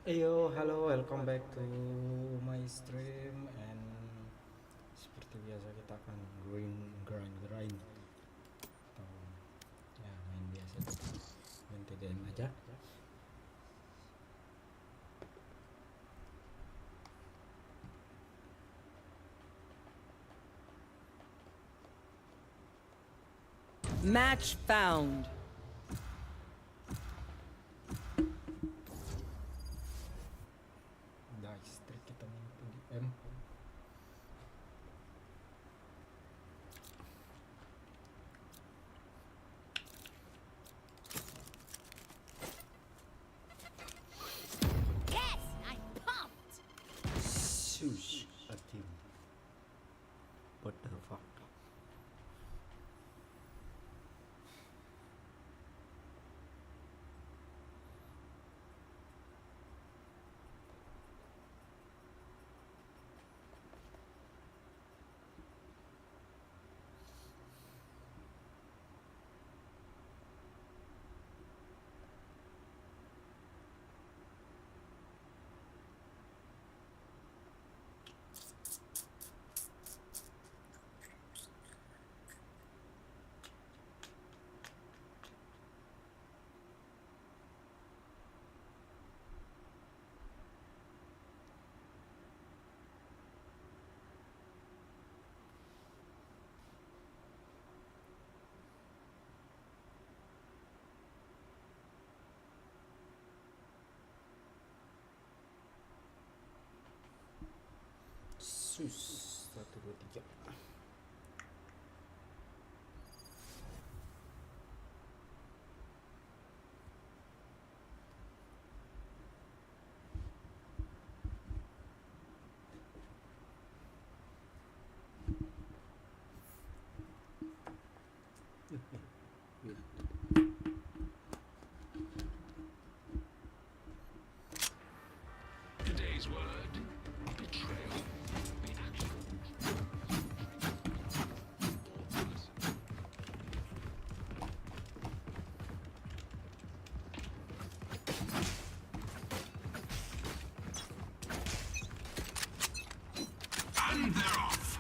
Ayo, halo, welcome back to my stream and seperti biasa kita akan grind atau ya main biasa main TDM aja. Match found. Guys, trik kita main TDM. Yes, I'm pumped. Shush, a team. What the fuck? Sus 1 2 3. Today's word, betrayal, the action. And they're off.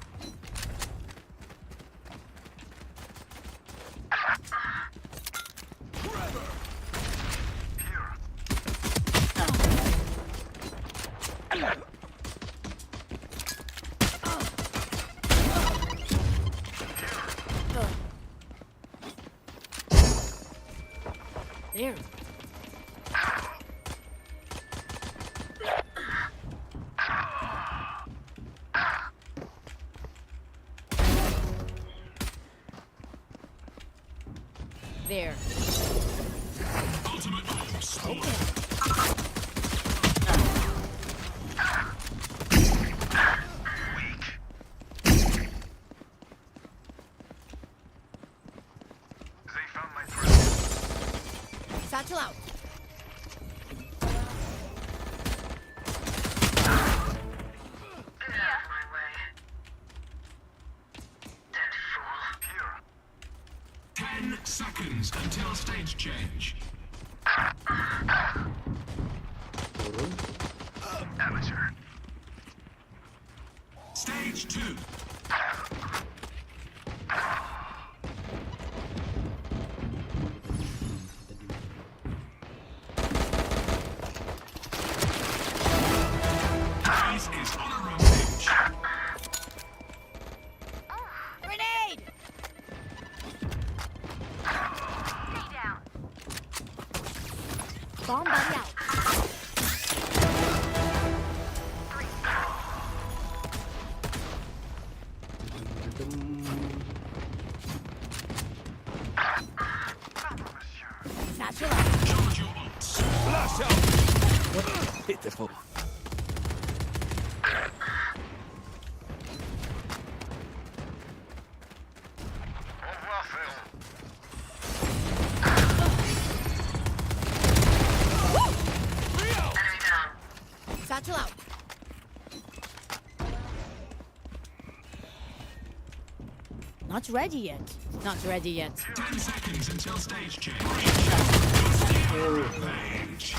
There. There. Ultimate orb spawn. Satchel out. My way. Dead fool. 10 seconds until stage change. Turun. Amateur. Stage 2. Eyes is on a rampage. Grenade! Stay down. Bomb buddy out. Satchel out. Charge your ults. Flash out! Pitiful. Enemy down. Satchel out. Not ready yet. Not ready yet. 10 seconds until stage change. Stage.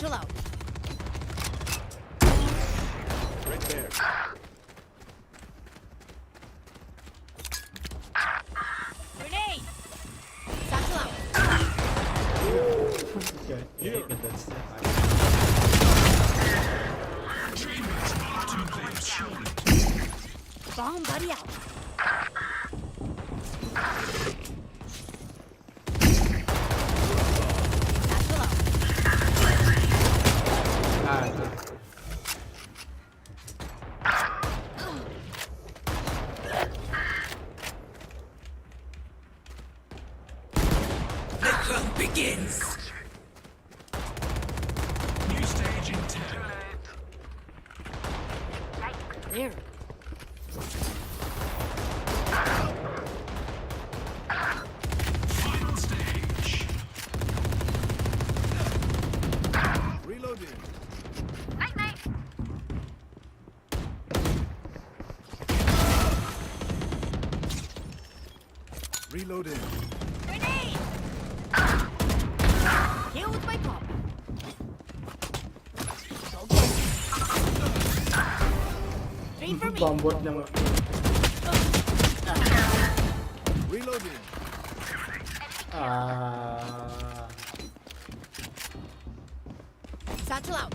Satchel out. Right there. Grenade. Satchel out. Okay, yeah, that's it. Chambers are too close. Bomb buddy out. Satchel out. The hunt begins. New stage in 10. There. Final stage. Reloading. Reloading. Grenade. Killed by pop. Three for me. Bombot na nga. Reloading. Satchel out.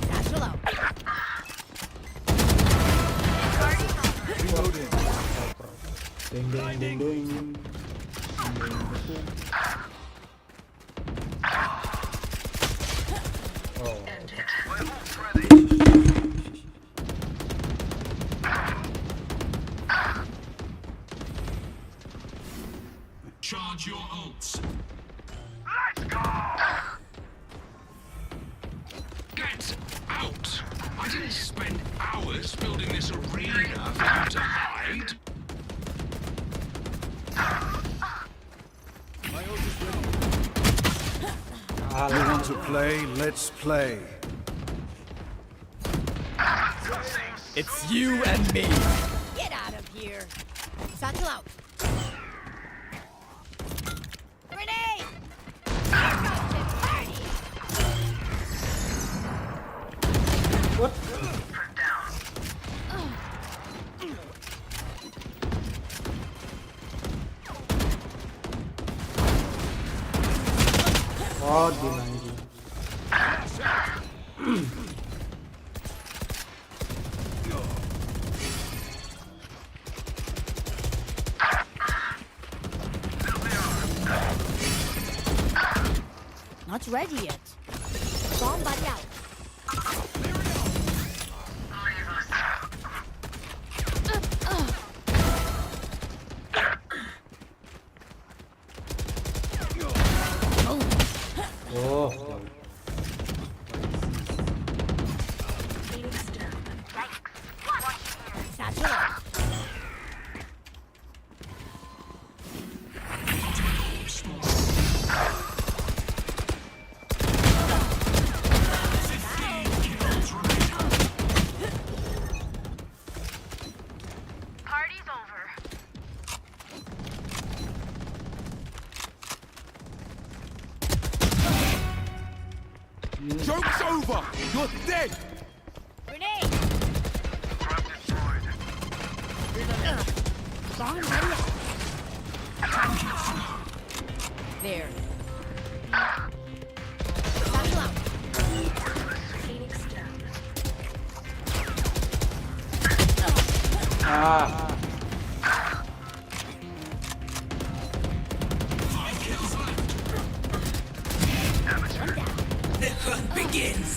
Satchel out. Reloading. Ding ding ding ding. Oh. Charge your ults. Let's go! Get out! I didn't spend hours building this arena for you to hide. My ult is ready. You want to play? Let's play. It's you and me. Get out of here. Satchel out. Grenade. Here comes the party. What? Oh, dinanggi. Not ready yet. Bomb buddy out. Oh. Satchel out. Party's over. Joke's over. You're dead. Grenade. Trap destroyed. Bomb buddy out. There. Satchel out. Ah. One down. The hunt begins.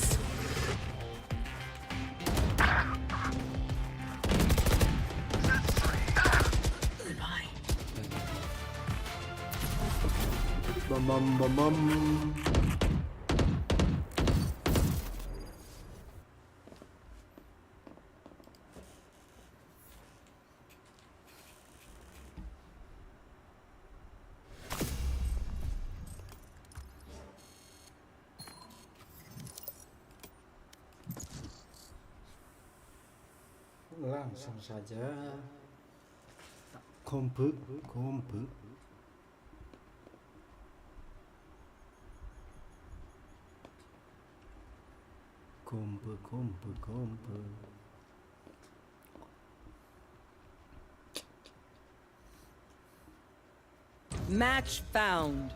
Bum bum bum bum. Langsung saja. Kompu. Kompu. 1 Kompe. Match found.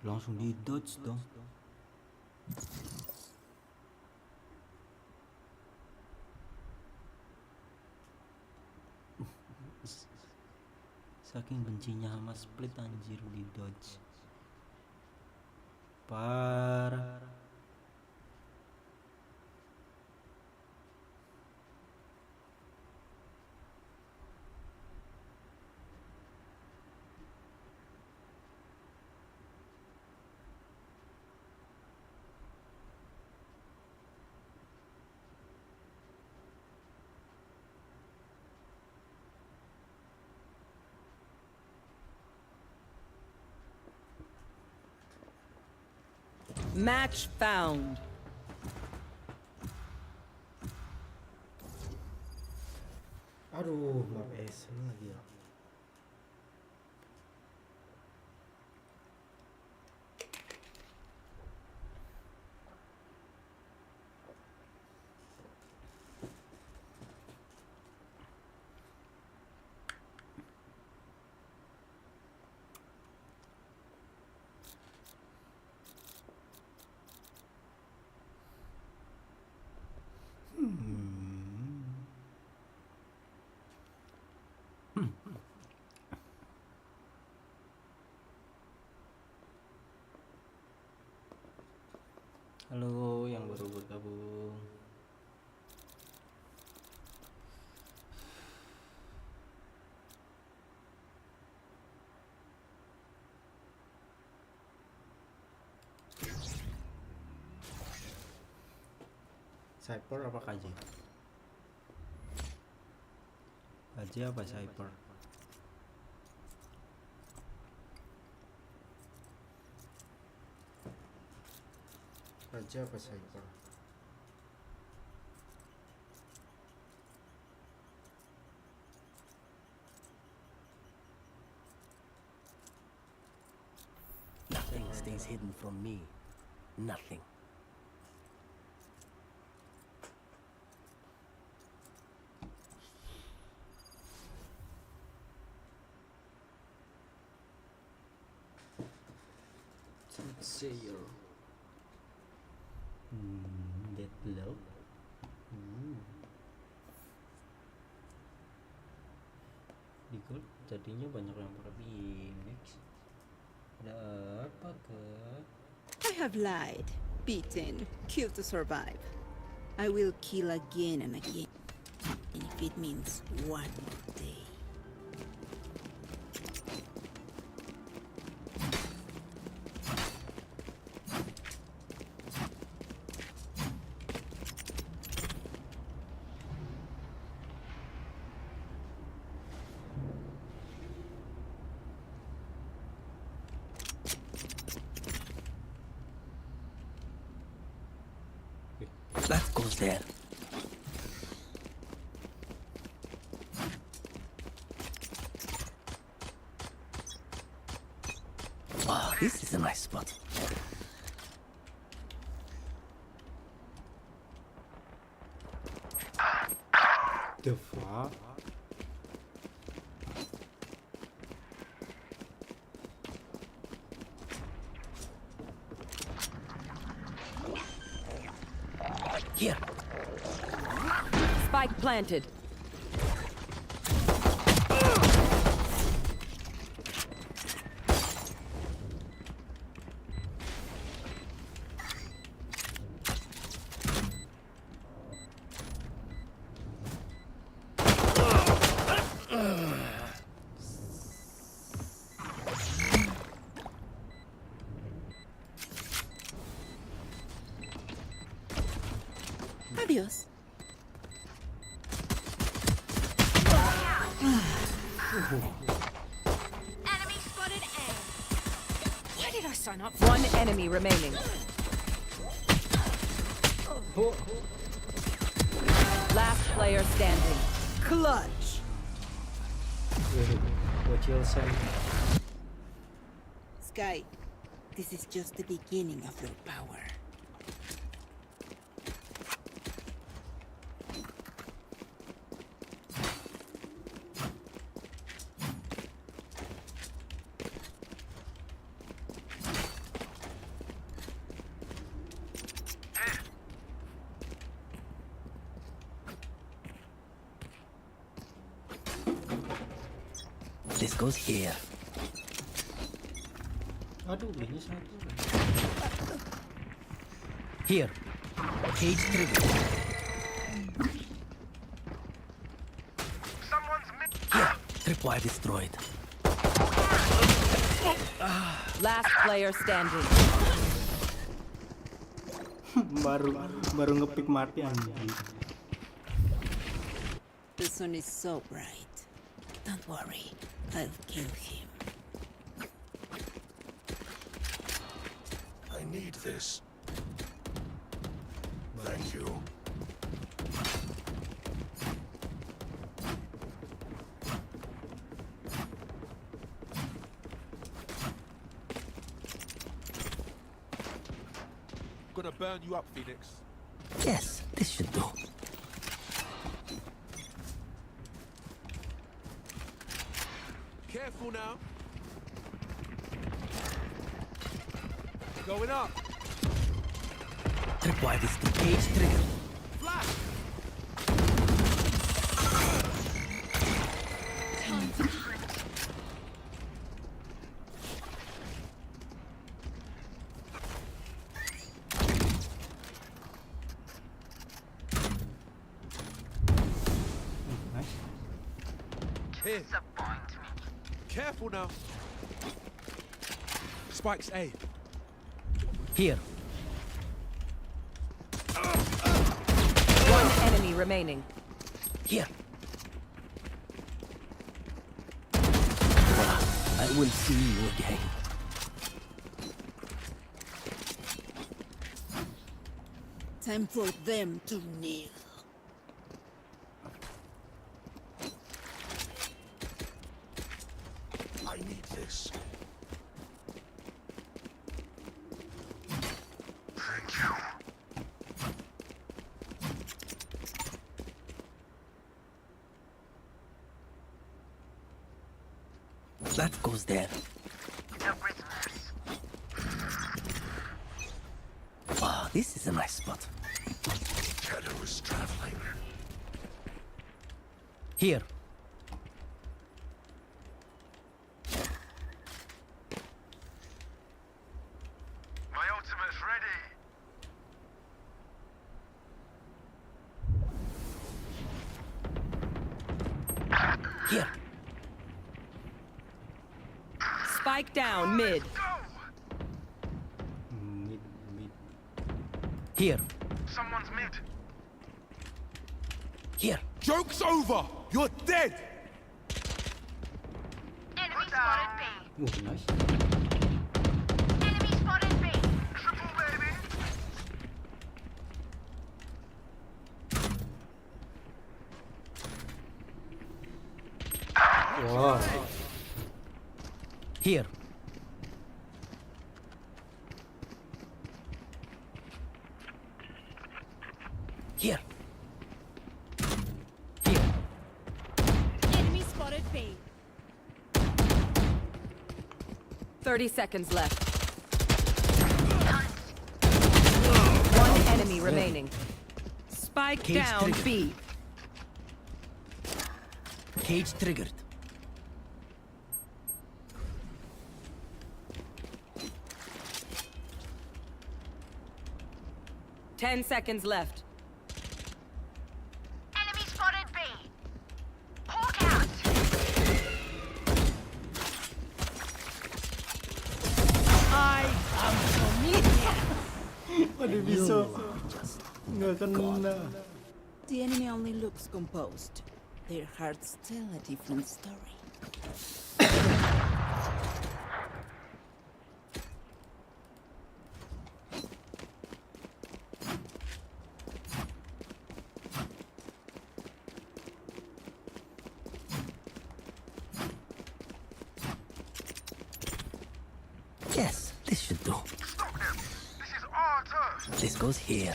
Langsung di dodge dong. Saking bencinya sama split anjir di dodge. Parah. Match found. Aduh, map Essen lagi ya. Halo yang baru bergabung. Cyper apa KJ? KJ apa Cyper? KJ apa Cyper? Nothing stays hidden from me. Nothing. Sayer. Deadlock. Di gold jadinya banyak yang pakai Phoenix. Ada apa ke? I have lied, beaten, killed to survive. I will kill again and again, if it means one more day. That goes there. Oh, this is a nice spot. The fuck? Here. Spike planted. Adios. Enemy spotted A. Why did I sign up? One enemy remaining. Oh, Last player standing. Clutch. bocil Sam. Sky, this is just the beginning of your power. This goes here. Aduh, ini satu. Here. Cage trigger. Someone's mid. Here. Tripwire destroyed. Last player standing. baru ngepick mati anjing. The sun is so bright. Don't worry, I'll kill him. I need this. Thank you. Gonna burn you up, Phoenix. Yes, this should do. Careful now. Going up. Tripwire destroyed. Cage trigger. Flash. Nice. Here. Disappoint me. Careful now. Spikes A. Here. One enemy remaining. Here. I will see you again. Time for them to kneel. I need this. Thank you. That goes there. No prisoners. Wow, this is a nice spot. Shadow is traveling. Here. My ultimate's ready. Here. Spike down mid. Go! Mid. Here. Someone's mid. Here. Joke's over. You're dead. Enemy spotted B. Nice. Enemy spotted B. Triple baby. Wah. Here. Here. Here. Enemy spotted B. 30 seconds left. One enemy remaining. Spike Cage down trigger. B. Cage triggered. Ten seconds left. Enemy spotted B. Hawk out. Ada bisa. Nggak kena. The enemy only looks composed. Their hearts tell a different story. this should do. Stop him. This is our turn. This goes here.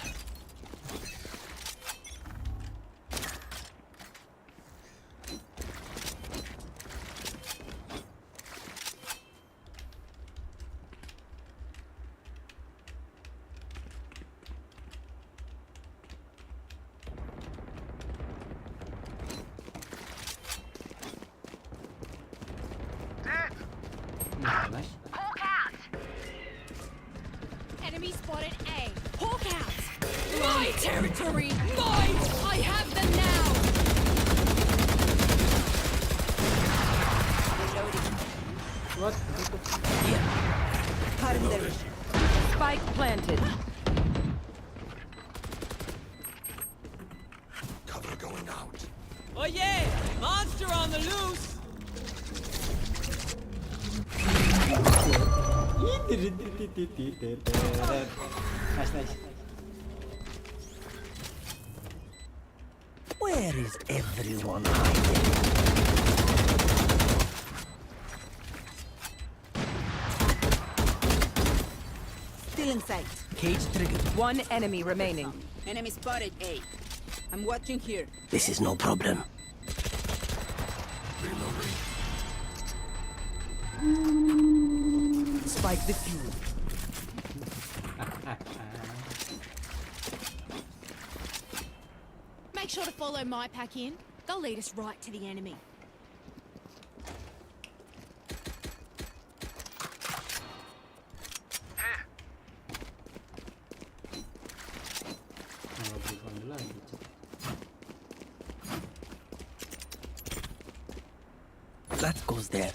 Dead. Nice. Hawk out. Enemy spotted A. Hawk out. My territory. Mine. I have them now. What? Spike planted. Cover going out. Oh yeah! Monster on the loose! Nice, nice. Where is everyone hiding? Still in sight. Cage triggered. One enemy remaining. Enemy spotted A. I'm watching here. This is no problem. Spike defused. Make sure to follow my pack in. They'll lead us right to the enemy. Malah refund lagi. That goes there.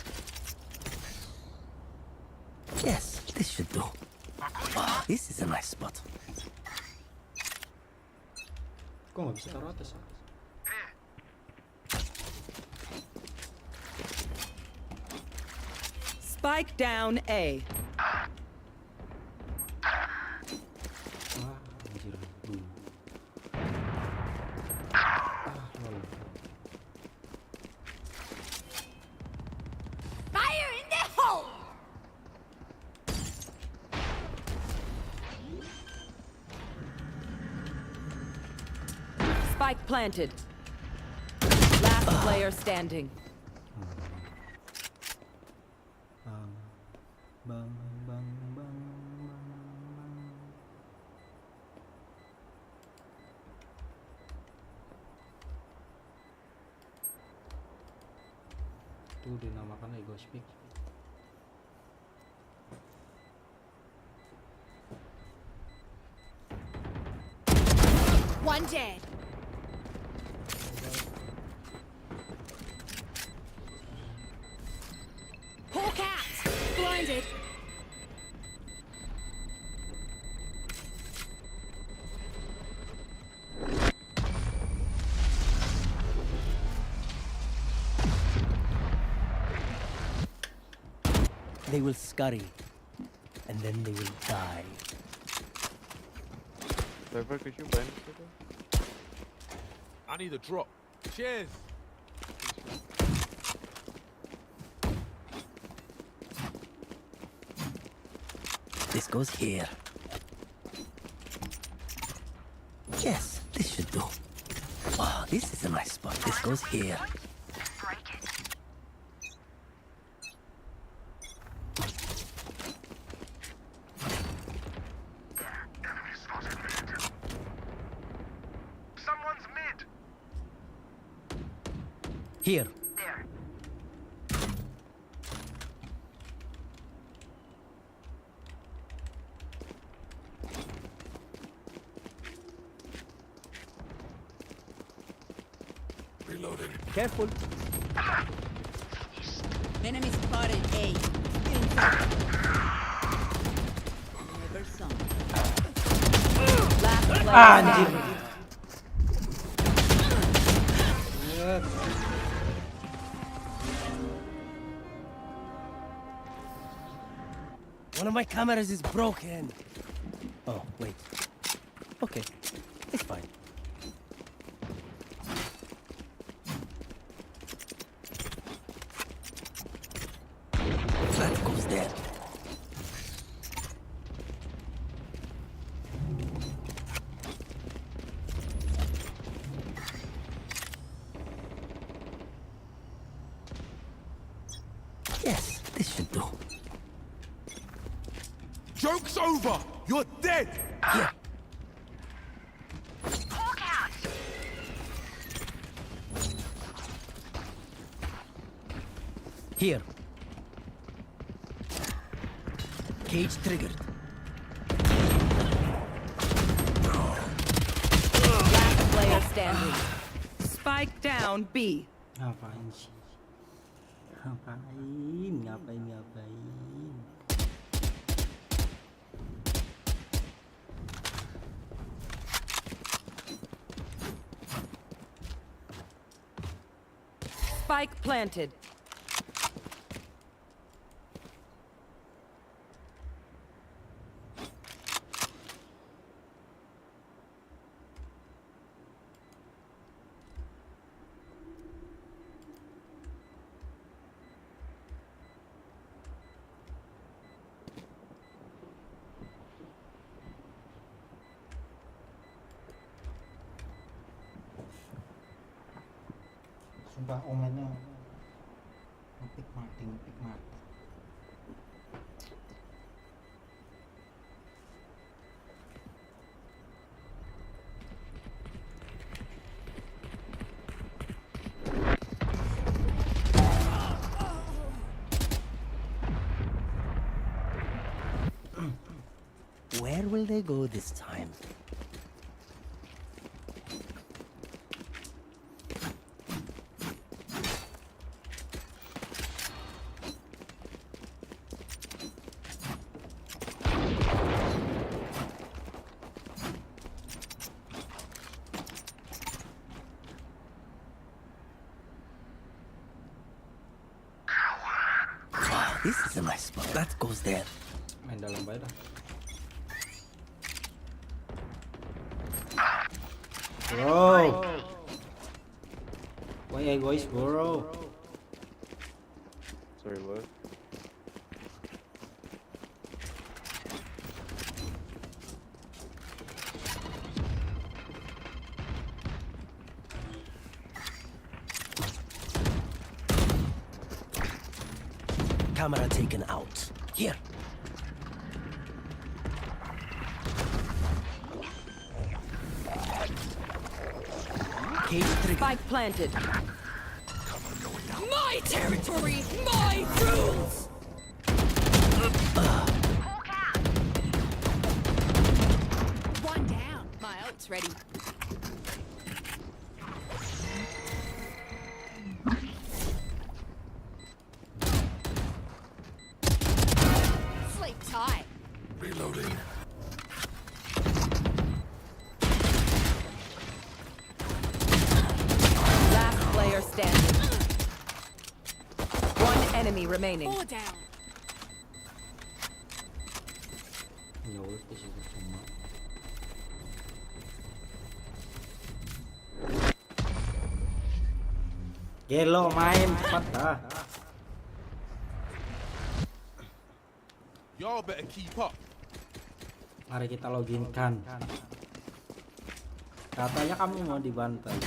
Yes, this should do. Ah, this is a nice spot. Kok nggak bisa taruh atas? Spike down A. Ah, anjir. Lol. Fire in the hole! Spike planted. Last player standing. Bang, bang, bang, bang, bang. Tuh dinamakan ego speak. One dead. Hawk out! Blinded. They will scurry, and then they will die. I need a drop. Cheers. This goes here. Yes, this should do. Ah, this is a nice spot. This goes here. Break it. Enemy spotted mid. Someone's mid. Here. There. Reloading. Careful. Enemy spotted A. Still in sight. Never saw. Last player Anjir. standing. One of my cameras is broken. Oh, wait. Okay, it's fine. That goes there. Yes, this should do. Joke's over! You're dead! Here. Hawk out! Here. Cage triggered. Last player standing. Spike down B. Ngapain sih? Ngapain? Spike planted. Sumpah omennya ngepik mati. Where will they go this time? Wow, this is a nice spot. That goes there. Main dalam bae dah. Bro. Why egois, bro? Sorry, what? Camera taken out. Here. Cage triggered. Spike planted. My territory, my rules! Hawk out! One down. My ult's ready. Sleep tight. Reloading. Last player standing. One enemy remaining. Four down. No, this is cuma. Gelo main cepat dah. Y'all better keep up. Mari kita login kan. Katanya kamu mau dibantai.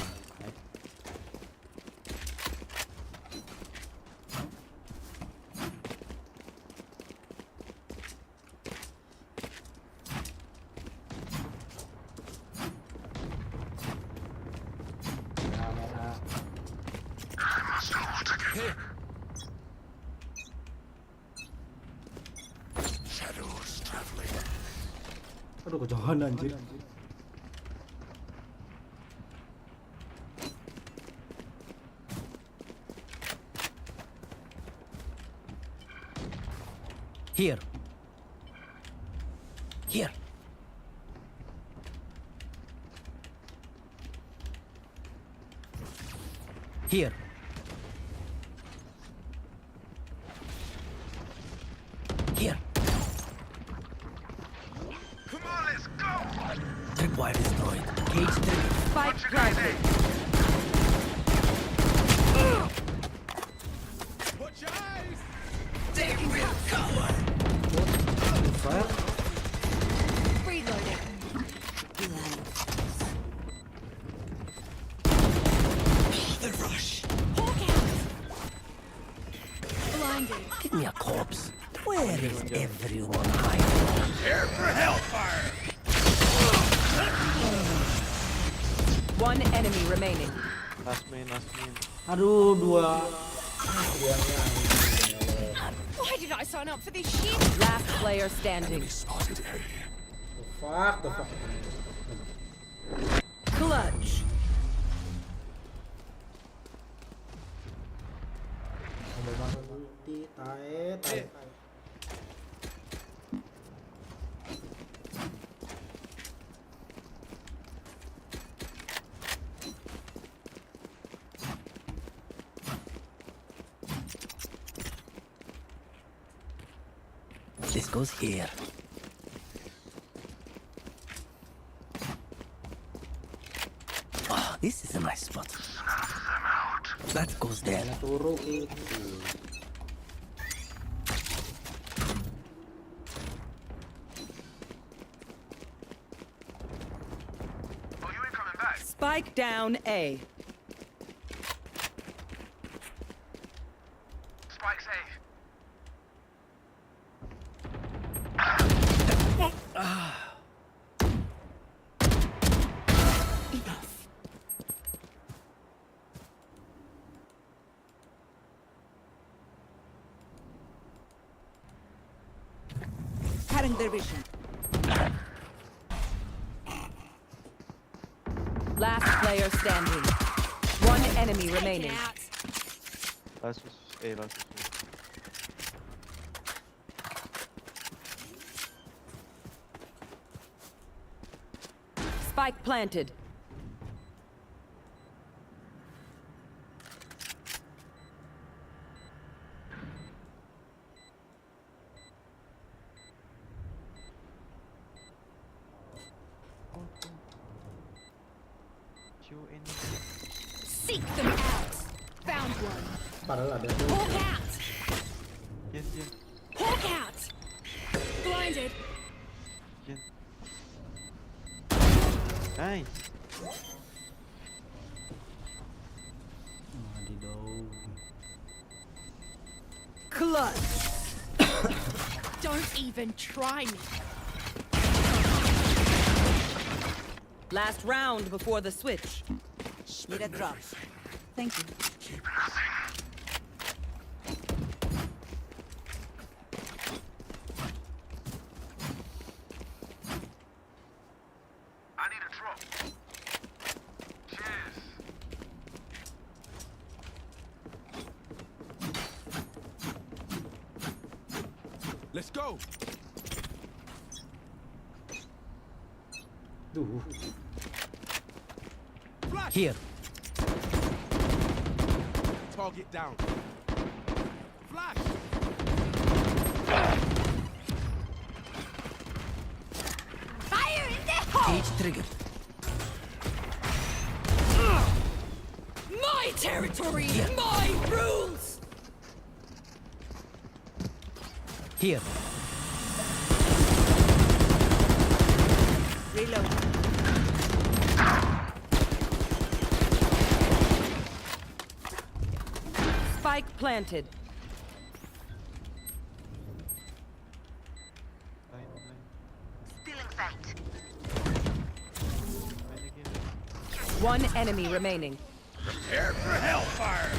Here. Shadows traveling. Aduh kejauhan anjir. Here. Here. Here. Here. Come on, let's go! Tripwire destroyed. Cage triggered. Spike planted. Watch your eyes! Fire. Reloading. The rush. Hawk out. Blinded. a corpse. Where is everyone hiding? Here for hellfire! One enemy remaining. Last main. Aduh, dua. Why did I sign up for this shit? Last player standing. Spotted A. The fuck. Clutch. Sambil masuk ulti, tae. This goes here. Oh, this is a nice spot. That goes there. Turu itu. Oh, you ain't coming back. Spike down A. Spike's A. Cutting their vision. Last player standing. One enemy remaining. Take it out. Last was A. Spike planted. Seek them out. Found one. Padahal ada Hawk out. Yen. Hawk out. Blinded. Nice. Wadidaw. Clutch. Don't even try me. Last round before the switch. Need a drop. Thank you. I need a drop. Cheers. Let's go! Duh. Flash! Here. Target down. Flash! Fire in the hole. Cage triggered. My territory. My rules. Here. Reload. Spike planted. Stealing sight. One enemy remaining. Here for hellfire!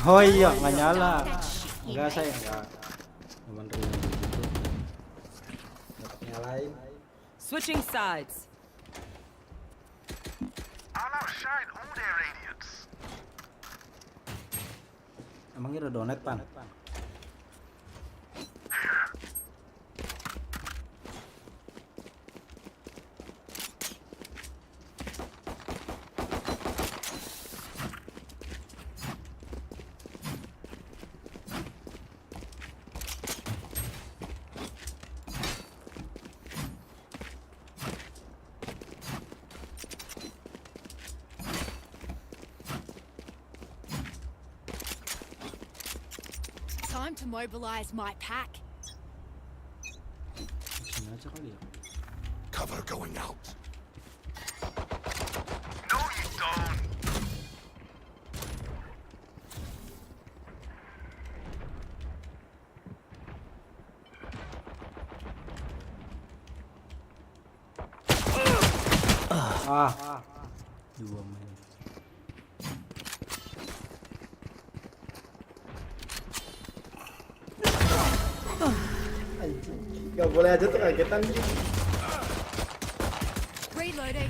Oh iya, nggak nyala. Enggak, saya enggak. Cuman remote gitu. Dapat nyalain. Switching sides. I'll outshine all their radiance. Emangnya udah donate, Pan? Time to mobilize my pack. Sini aja kali ya. Cover going out. No, you don't. Dua menit. Anjing, gak boleh aja tuh kagetan. Reloading.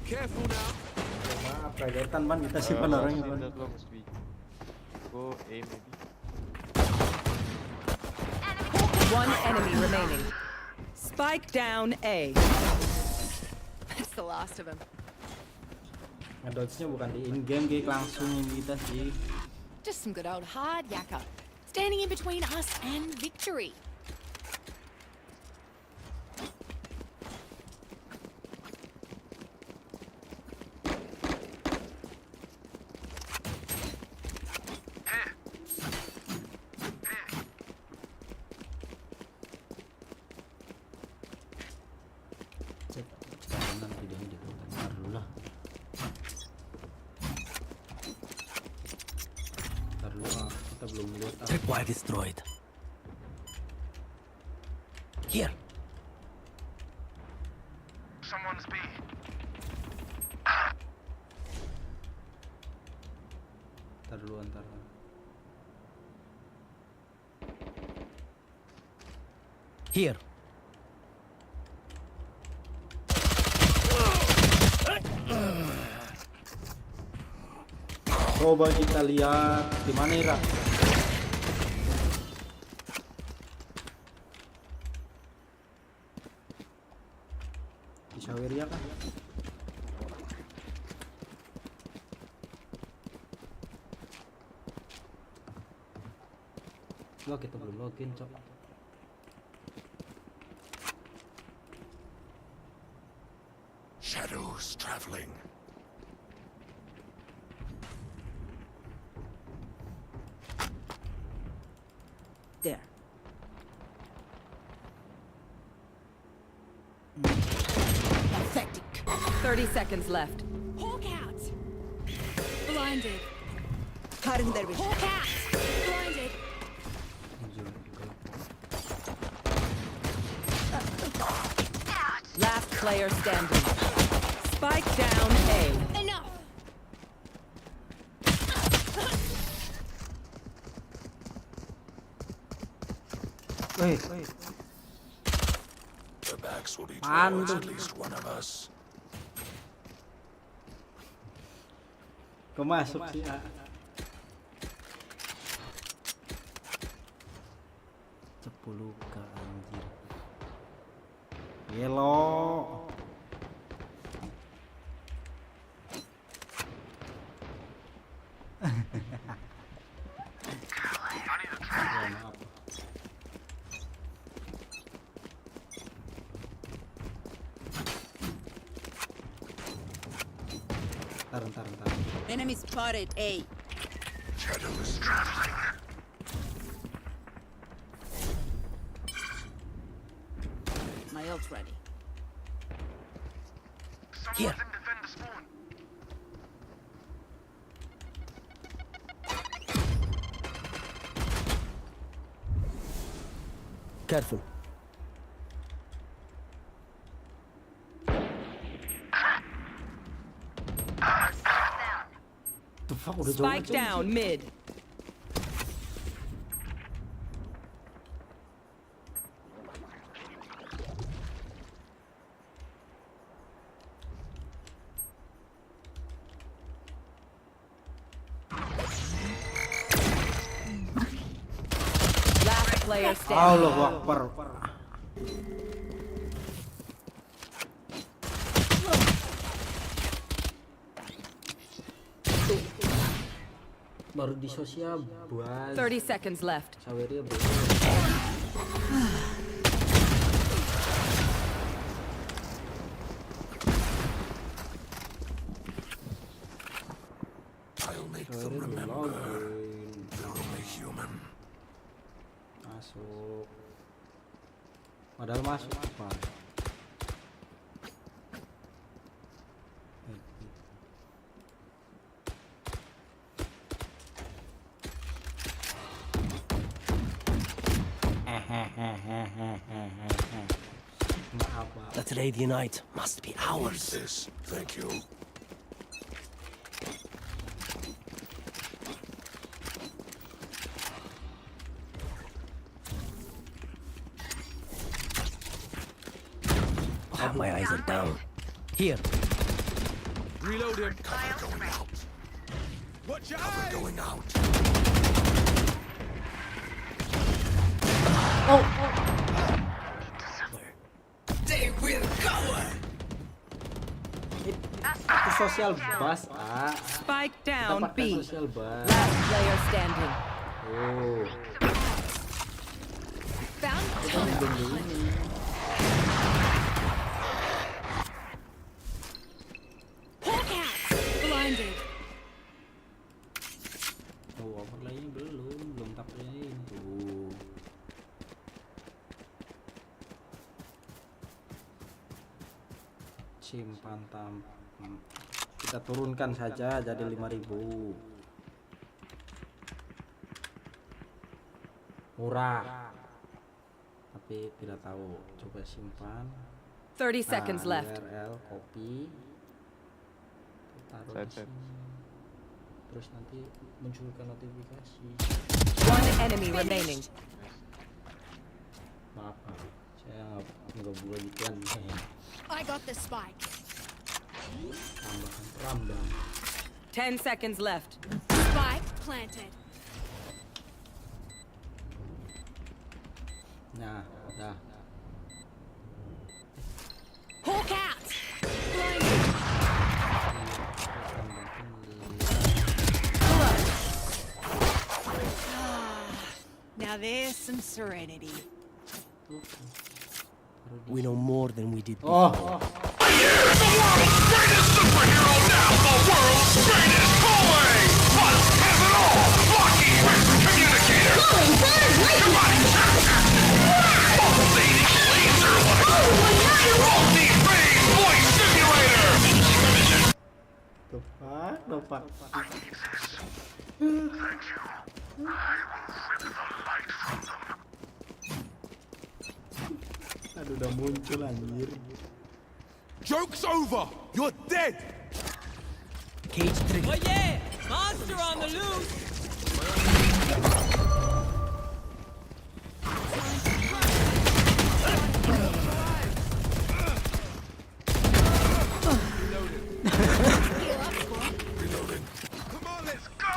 Careful now. Maaf, kagetan ban kita simpan orangnya ban. That long must be. Go A maybe. One enemy remaining. Spike down A. That's the last of them. Ngedodge-nya bukan di in game, gig langsung kita sih. Just some good old hard yakka. Standing in between us and victory. Cek kanan videonya di komentar dulu lah. Ntar dulu kita belum lihat apa. Tripwire destroyed. Here. Someone's B. Ntar dulu. Here. Coba kita lihat di mana Ira. Di Saweria kan? Wah, kita belum login, cok. Shadows traveling. There. Pathetic. 30 seconds left. Hawk out. Blinded. Harun Dervish. Hawk out. Blinded. Last player standing. Spike down A. Enough. The backs will be Man, towards at least one of us. Kau masuk sih. Sepuluh ke anjir. Yelo. Ya, maaf. Ntar. Enemy spotted A. Shadows traveling. My ult's ready. Someone's in defender spawn. Careful. The fuck udah jauh Spike aja, down mid. Last player standing. Allahu Akbar. Baru di sosial buat 30 seconds left. Saweria bro. I'll make them Saweria remember login. they're only human. Masuk. Padahal masuk apa? That radionite must be ours. This, thank you. Oh, my eyes are down. Here. Reloading. Cover going out. Watch your eyes. Going out. They will go. Itu social bus, ah. Spike Kita down pakai B. social bus. Last player standing. Oh. Found Hawk out. Blinded. Oh, overlay belum tapain tuh. Simpan kita turunkan saja jadi 5.000. Murah. Tapi tidak tahu. Coba simpan. 30 seconds left. URL copy. Taruh di Save. sini. Terus nanti munculkan notifikasi. One enemy remaining. Maaf, saya nggak boleh gituan. I got the spike. Tambahkan perambang. 10 seconds left. Spike planted. Nah, dah. Hawk out. Blinded. Now there's some serenity. We know more than we did Oh, before. Greatest superhero now, the world's greatest toy! Plus, have it all! Blocky communicator! Pulsating laser light! Multi-phase voice simulator! Lupa. Aduh, udah muncul anjir. Joke's over. You're dead. Cage trigger. Oh yeah! Monster on the loose! Come on, let's go!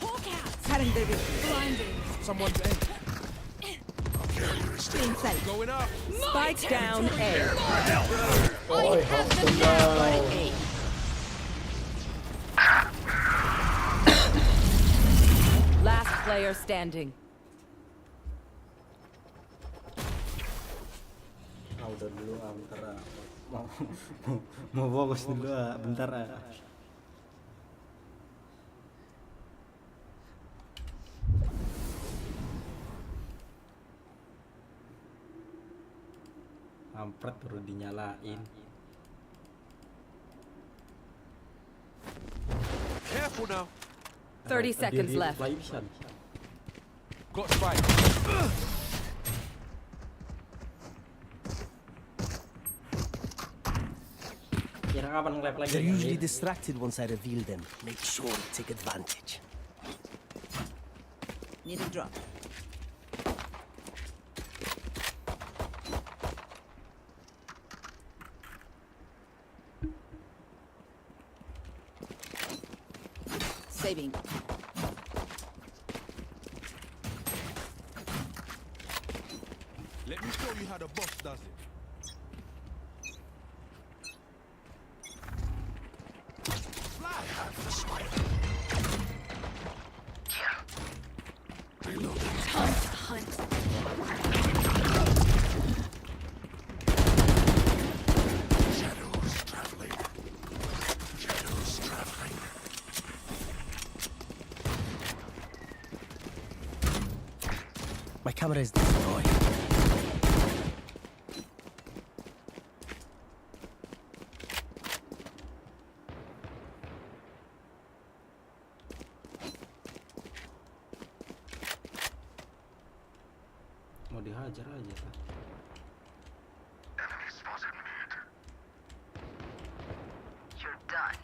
Hawk out. Surrender. Blinded. Someone's in. Inside. Going up. Spike down A. Oh, Last player standing. udah dulu bentar mau fokus dulu bentar Ampret baru dinyalain. Careful now. 30 seconds left. Got spike. Kira kapan nge-lap lagi? They're usually distracted once I reveal them. Make sure to take advantage. Need a drop. Saving. Let me show you how the boss does it. Fly. Have the spike. Reloading. Hunt. Shadows traveling. Shadows traveling. My camera is destroyed. mau dihajar aja tak. Enemy spotted mid. You're done.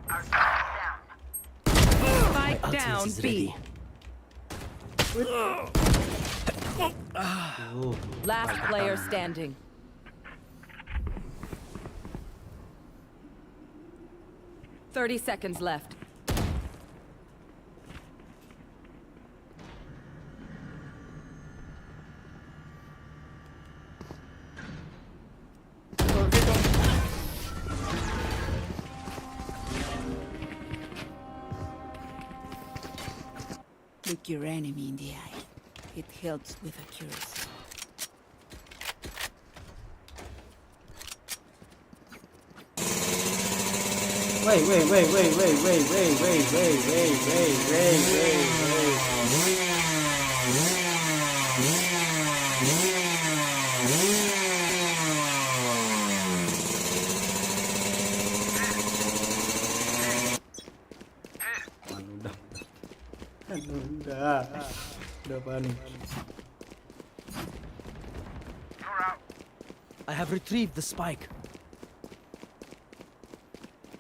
Our target down. Spike My down ultimate is B. ready. Last player standing. Thirty seconds left. Look your enemy in the eye. It helps with accuracy. Udah panik. You're out. I have retrieved the spike.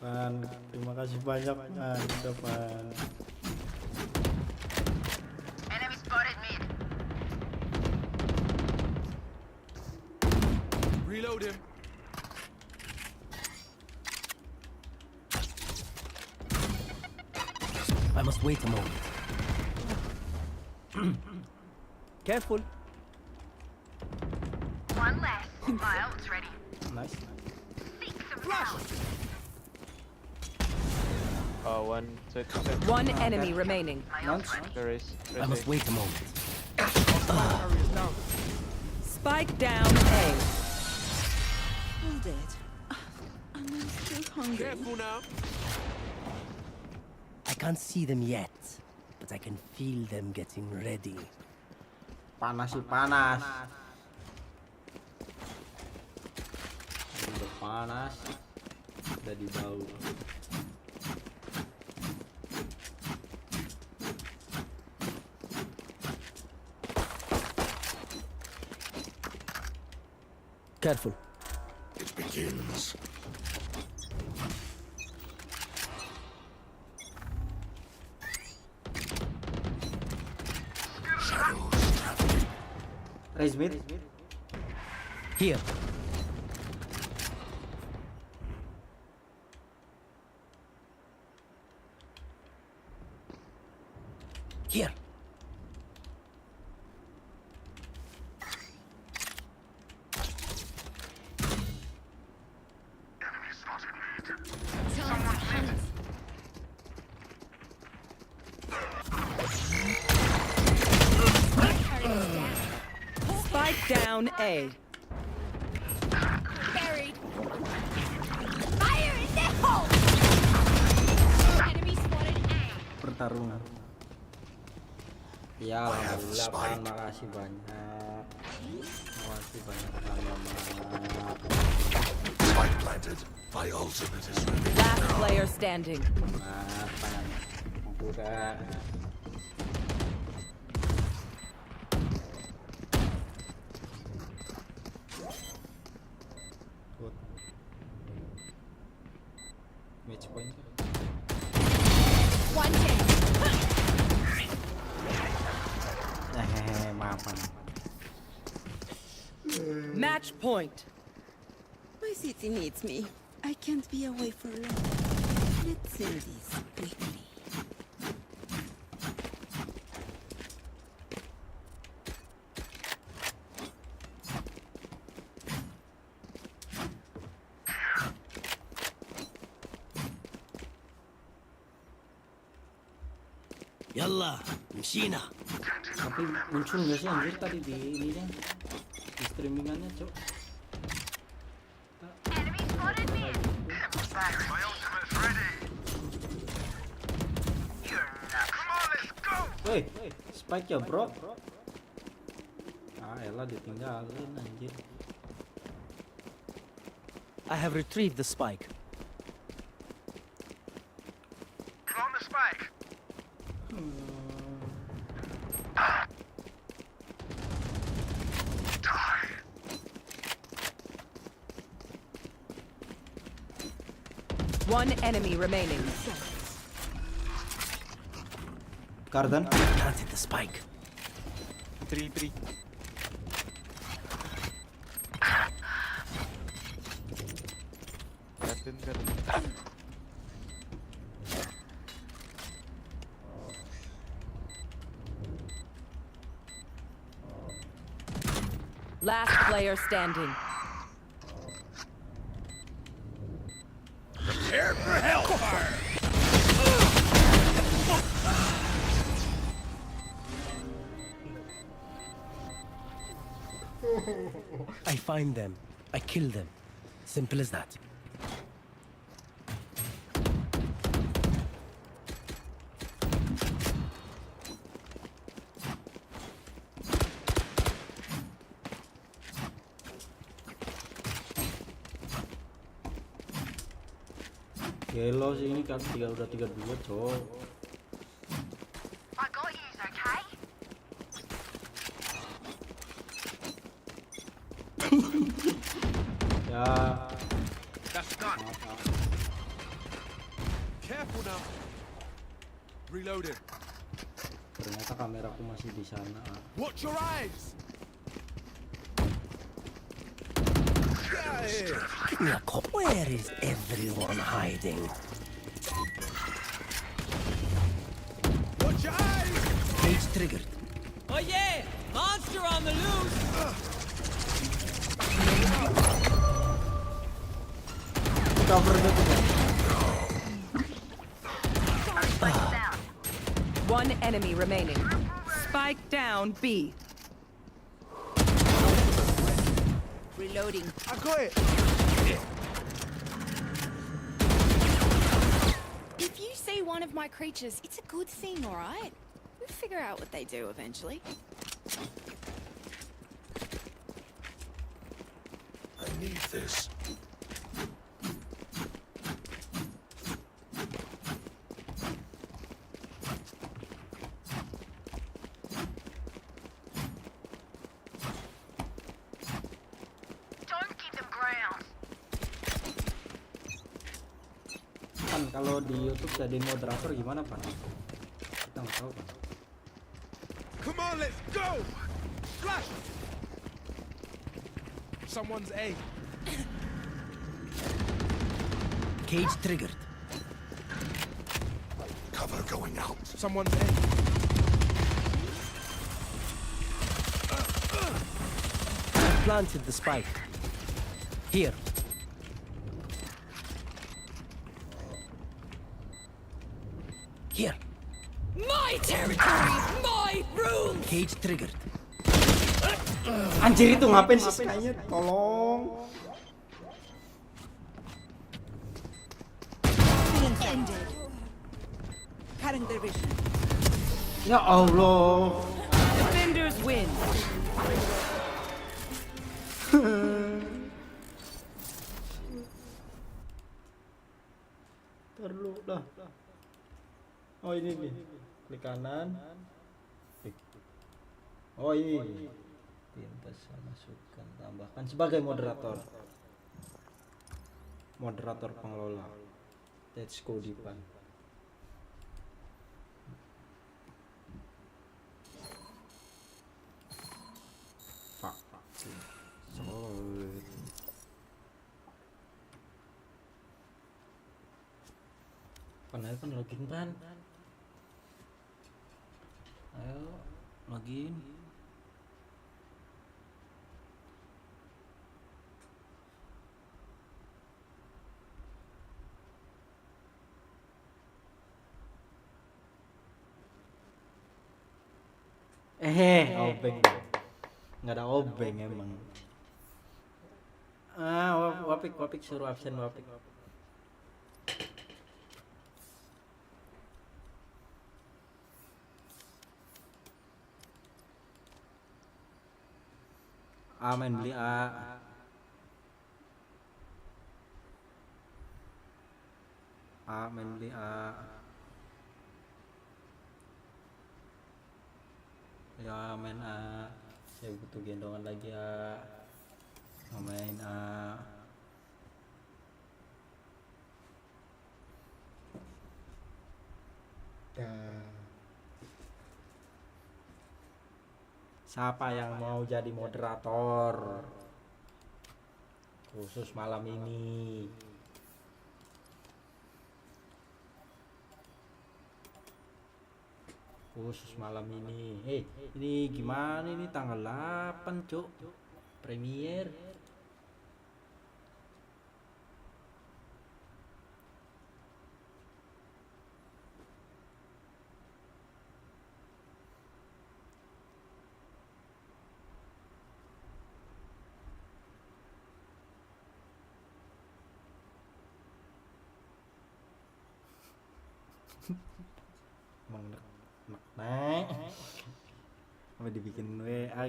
Pan, terima kasih banyak Pan, udah Pan. Enemy spotted mid. Reload him. I must wait a moment. Careful. One less. My ult's ready. Nice. Seek some rounds. One set. One enemy remaining. Nice. There is. I must wait a moment. Spike down A. All dead. And I'm still hungry. Careful now. I can't see them yet, but I can feel them getting ready. Panas sih panas. Udah panas. Udah di bau. Careful. It begins. Shadows traveling. Raise mid. Here. Here. Enemy spotted mid. Spike down A. Buried. Fire in the hole! Enemy spotted A. Pertarungan. Ya, alhamdulillah Pan, makasih banyak. Makasih banyak Pan, Mama. Spike planted. My ultimate is ready. Last player standing. Nah, Pan. Udah. Good. Match point. One hit. Maafan. Match point. My city needs me. I can't be away for long. Let's end this quickly. Yalla, Mishina. Tapi muncul nggak sih anjir tadi di ininya, di streamingannya cok? Enemy spotted mid. My ultimate's ready. You're not. Come on, let's go. Woi, spike ya bro. Ah elah ditinggalin anjir. I have retrieved the spike. One enemy remaining. Garden. Planted the spike. 3. Garden. Last player standing. Prepare for hellfire! I find them. I kill them. Simple as that. Gelo sih ini kan udah 32 cowok. I got yous, okay? Ya. That's done. Careful now. Reloading. Ternyata kameraku masih di sana. Watch your eyes. Get out of here. Give me a call. Where is everyone hiding? Watch your eyes. Cage triggered. Oh yeah! Monster on the loose! Cover the One enemy remaining. Spike down B. Reloading. I got it. If you see one of my creatures, it's a good thing, alright? We'll figure out what they do eventually. I need this. Don't give them ground. kan kalau di YouTube jadi moderator gimana Pak? Kita nggak tahu Pak. Come on, let's go. Flash. Someone's A. Cage triggered. Cover going out. Someone's A. I planted the spike. Here. Here. My territory! My room! Cage triggered. Anjir itu ngapain sih kayaknya? Tolong. Ended. Cutting their vision. Ya Allah. Defenders win. Terlalu dah. Oh ini nih. Klik kanan. Klik. Oh ini. Pintas masukkan tambahkan sebagai moderator. Moderator pengelola. Let's go Dipan. Fuck. Solid. Pan login Pan. Ayo login. Obeng. Nggak ada obeng emang. Wapik suruh absen Wapik. Main beli A. Main beli A. Ya main A. Saya butuh gendongan lagi A. Main A. Siapa yang mau jadi moderator khusus malam ini? Khusus malam ini. Ini gimana ini tanggal 8, Cuk. Premier. Emang nek apa dibikin WA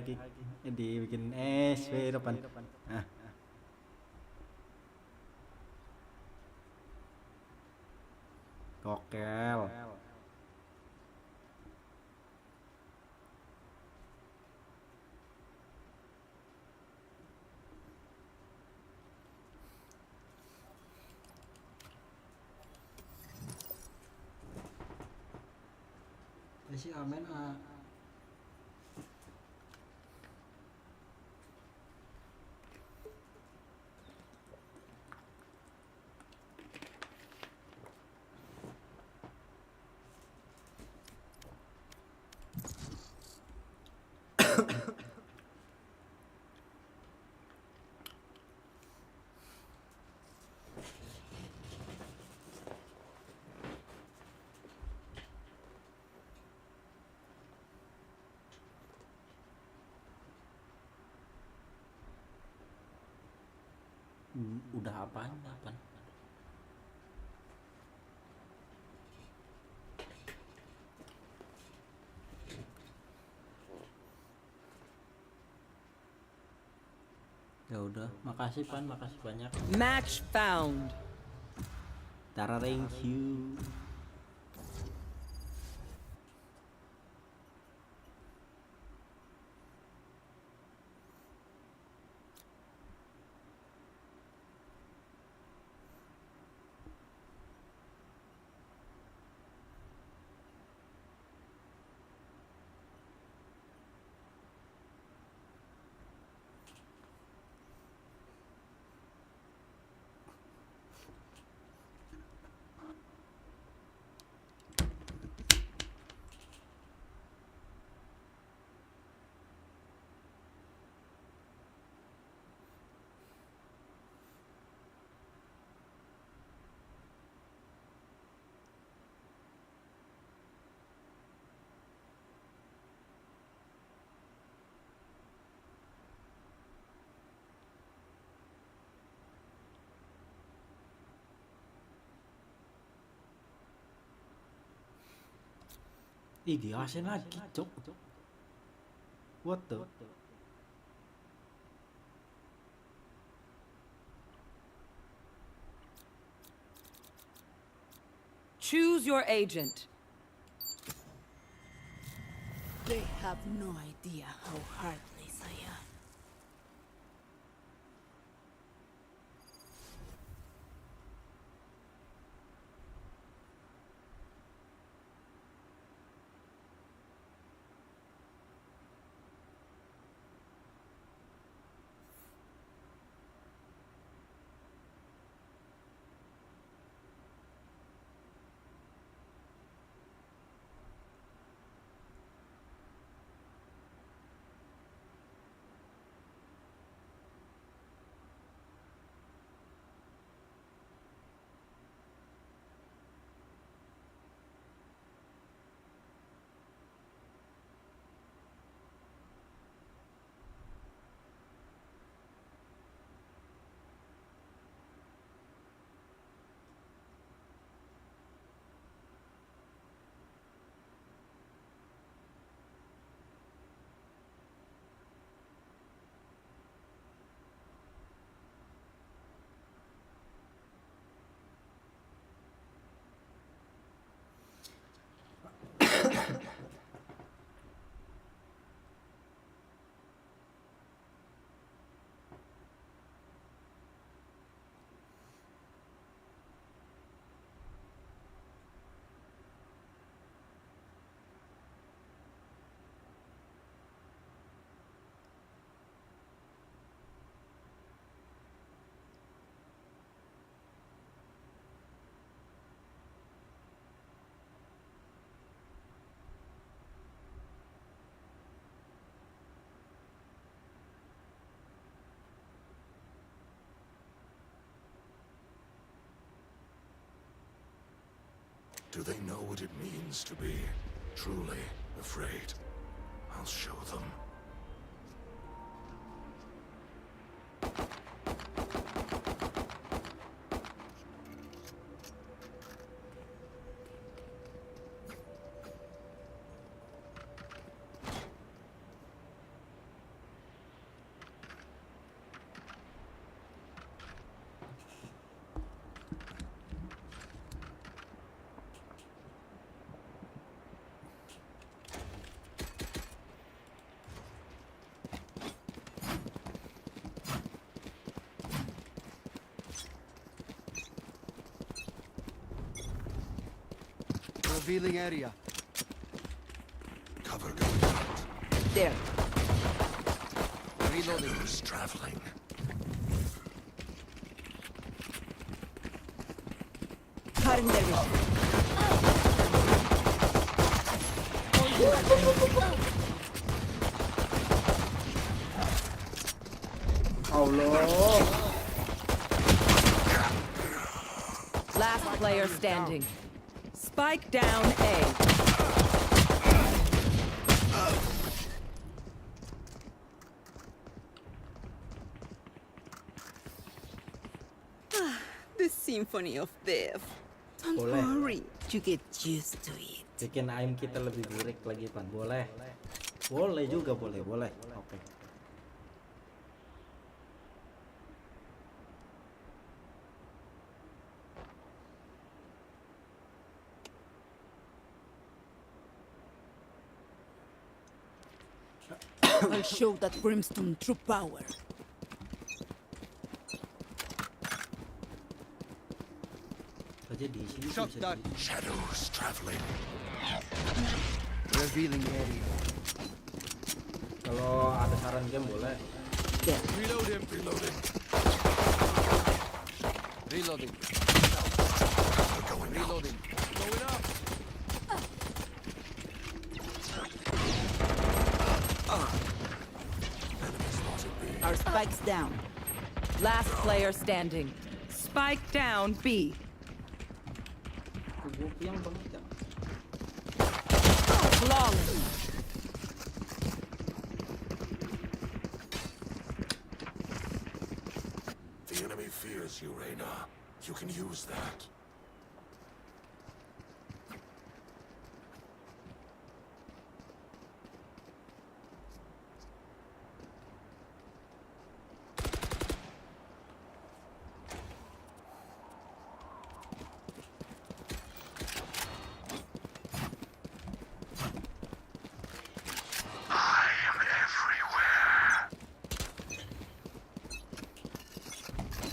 dibikin SW depan. Ah, kokel. Si Amen udah apaan? Ya udah, makasih Pan, makasih banyak. Match found. Thank you. Ih, diawasin lagi, Cuk. What the? Choose your agent. They have no idea how heartless I am. Do they know what it means to be truly afraid? I'll show them. Revealing area. Cover going out. There. Reloading. Shadows traveling. Cutting their vision. Allah. Last player standing. Spike down A. The symphony of death. Don't Boleh. worry, you get used to it. Bikin aim kita lebih burik lagi, Pan. Boleh. Boleh juga, boleh. Oke. I'll show that brimstone true power. Saja di sini tuh Shot bisa that. Shadows traveling. Revealing area. Kalau ada saran game boleh. There. Reload him. Reloading. Reloading. Cover going out. Reloading. Going up. Enemy spotted B. Our spike's down. Last player standing. Spike down B. Gue piang banget ya. Flawless. The enemy fears you, Reyna. You can use that.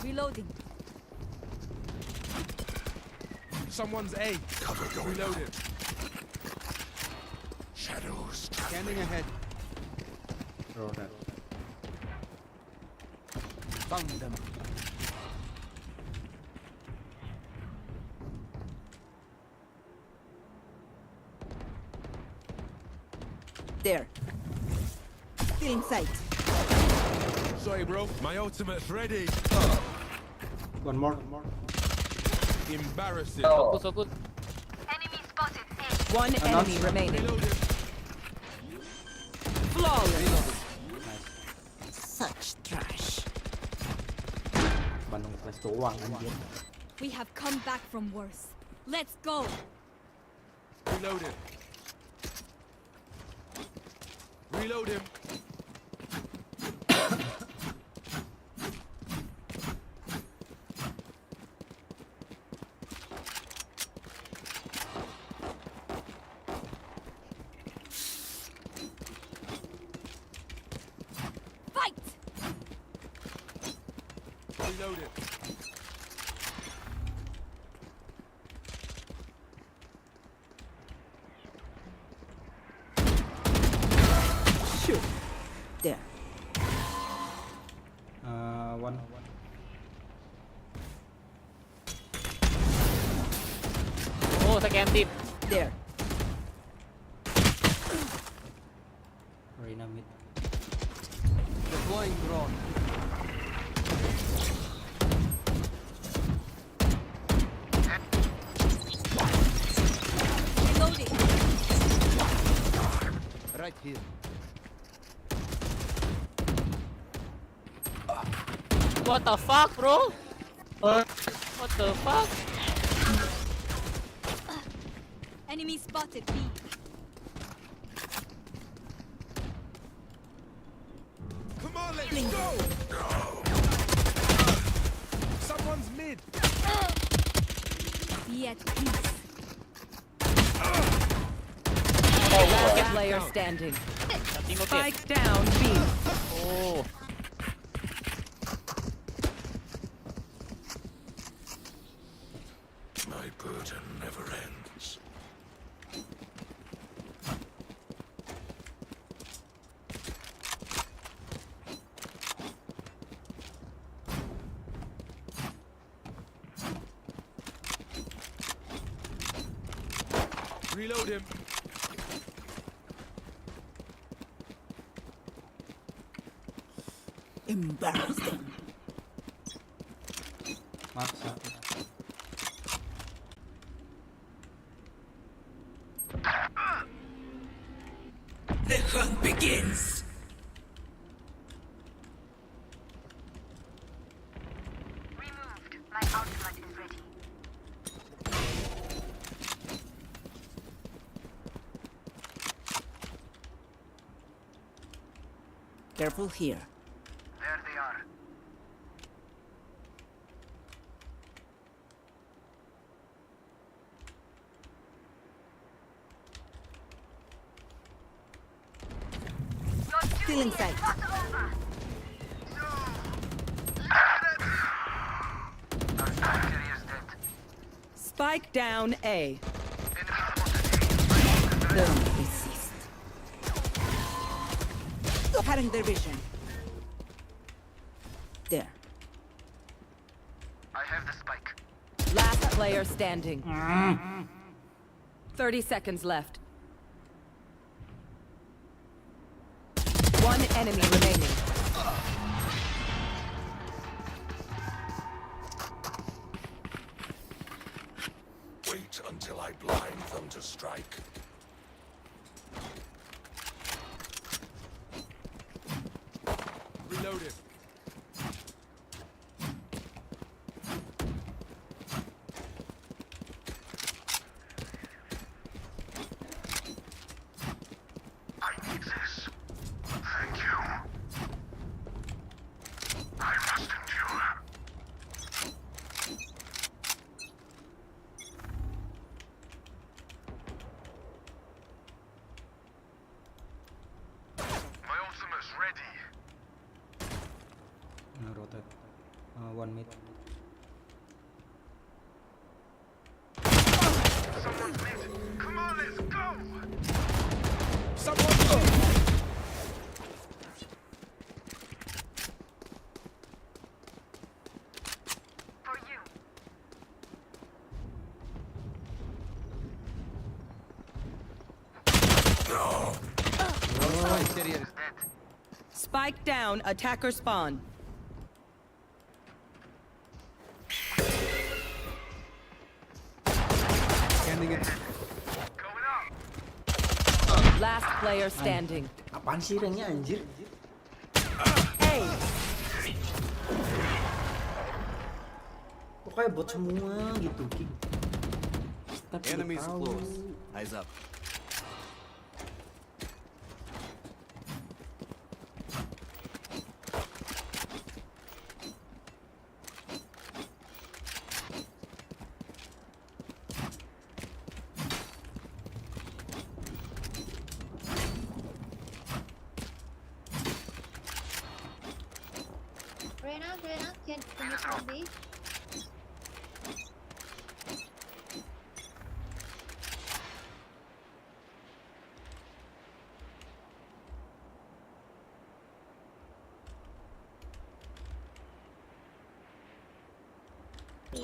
Reloading. Someone's A. Cover going Reload out. him. Shadows Scanning traveling. ahead. Roll that. Found them. There. Still in sight. Sorry, bro. My ultimate's ready. One more. Embarrassing. So good. Enemy spotted A. One enemy remaining. Reload him. Flawless. Such trash. Bandung Flash doang anjir. We have come back from worse. Let's go. Reload him. Reload him. Fight! Reload him. Shoot. There. One. Oh, second team. There. Reyna mid. Deploying drone. What the fuck, bro? What the fuck? Enemy spotted B. Come on, let's go! Someone's mid. Be at peace. Last player standing. Spike down B. Oh. My burden never ends. Reload him. Embarrassing. Mark satu. The hunt begins. Removed. My ultimate is ready. Careful here. There they are. Still inside. Not over. Our spike carrier is dead. Spike down A. Don't resist. Cutting their vision. There. I have the spike. Last player standing. 30 seconds left. One enemy remaining. Wait until I blind them to strike. Reload him. I need this. Thank you. I must endure. My ultimate's ready. Rotate. One mid. Someone's mid. Come on, let's go. Someone's mid. For you. Spike carrier is Dead. Spike down, attacker spawn. scanning it. Going up. Last player standing. Apaan sih ranknya anjir? A. Kok kayak bot semua gitu, King? Tapi Enemies tahu. close. Eyes up. Reyna, can you come B?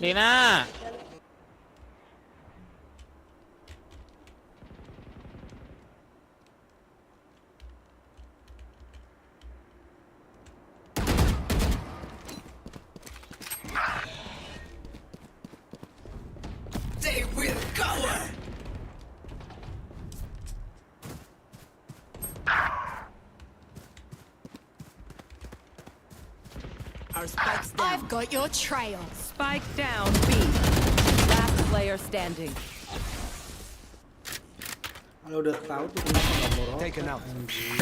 Lina. They will cower. Our spikes I've got your trail. Spike down B. Last player standing. Kalau udah tahu tuh kenapa nggak mau rokok, Taken out. anjir.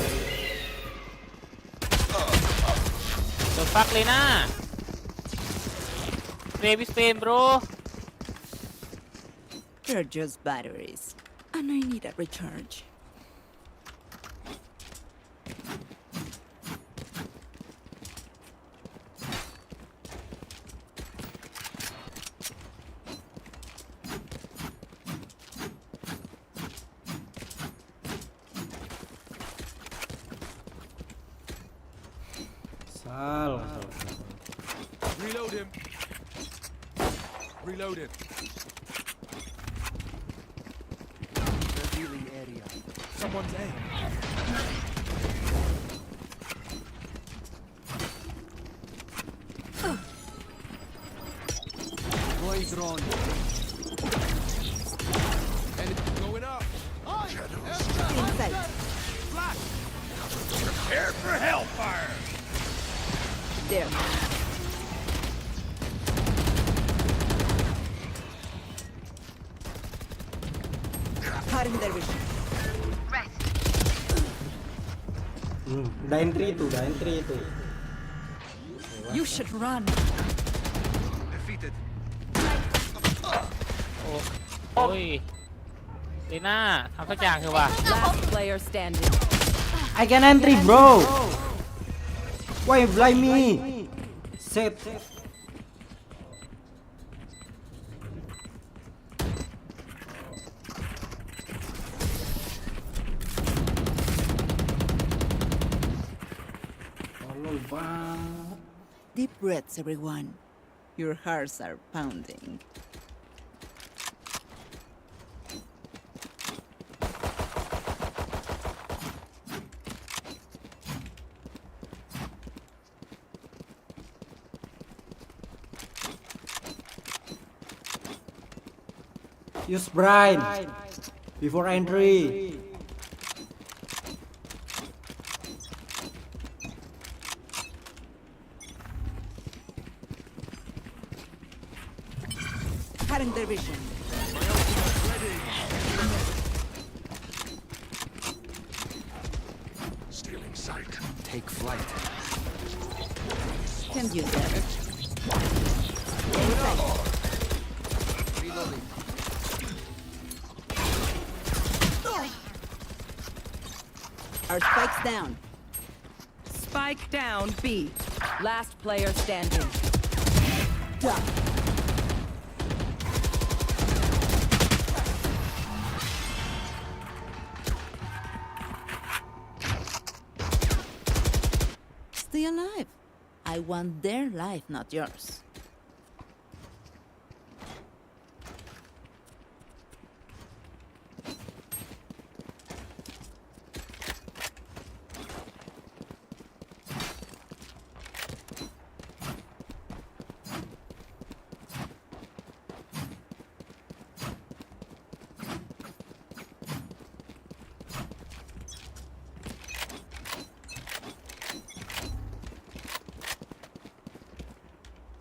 The fuck, Lena? Baby spin, bro. They're just batteries, and I need a recharge. Salah. Reload him. Reload him. Revealing area. Someone's A. Boy drone. Enemy going up. Inside. Prepare for hellfire. There. Cutting their vision. Udah entry itu. You should run. Defeated. Ôi. Lena ทำสักอย่างเถอะว่ะ Last player standing. I can entry, bro. Why you blind me? Set. Tolol banget. Deep breaths, everyone. Your hearts are pounding. Use Brian before entry. Cutting their vision. Stealing sight. Take flight. Can use that. Inside. Reloading. Our spikes down. Spike down B. Last player standing. Done. Stay alive. I want their life, not yours.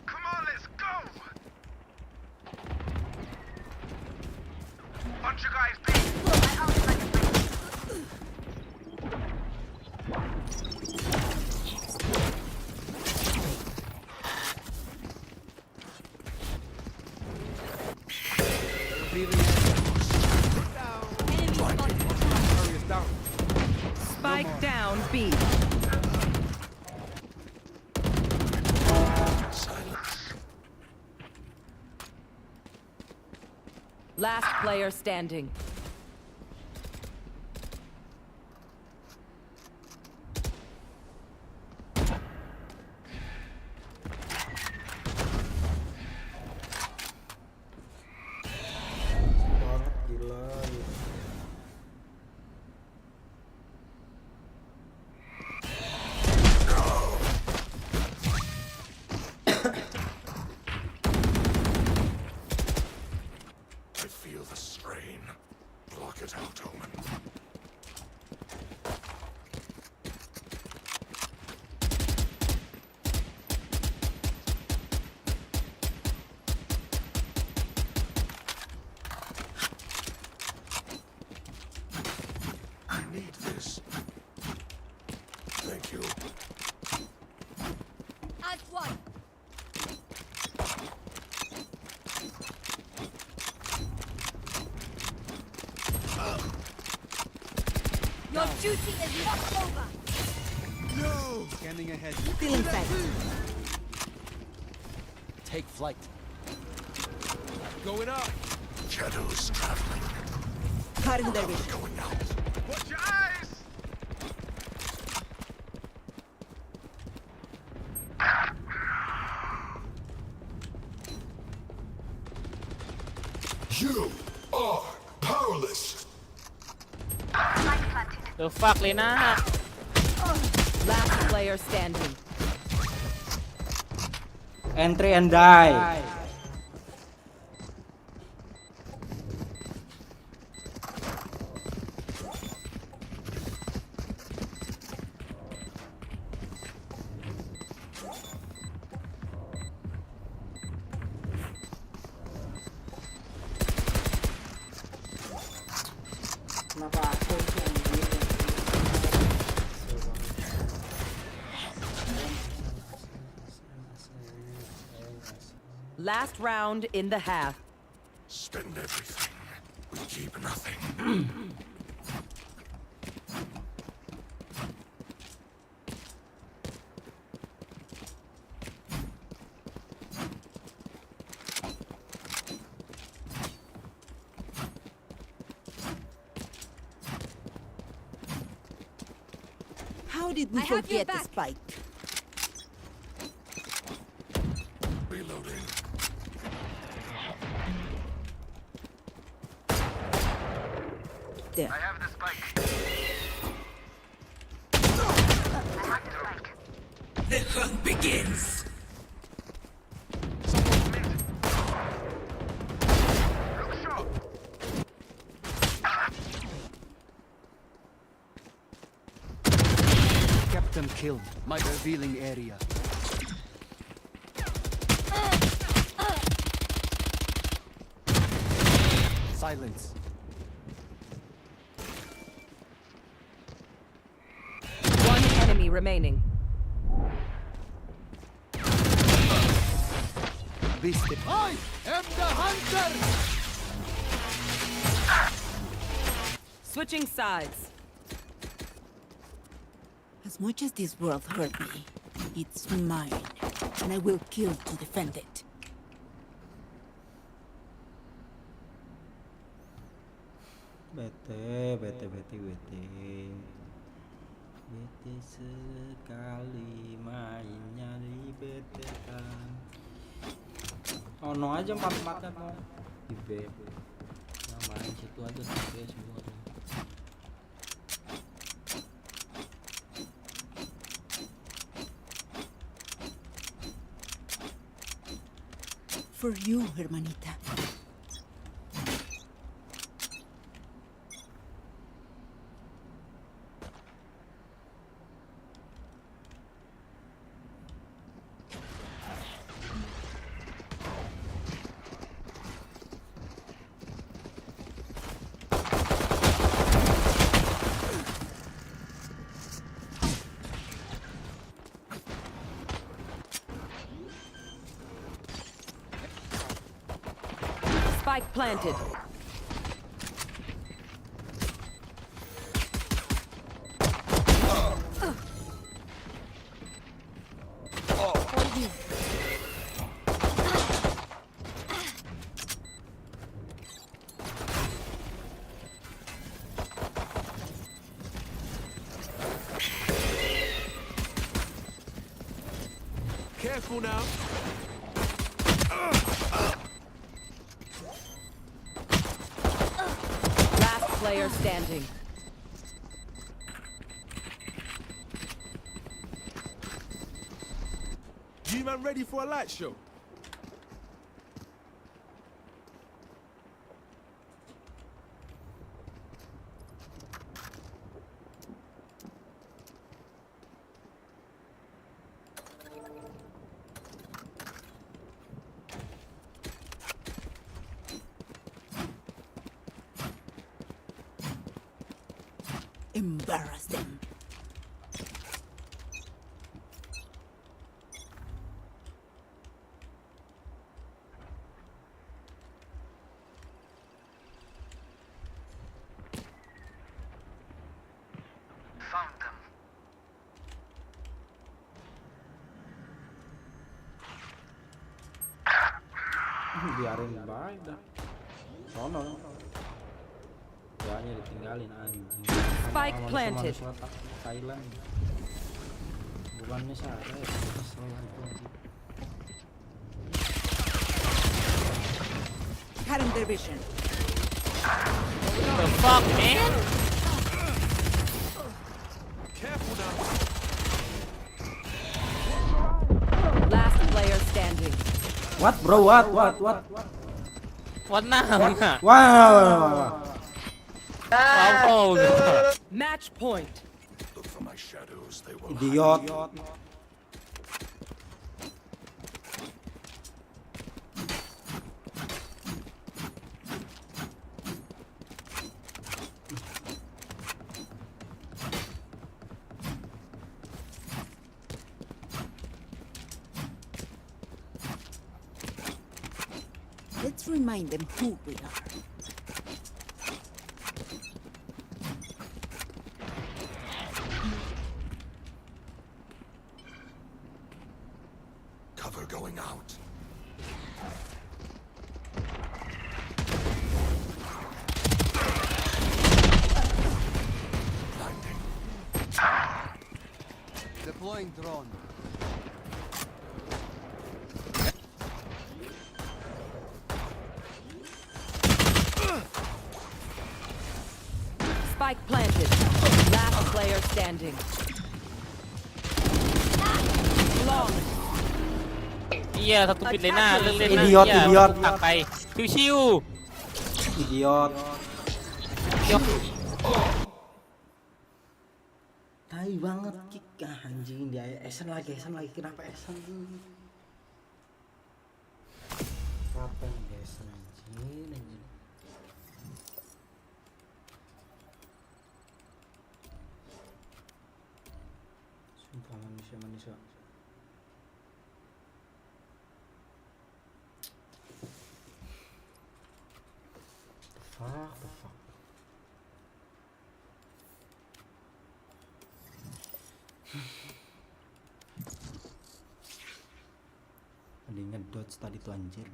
Come on, let's go! Bunch of guys B. Spike down B. Last player standing. Banget gila. I feel the strain. duty is not over. No! Scanning ahead. Feeling set. Take flight. Going up! Shadows traveling. Cutting their vision. Going out. Watch your eyes! You are powerless. The fuck, Lena? Last player standing. Entry and die. Kenapa aku sih anjir? Last round in the half. Spend everything. We keep nothing. How did we I have your forget the back. spike? Reloading. There. I have the spike. The hunt begins. Kept them killed. My revealing area. Silence. One enemy remaining. Beast. I am the hunter! Switching sides. As much as this world hurt me, it's mine, and I will kill to defend it. Bete sekali mainnya di bete kan. Oh no aja empat-empatnya mau di B. Nah, main situ aja di B semua tuh. For you, hermanita. Spike planted. Careful now. Last player standing. You man ready for a light show? Embarrass them. Biarin baik dah. Sono. Jangan ditinggalin anjing. Spike planted. Thailand. Bukannya saya kesel itu. Cutting their vision. The fuck, man? Careful now. Last player standing. What bro? What? What now? Wow. Wow. Match point. Look for my shadows. They will Idiot. Let's remind them who we are. cover going out. Deploying drone. Spike planted. Last player standing. Long. Iya, satu pit Lena, Lena. Idiot, iya, idiot. Pakai. Siu. Idiot. Tai banget kick anjing dia. Esen lagi kenapa Esen? Kapan guys anjing. Sumpah manusia. The fuck. Ada ngedodge tadi tuh anjir.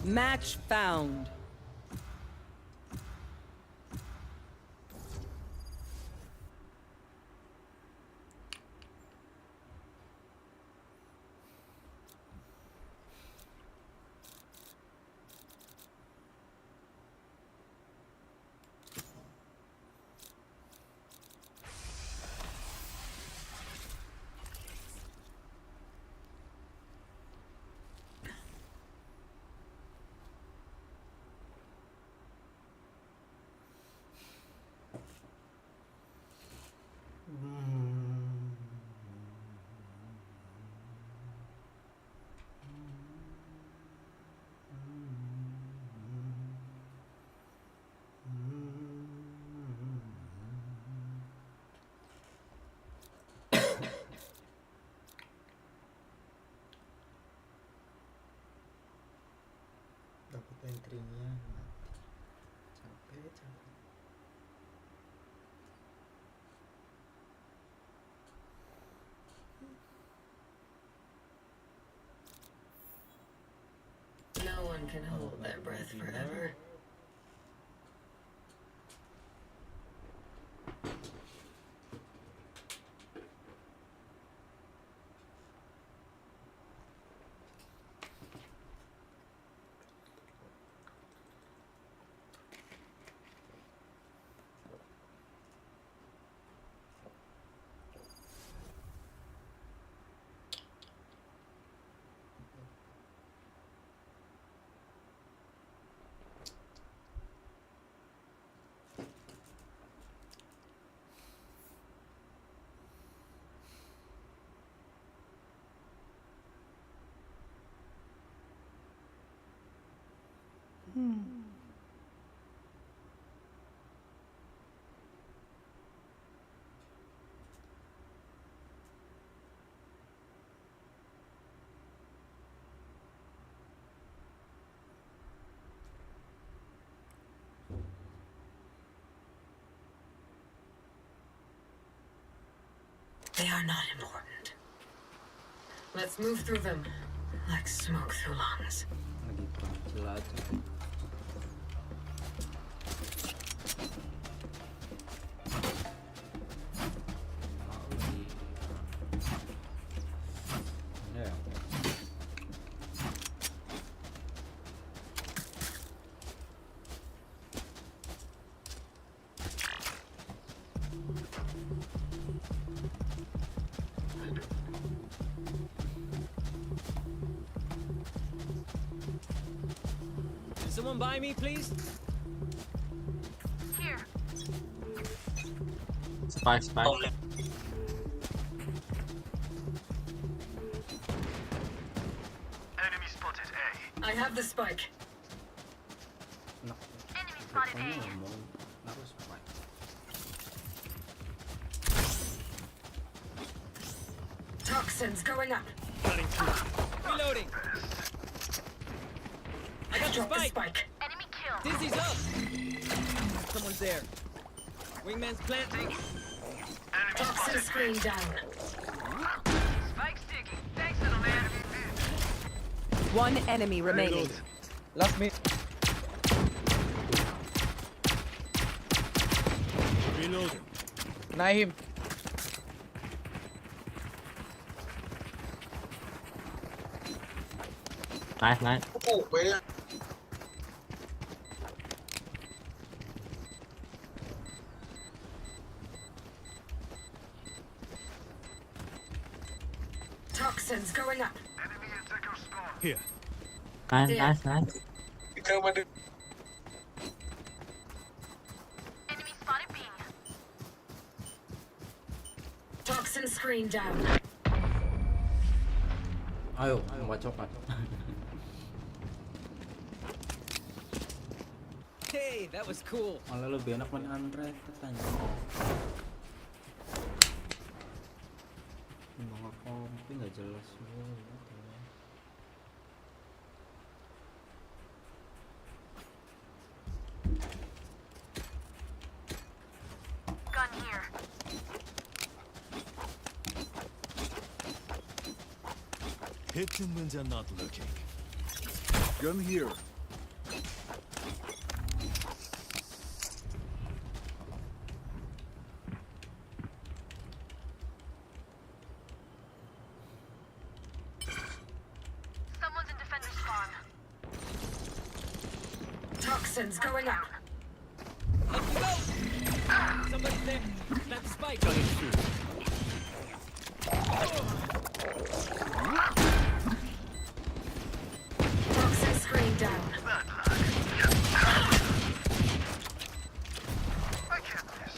Match found. Dapat entry-nya capek. No one can hold their breath forever. They are not important. Let's move through them like smoke through lungs. Lagi pancil aja. Ya. Can someone buy me, please? Here. Spike. Enemy spotted A. I have the spike. No. Enemy spotted Kamu A. ngomong harus spike. Toxins going up. Reloading. I got the Drop the spike. spike. Enemy kill. Dizzy's up. Someone's there. Wingman's planting. Toxin screen down. Spike sticky. Thanks, little man. One enemy remaining. Last mid. Reloading. Kena him. Nice. Toxins going up. Enemy attacker spawn. Here. Nice. Enemy spotted B. Toxin screen down. Ayo, buat coklat. Hey, that was cool. Malah lebih enak main unrated tanya. Mau kompi nggak jelas semua. Gun here. Hit them when they're not looking. Gun here. Someone's in defender spawn. Toxins going up. Up you go. Somebody's there. Plant the spike. Toxin screen down. I can't miss.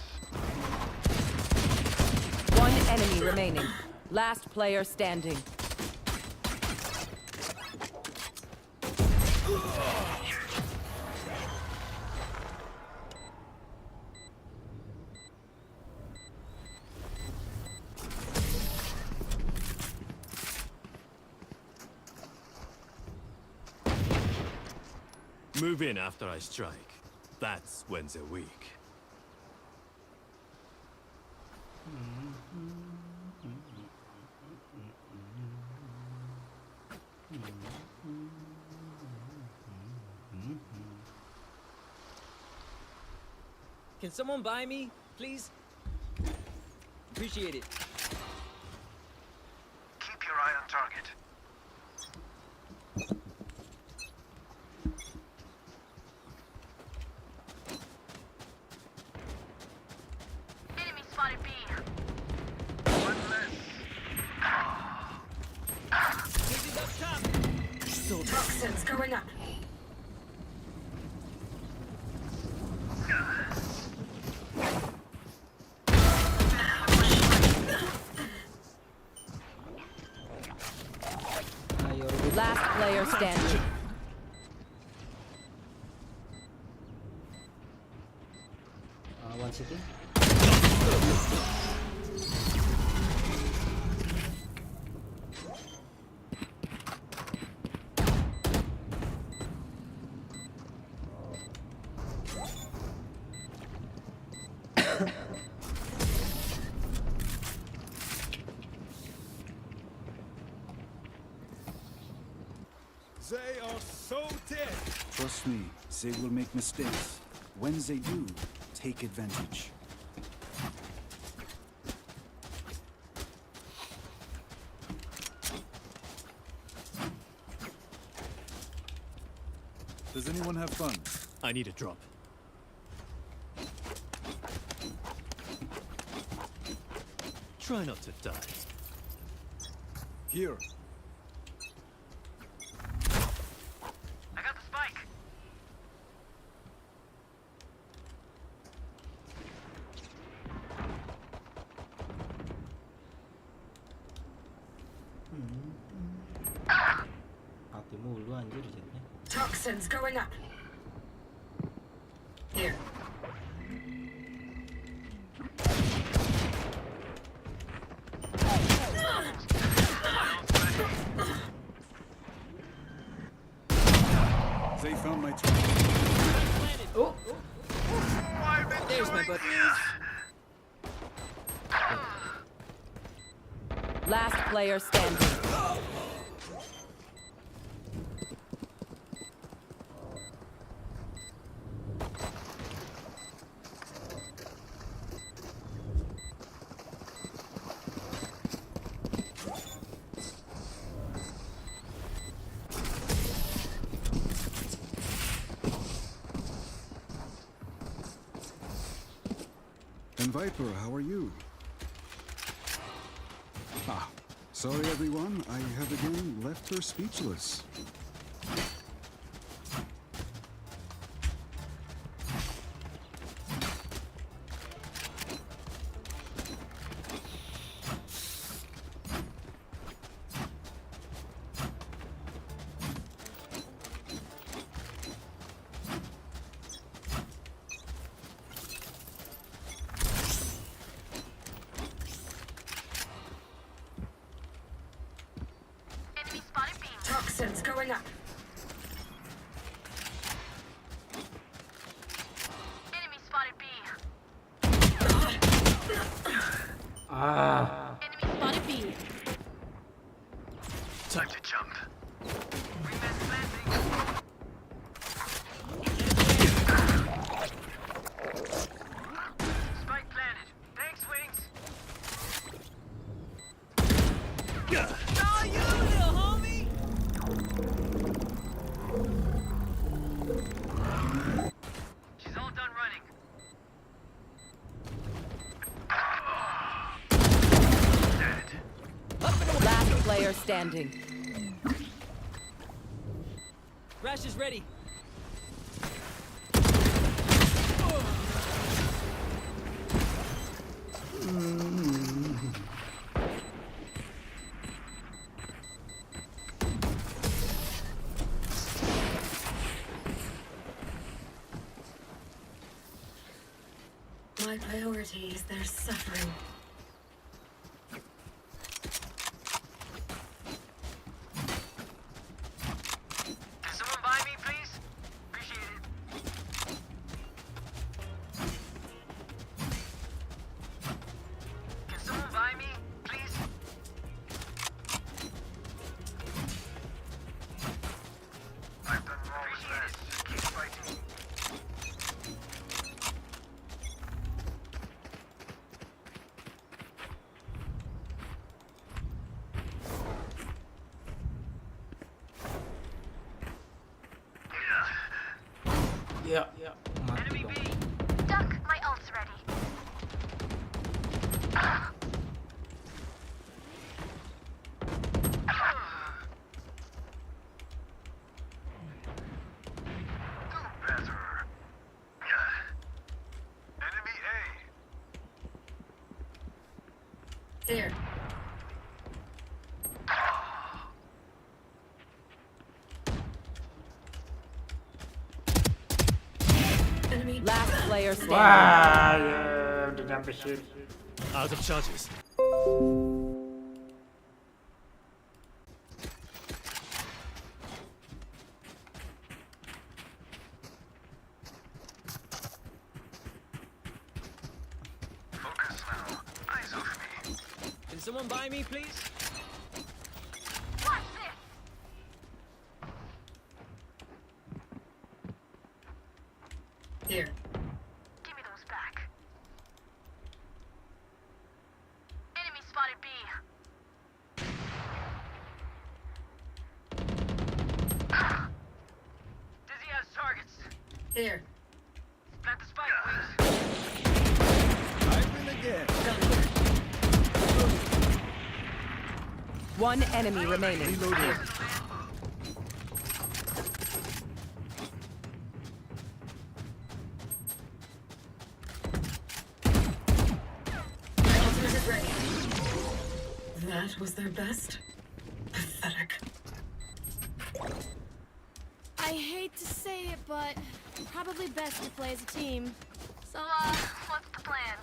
One enemy remaining. Last player standing. Move in after I strike. That's when they're weak. Can someone buy me, please? Appreciate it. Keep your eye on target. Enemy spotted B. One less. Dizzy's up top. Toxins going up. Ayo, Last player standing. one city. They are so dead. Trust me, they will make mistakes. When they do, take advantage. Does anyone have fun? I need a drop. Try not to die. Here. I got the spike. Mati mulu anjir jetnya. Toxins going up. Here. They found my trap. Oh! There's my butt. Last player standing. And Viper, how are you? Ah, sorry everyone, I have again left her speechless. Toxins going up. Enemy spotted B. Enemy spotted B. Time to jump. Spike planted. Thanks, Wings. She's all done running. Last player standing. Rash is ready. My priority is their suffering. Can someone buy me, please? Appreciate it. Can someone buy me, please? I've done wrong with that. Just keep fighting. Ya, mati Enemy dong. B. Duck, my ult's ready. Enemy A. Here. Enemy. Last player standing. Wah, ya udah nyampe sini. Out of charges. Focus now. Eyes off me. Can someone buy me, please? Watch this. Here. Give me those back. Enemy spotted B. Dizzy has targets. Here. Plant the spike, please. I've been again. One enemy remaining. Reloading. My ultimate is ready. That was their best? Pathetic. I hate to say it, but probably best to play as a team. So, what's the plan?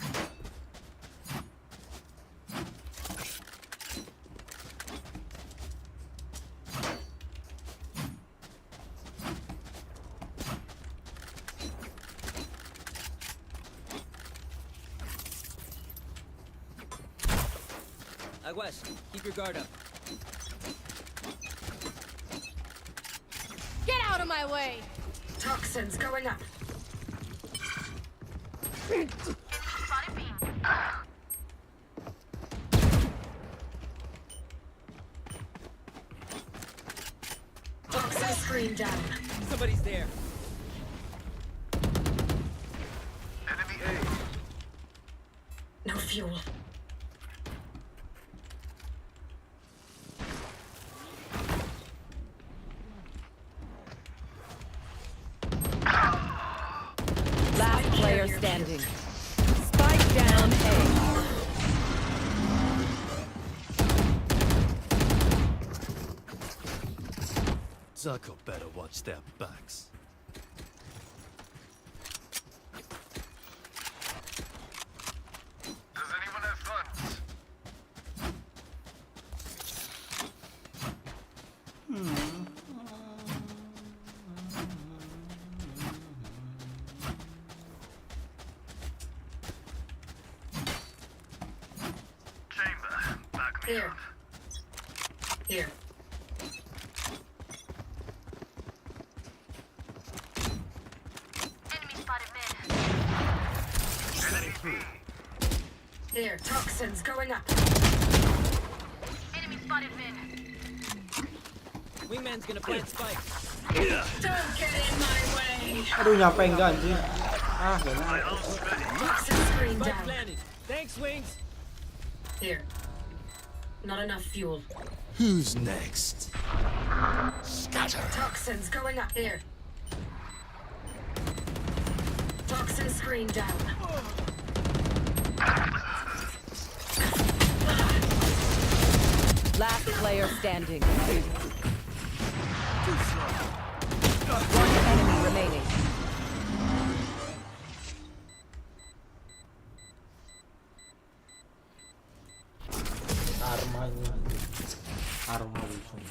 Aguas, keep your guard up. Get out of my way! Toxins going up. Spotted B. Toxin screen down. Somebody's there. Enemy No fuel. Last player standing. Spike down A. Zuko better watch their backs. Does anyone have funds? Chamber, back me Here. up. Here. Enemy spotted mid. Enemy B. Here. Toxins going up. Enemy spotted mid. Wingman's gonna plant spike. Don't get in my way. Aduh, nyampe enggak anjing. Ah, gak My nyampe. ult's ready. Toxin screen Spike down. planted. Thanks, Wings. Here. Not enough fuel. Who's next? Scatter. Toxins going up. Here. Toxin screen down. Last player standing. One enemy remaining. Armanya. Arma langsung.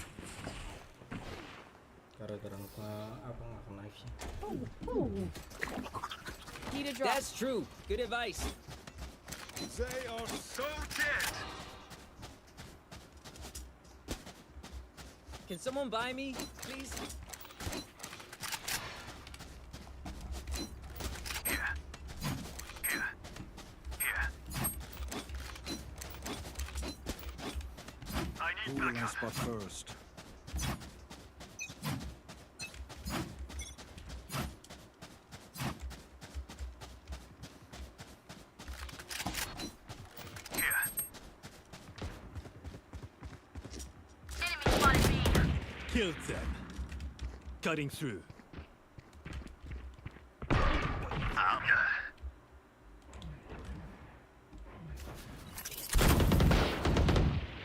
Gara-gara nggak kena knife-nya. Need a drop. That's true. Good advice. They are so dead. Can someone buy me, please? Here. Here. Here. I need Who will I backup. spot first? Here. Enemy spotted B. Killed them. Cutting through.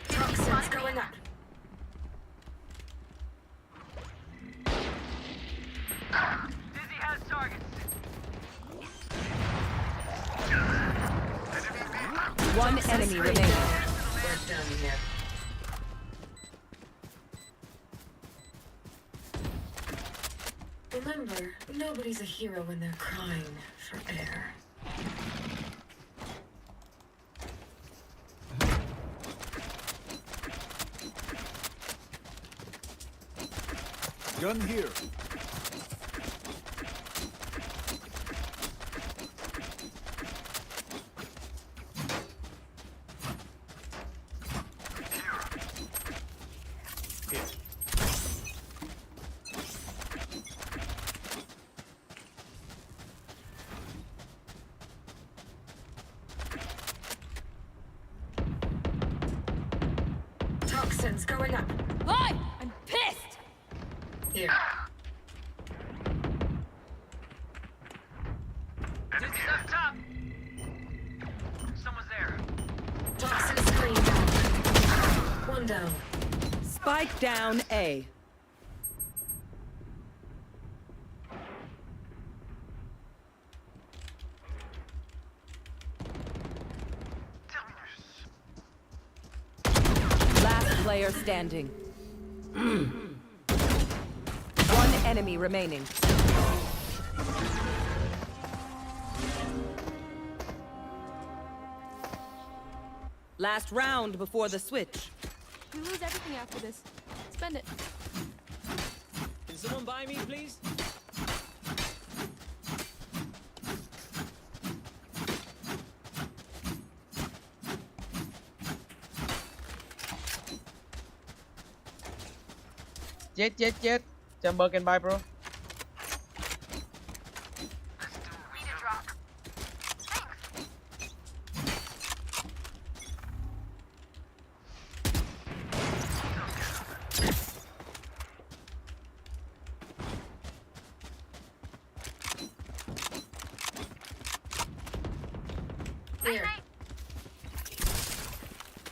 Toxins going up. Dizzy has targets. One enemy remaining. We're done here. Remember, nobody's a hero when they're crying for air. Gun here. Toxins going up. Hi! I'm pissed! Here. Enemies up top. Someone's there. Toxin screen down. One down. Spike down A. Last player standing. One enemy remaining. Last round before the switch. We lose everything after this. Spend it. Can someone buy me, please? Chết. Chamber can buy, bro. Here.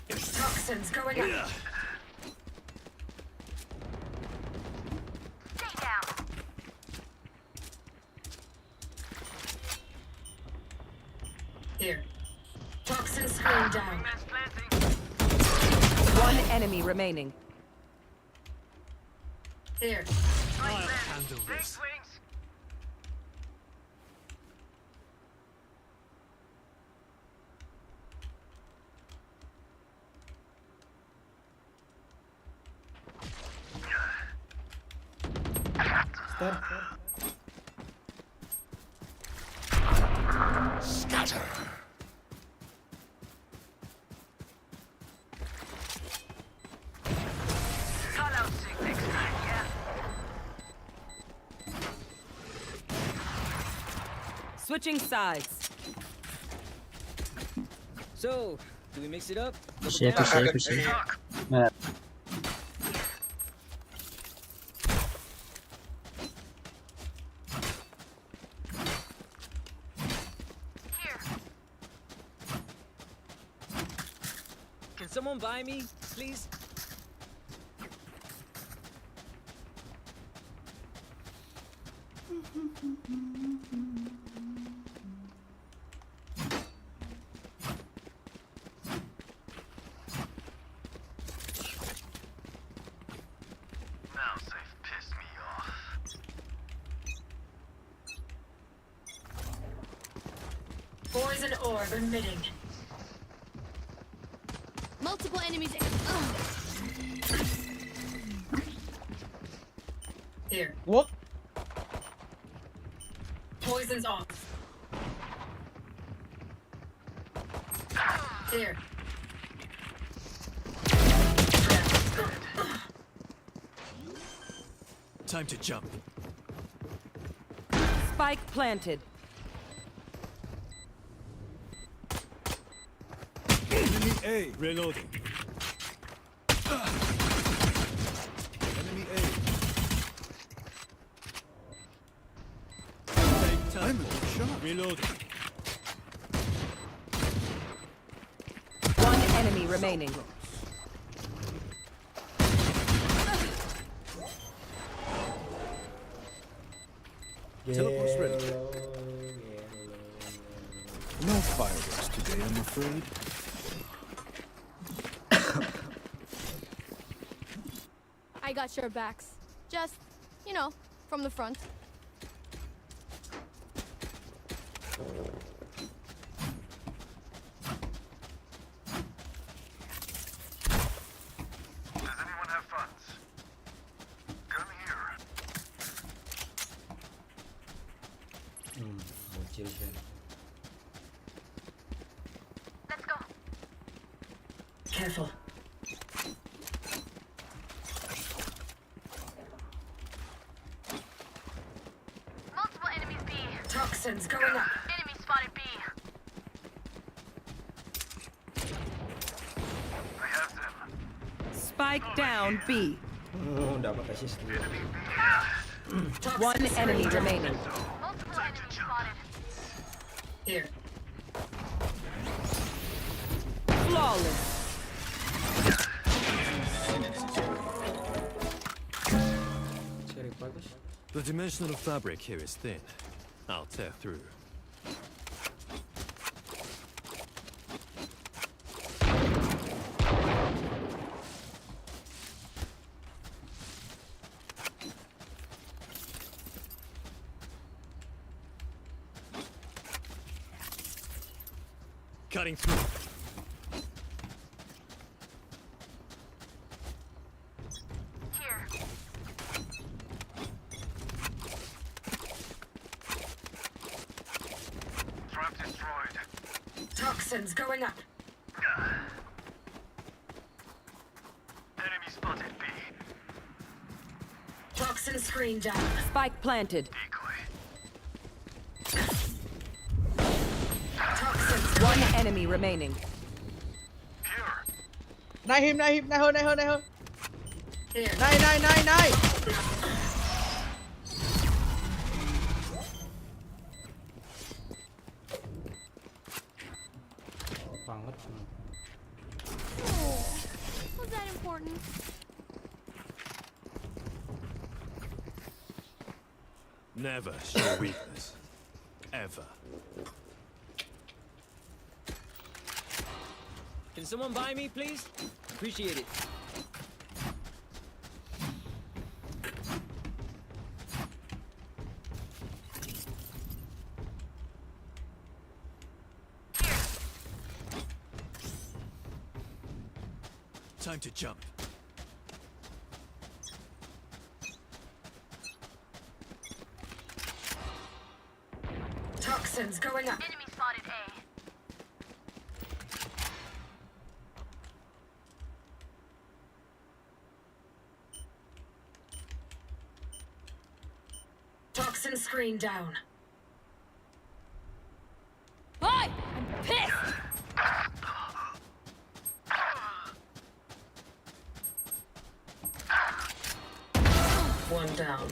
Toxins going up. Stay down. Here. Toxin screen down. Man's planting. One enemy remaining. Here. I'll handle Big this. swings. Start. Scatter. Call out sick next time, yeah? Switching sides. So, do we mix it up? Siapa sih? Here. Can someone buy me, please? Mouse, they've pissed me off. Poison orb emitting. Multiple enemies. Here. What? Poison's off. Here. Time to jump. Spike planted. Enemy A. Reloading. Enemy A. Take time. I'm a shot. Reloading. One enemy remaining. Teleport's ready. Yellow. No fireworks today, I'm afraid. I got your backs. Just, you know, from the front. Does anyone have funds? Come here. Bocil kan. Let's go. Careful. Multiple enemies B. Toxins going up. Enemy spotted B. I have them. Spike down B. Oh, dapat assist dia. One enemy remaining. Here. Flawless. Seri bagus. The dimensional fabric here is thin. I'll tear through. Cutting through. Toxins going up. Enemy spotted B. Toxin screen down. Spike planted. Toxins. One enemy remaining. Knight him, knight him, knight her, knight her, knight her. Here. Knight, knight, knight, knight. Banget. Was that important? Never show weakness. Ever. Can someone buy me, please? Appreciate it. Time to jump. Toxins going up. Enemy spotted A. Toxin screen down. Hi! I'm pissed! One down.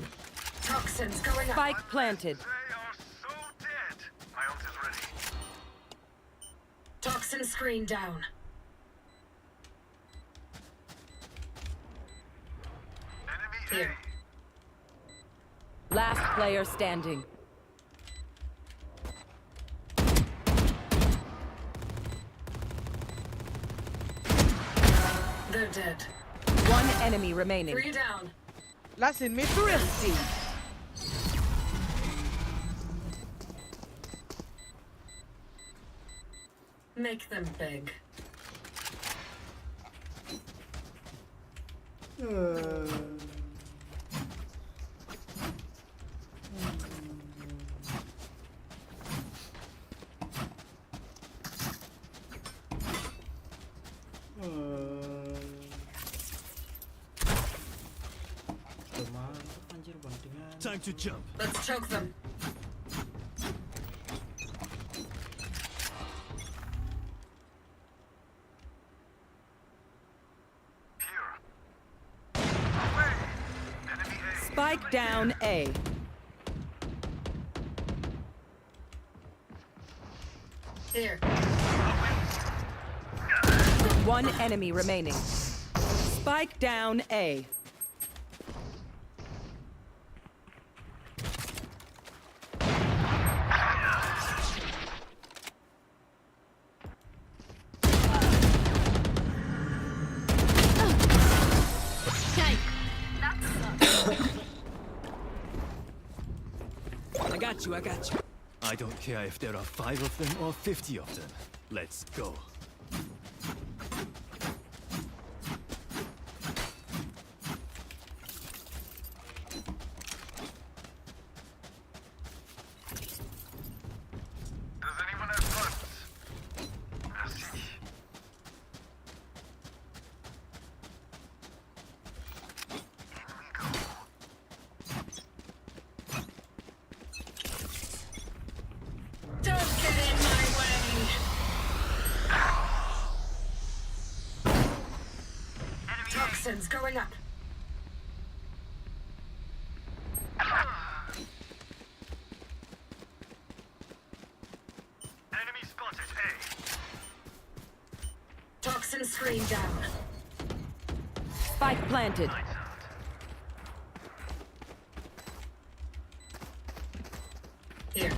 Toxins going up. Spike planted. They are so dead. My ult is ready. Toxin screen down. Enemy Here. Last player standing. They're dead. One enemy remaining. 3 down. Last in mid. Thrifty. Make them beg. Anjir bantingan. Time to jump. Let's choke them. Spike down A. Here. One enemy remaining. Spike down A. I got you. I don't care if there are 5 of them or 50 of them. Let's go. Does anyone have funds? Merci. Don't get in my way. Toxins going up. Enemy spotted. A. Toxin screen down. Spike planted. Here.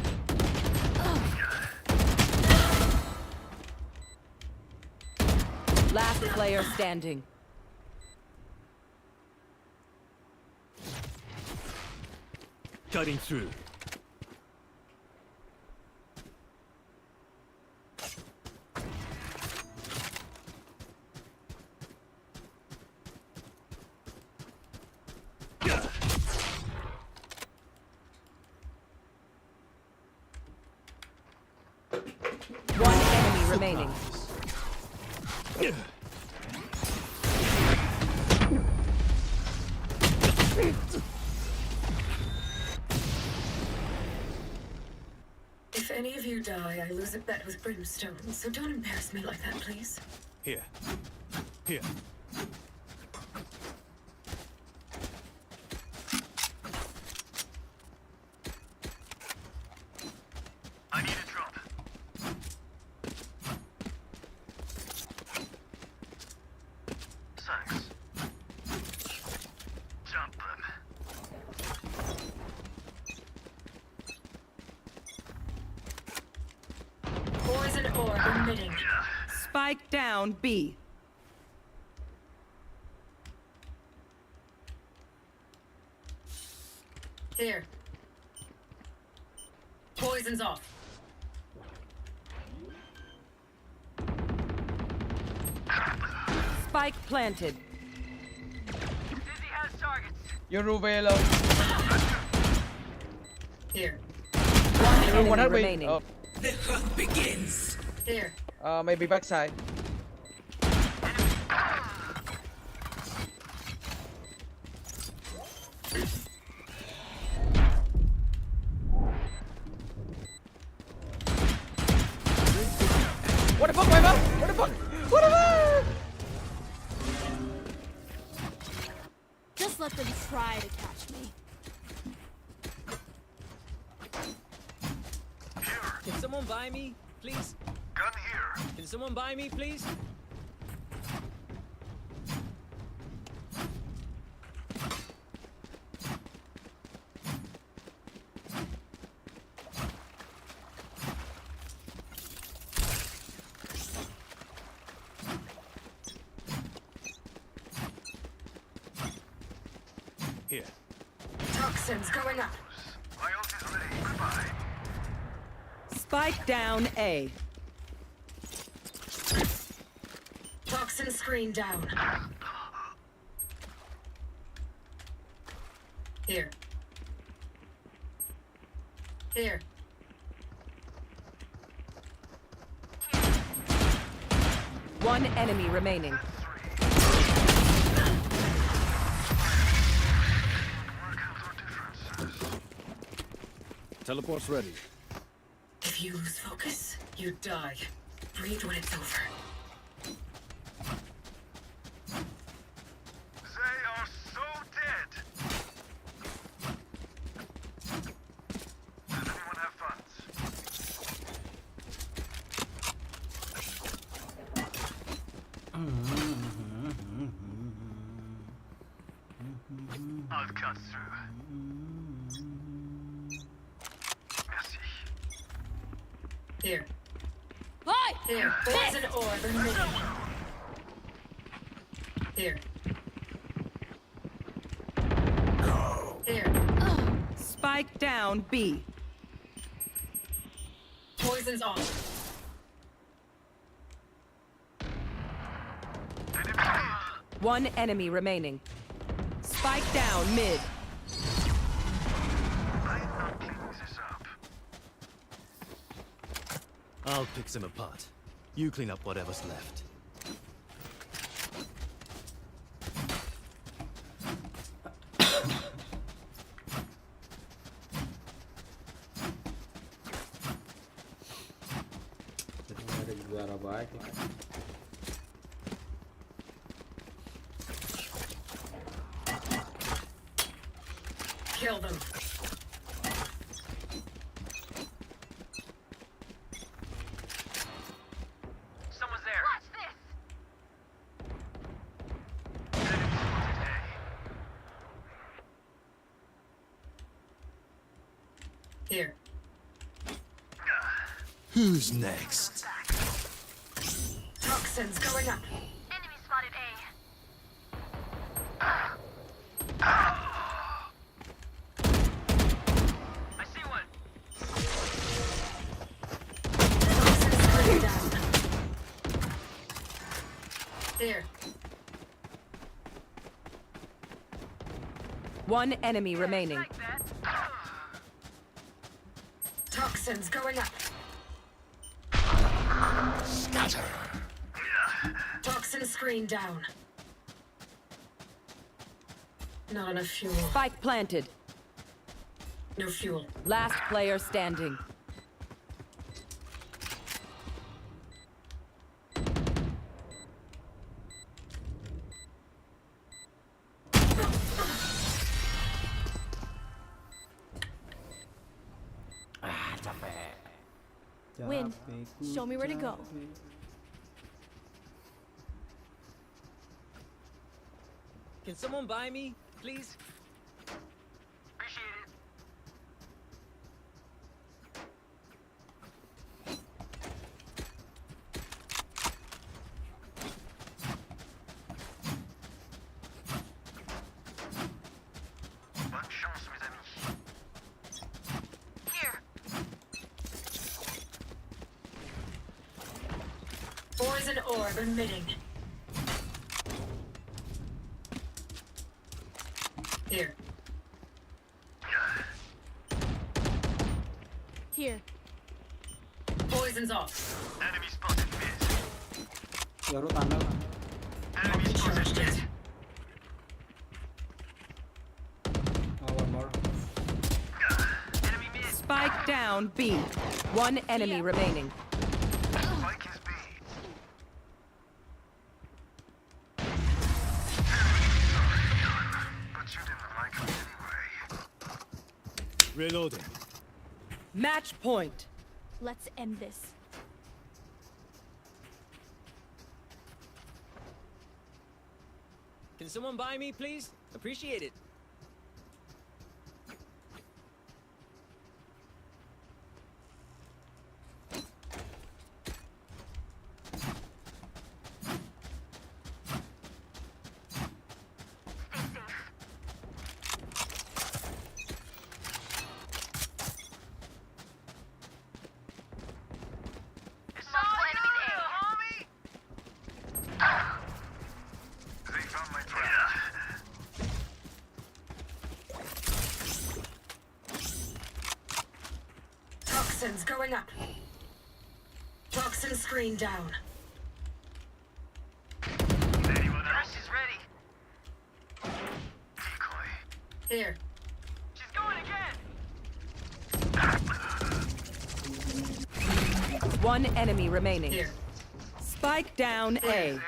Last player standing. Cutting through. One enemy remaining. If any of you die, I lose a bet with Brimstone, so don't embarrass me like that, please. Here. Here. I need a drop. Thanks. Jump them. Poison orb emitting. Spike down B. Here. Poison's off. Spike planted. Dizzy has targets. Your Ruvelo. Here. One One enemy heart wait. remaining. Oh, The hunt begins. Here. maybe backside. What the fuck, my man? What the fuck? What the fuck? Just let them try to catch me. Can someone buy me, please? Gun here. Can someone buy me, please? Here. Toxins going up. My ult is ready. Goodbye. Spike down A. Toxin screen down. Here. Here. One enemy remaining. Teleport's ready. If you lose focus, you die. Breathe when it's over. They are so dead. Does anyone have funds? I'll cut through. Merci. Here. Hi! Here. Poison orb emitting. Here. Here. Spike down B. Poison's off. One enemy remaining. Spike down mid. I'm not cleaning this up. I'll pick them apart. You clean up whatever's left. Jadi ada juara baik. Kill them. Someone's there. Watch this. Here. Who's next? Toxins going up. Enemy spotted A. I see one. Toxins going down. Here. One enemy remaining. Like that. Toxins going up. Scatter. Toxin screen down. Not enough fuel. Spike planted. No fuel. Last player standing. Win. Show me where to go. Can someone buy me, please? Appreciate it. Bonne chance, mes amis. Here. Poison orb emitting. Here. Here. Poison's off. Enemy spotted mid. Yaru tunnel. Enemy spotted Recharged mid. it. One more. Enemy mid. Spike down B. One enemy remaining. Spike is B. But you didn't like him anyway. Reloading. Match point. Let's end this. Can someone buy me, please? Appreciate it. It's multiple enemies A. They found my trap. Toxins going up. Toxin screen down. Anyone else is ready. Decoy. Here. She's going again. One enemy remaining. Here. Spike down A.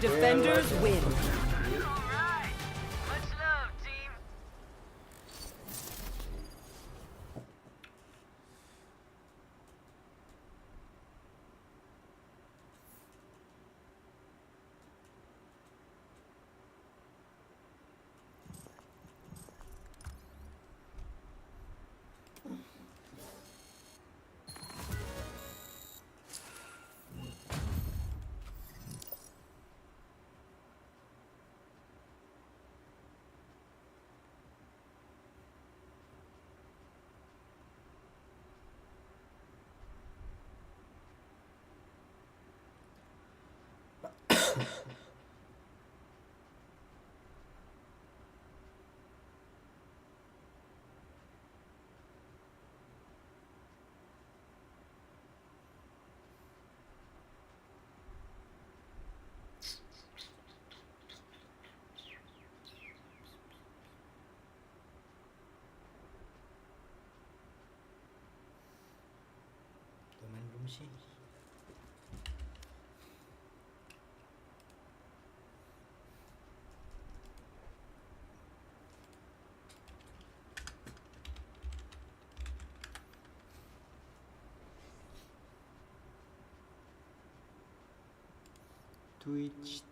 Defenders win. Alright. Much love, team. Teman belum sih. Twitch.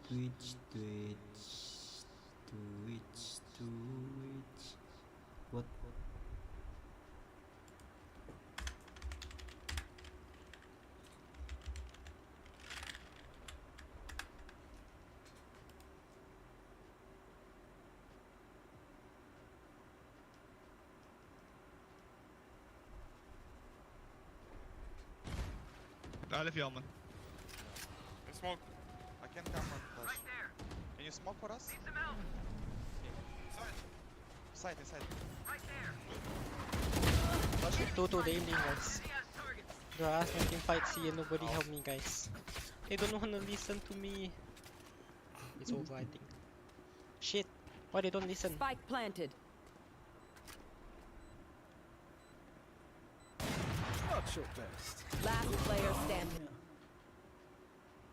What? تعال في يومن. Smoke. I can't come on flash. Can you smoke for us? Side, inside. What's with 2-2 daily, guys? The last team fight C and nobody help me, guys. They don't wanna listen to me. It's over, I think. Shit. Why they don't listen? Spike planted. Not your best. Last player standing.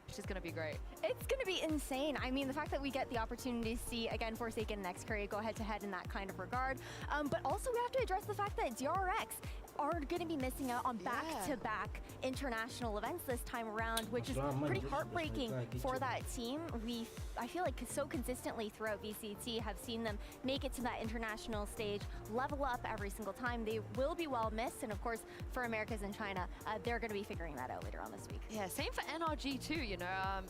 Which is gonna be great. It's gonna be insane. I mean, the fact that we get the opportunity to see, again, Forsaken and X-Curry go head-to-head in that kind of regard. But also we have to address the fact that DRX are gonna be missing out on back-to-back international events this time around, which is pretty heartbreaking for that team. I feel like so consistently throughout VCT have seen them make it to that international stage, level up every single time. They will be well missed, and of course, for Americas and China, they're gonna be figuring that out later on this week. Yeah, same for NRG too, you know.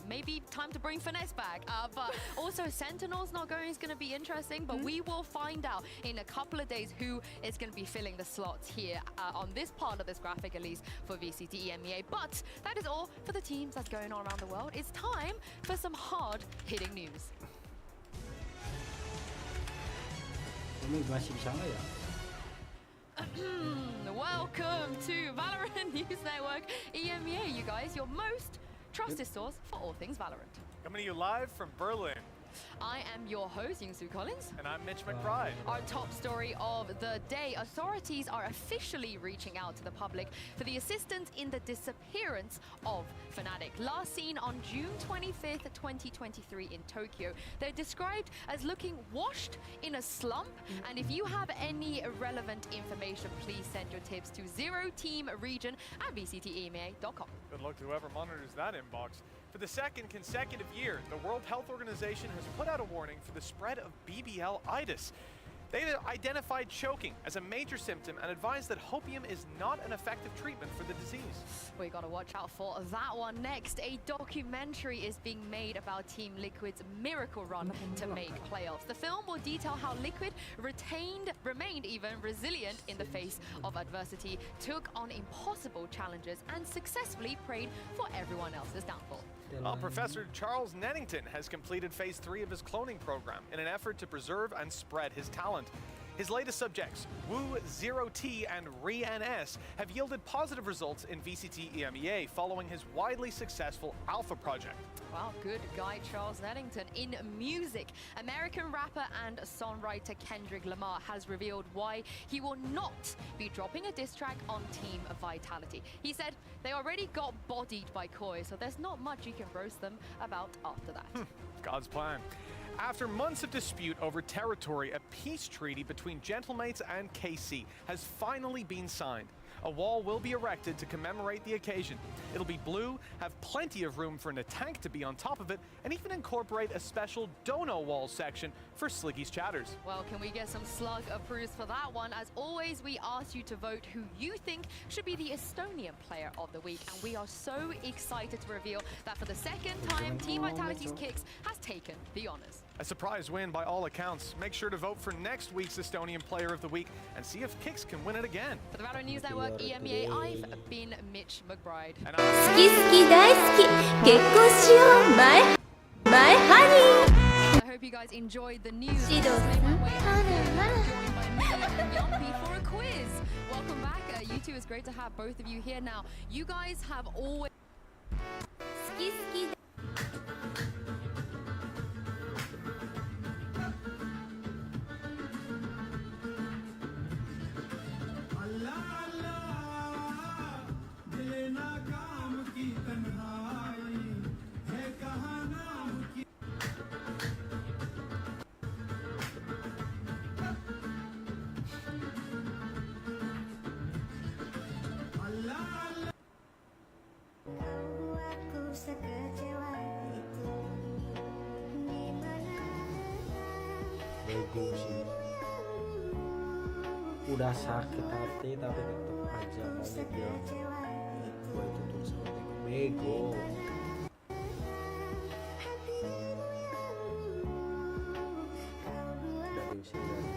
Maybe time to bring Finesse back. But also Sentinel's not going is going to be interesting, but we will find out in a couple of days who is going to be filling the slots here on this part of this graphic, at least for VCT EMEA. But that is all for the teams that's going on around the world. It's time for some hard-hitting news. Ini masih bisa nggak ya? Welcome to Valorant News Network EMEA, you guys, your most trusted source for all things Valorant. Coming to you live from Berlin. I am your host, Youngsu Collins. And I'm Mitch McBride. Our top story of the day. Authorities are officially reaching out to the public for the assistance in the disappearance of Fnatic. Last seen on June 25th, 2023 in Tokyo. They're described as looking washed in a slump. And if you have any relevant information, please send your tips to zeroteamregion@vctemea.com. Good luck to whoever monitors that inbox. For the second consecutive year, the World Health Organization has put out a warning for the spread of BBL-itis. They identified choking as a major symptom and advised that hopium is not an effective treatment for the disease. We gotta watch out for that one. Next, a documentary is being made about Team Liquid's miracle run to make playoffs. The film will detail how Liquid remained even resilient in the face of adversity, took on impossible challenges, and successfully prayed for everyone else's downfall. Professor Charles Nennington has completed phase 3 of his cloning program in an effort to preserve and spread his talent. His latest subjects, Wu, Zero T, and Re-NS, have yielded positive results in VCT EMEA following his widely successful Alpha project. Wow, good guy Charles Nennington. In music, American rapper and songwriter Kendrick Lamar has revealed why he will not be dropping a diss track on Team Vitality. He said they already got bodied by Koi, so there's not much you can roast them about after that. God's plan. After months of dispute over territory, a peace treaty between Gentlemates and KC has finally been signed. A wall will be erected to commemorate the occasion. It'll be blue, have plenty of room for Natank to be on top of it, and even incorporate a special Dono wall section for Sliggy's chatters. Well, can we get some slug approves for that one? As always, we ask you to vote who you think should be the Estonian player of the week, and we are so excited to reveal that for the second time, Team Vitality's Kicks has taken the honors. A surprise win by all accounts. Make sure to vote for next week's Estonian Player of the Week and see if Kicks can win it again. For the Valorant News Network EMEA, I've been Mitch McBride. And I hope you guys enjoyed the news. Joined by me and Yumpy for a quiz. Welcome back. You two, it's great to have both of you here. Now, you guys have always... Kau buatku sekecewa itu. bego sih. Udah sakit hati tapi tetap aja maunya bilang gue itu tuh seperti bego. Dari usia dari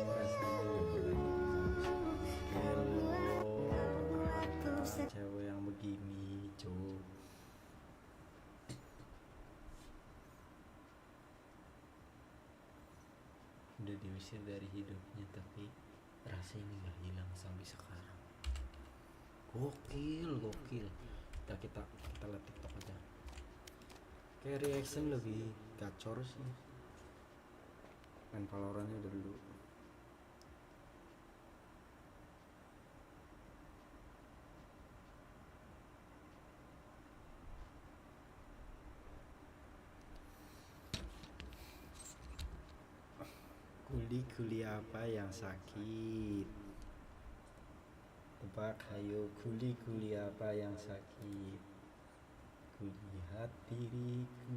rasanya nggak pernah gelo cewek yang begini cuk. Udah diusir dari hidupnya tapi rasa ini nggak hilang sampai sekarang. Gokil. Kita lihat TikTok aja. Kayak reaction lebih gacor sih. Main Valorantnya udah dulu. Kuli apa yang sakit? Tebak, hayo. Kuli apa yang sakit? Kulihat diriku.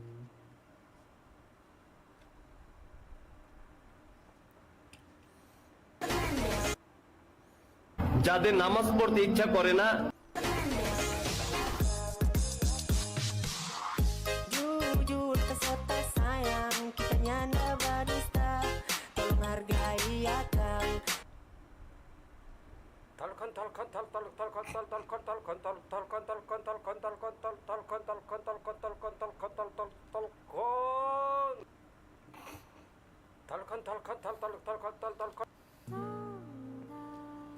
যাদের নামাজ পড়তে ইচ্ছা করে না jujur peserta sayang kita nyanda barista tolong hargai akang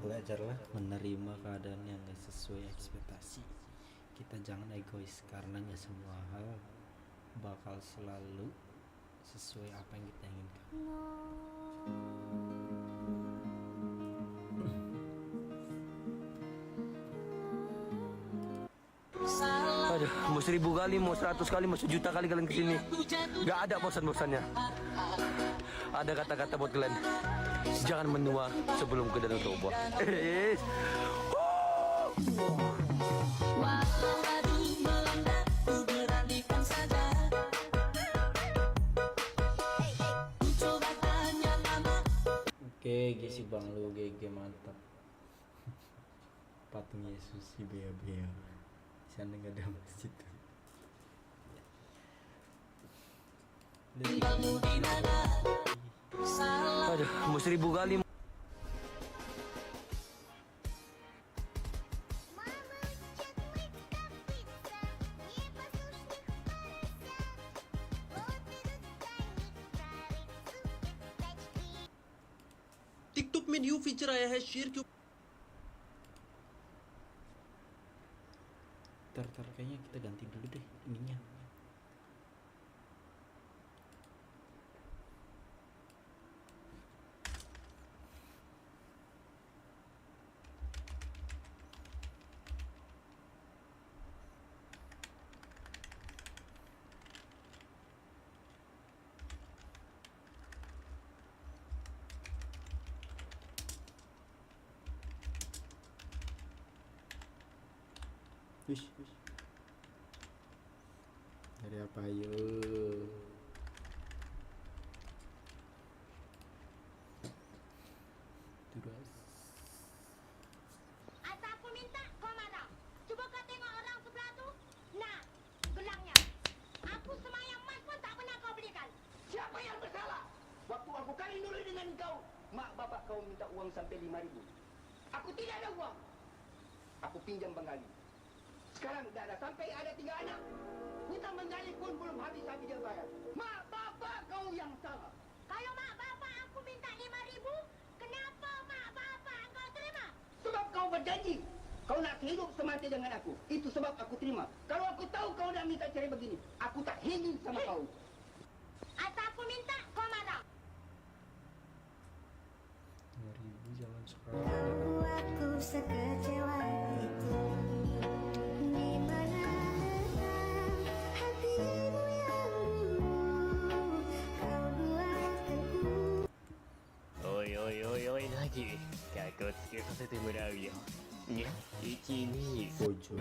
Belajarlah menerima keadaan yang gak sesuai ekspektasi. Kita jangan egois karena gak semua hal bakal selalu sesuai apa yang kita inginkan. Aduh, mau 1000 kali, mau 100 kali, mau 1 juta kali kalian kesini, gak ada bosan-bosannya. Ada kata-kata buat kalian, jangan menua sebelum ke danau toba. Oke, gisi bang lu, GG mantap. Patung Yesus si bea-bea. Di sana nggak ada masjid. Aduh, mau 1000 kali. TikTok में new feature आया है share क्यों Ntar kayaknya kita ganti dulu deh ininya. Wish. Dari apa yuk? Terus. Asal aku minta kau marah. Cuba kau tengok orang sebelah tu. Nah, gelangnya. Aku semayang emas pun tak pernah kau belikan. Siapa yang bersalah? Waktu aku kawin dulu dengan kau, mak bapak kau minta uang sampai 5.000. Aku tidak ada uang. Aku pinjam Bengali. Sekarang dah ada sampai ada 3 anak. Hutang Bengali pun belum habis-habis dia bayar. Mak bapak kau yang salah. Kalau mak bapak aku minta 5.000, kenapa mak bapak kau terima? Sebab kau berjanji kau nak hidup semati dengan aku. Itu sebab aku terima. Kalau aku tahu kau dah minta cerai begini, aku tak ingin sama kau. Asal aku minta kau marah. 2000 zaman sekarang. aku sekecewa itu di mana hatimu yang dulu kau buatkanおいおいおいおい、ナギ、かっこつけさせてもらうよ。ね、一 Ini bocor.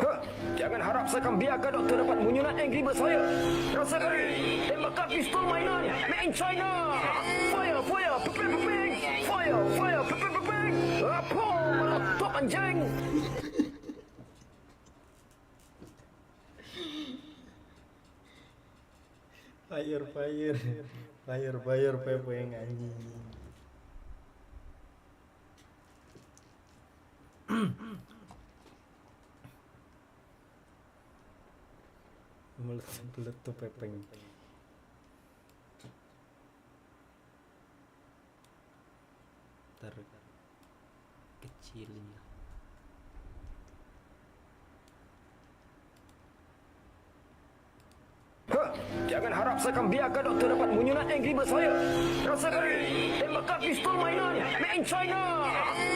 Jangan harap saya akan biarkan doktor dapat menyunat Angry Bird saya. Rasakan tembakan pistol mainan made in China. Fire, fire, pepeng, pepeng. Fire, fire, pepeng, pepeng. Apa? Meletup anjing. Fire, fire, fire, fire, pepeng anjing. Meletup pepeng. Terkecilnya. Jangan harap saya akan biarkan doktor dapat menyunat Angry Bird saya. Rasakan tembakan pistol mainan made in China.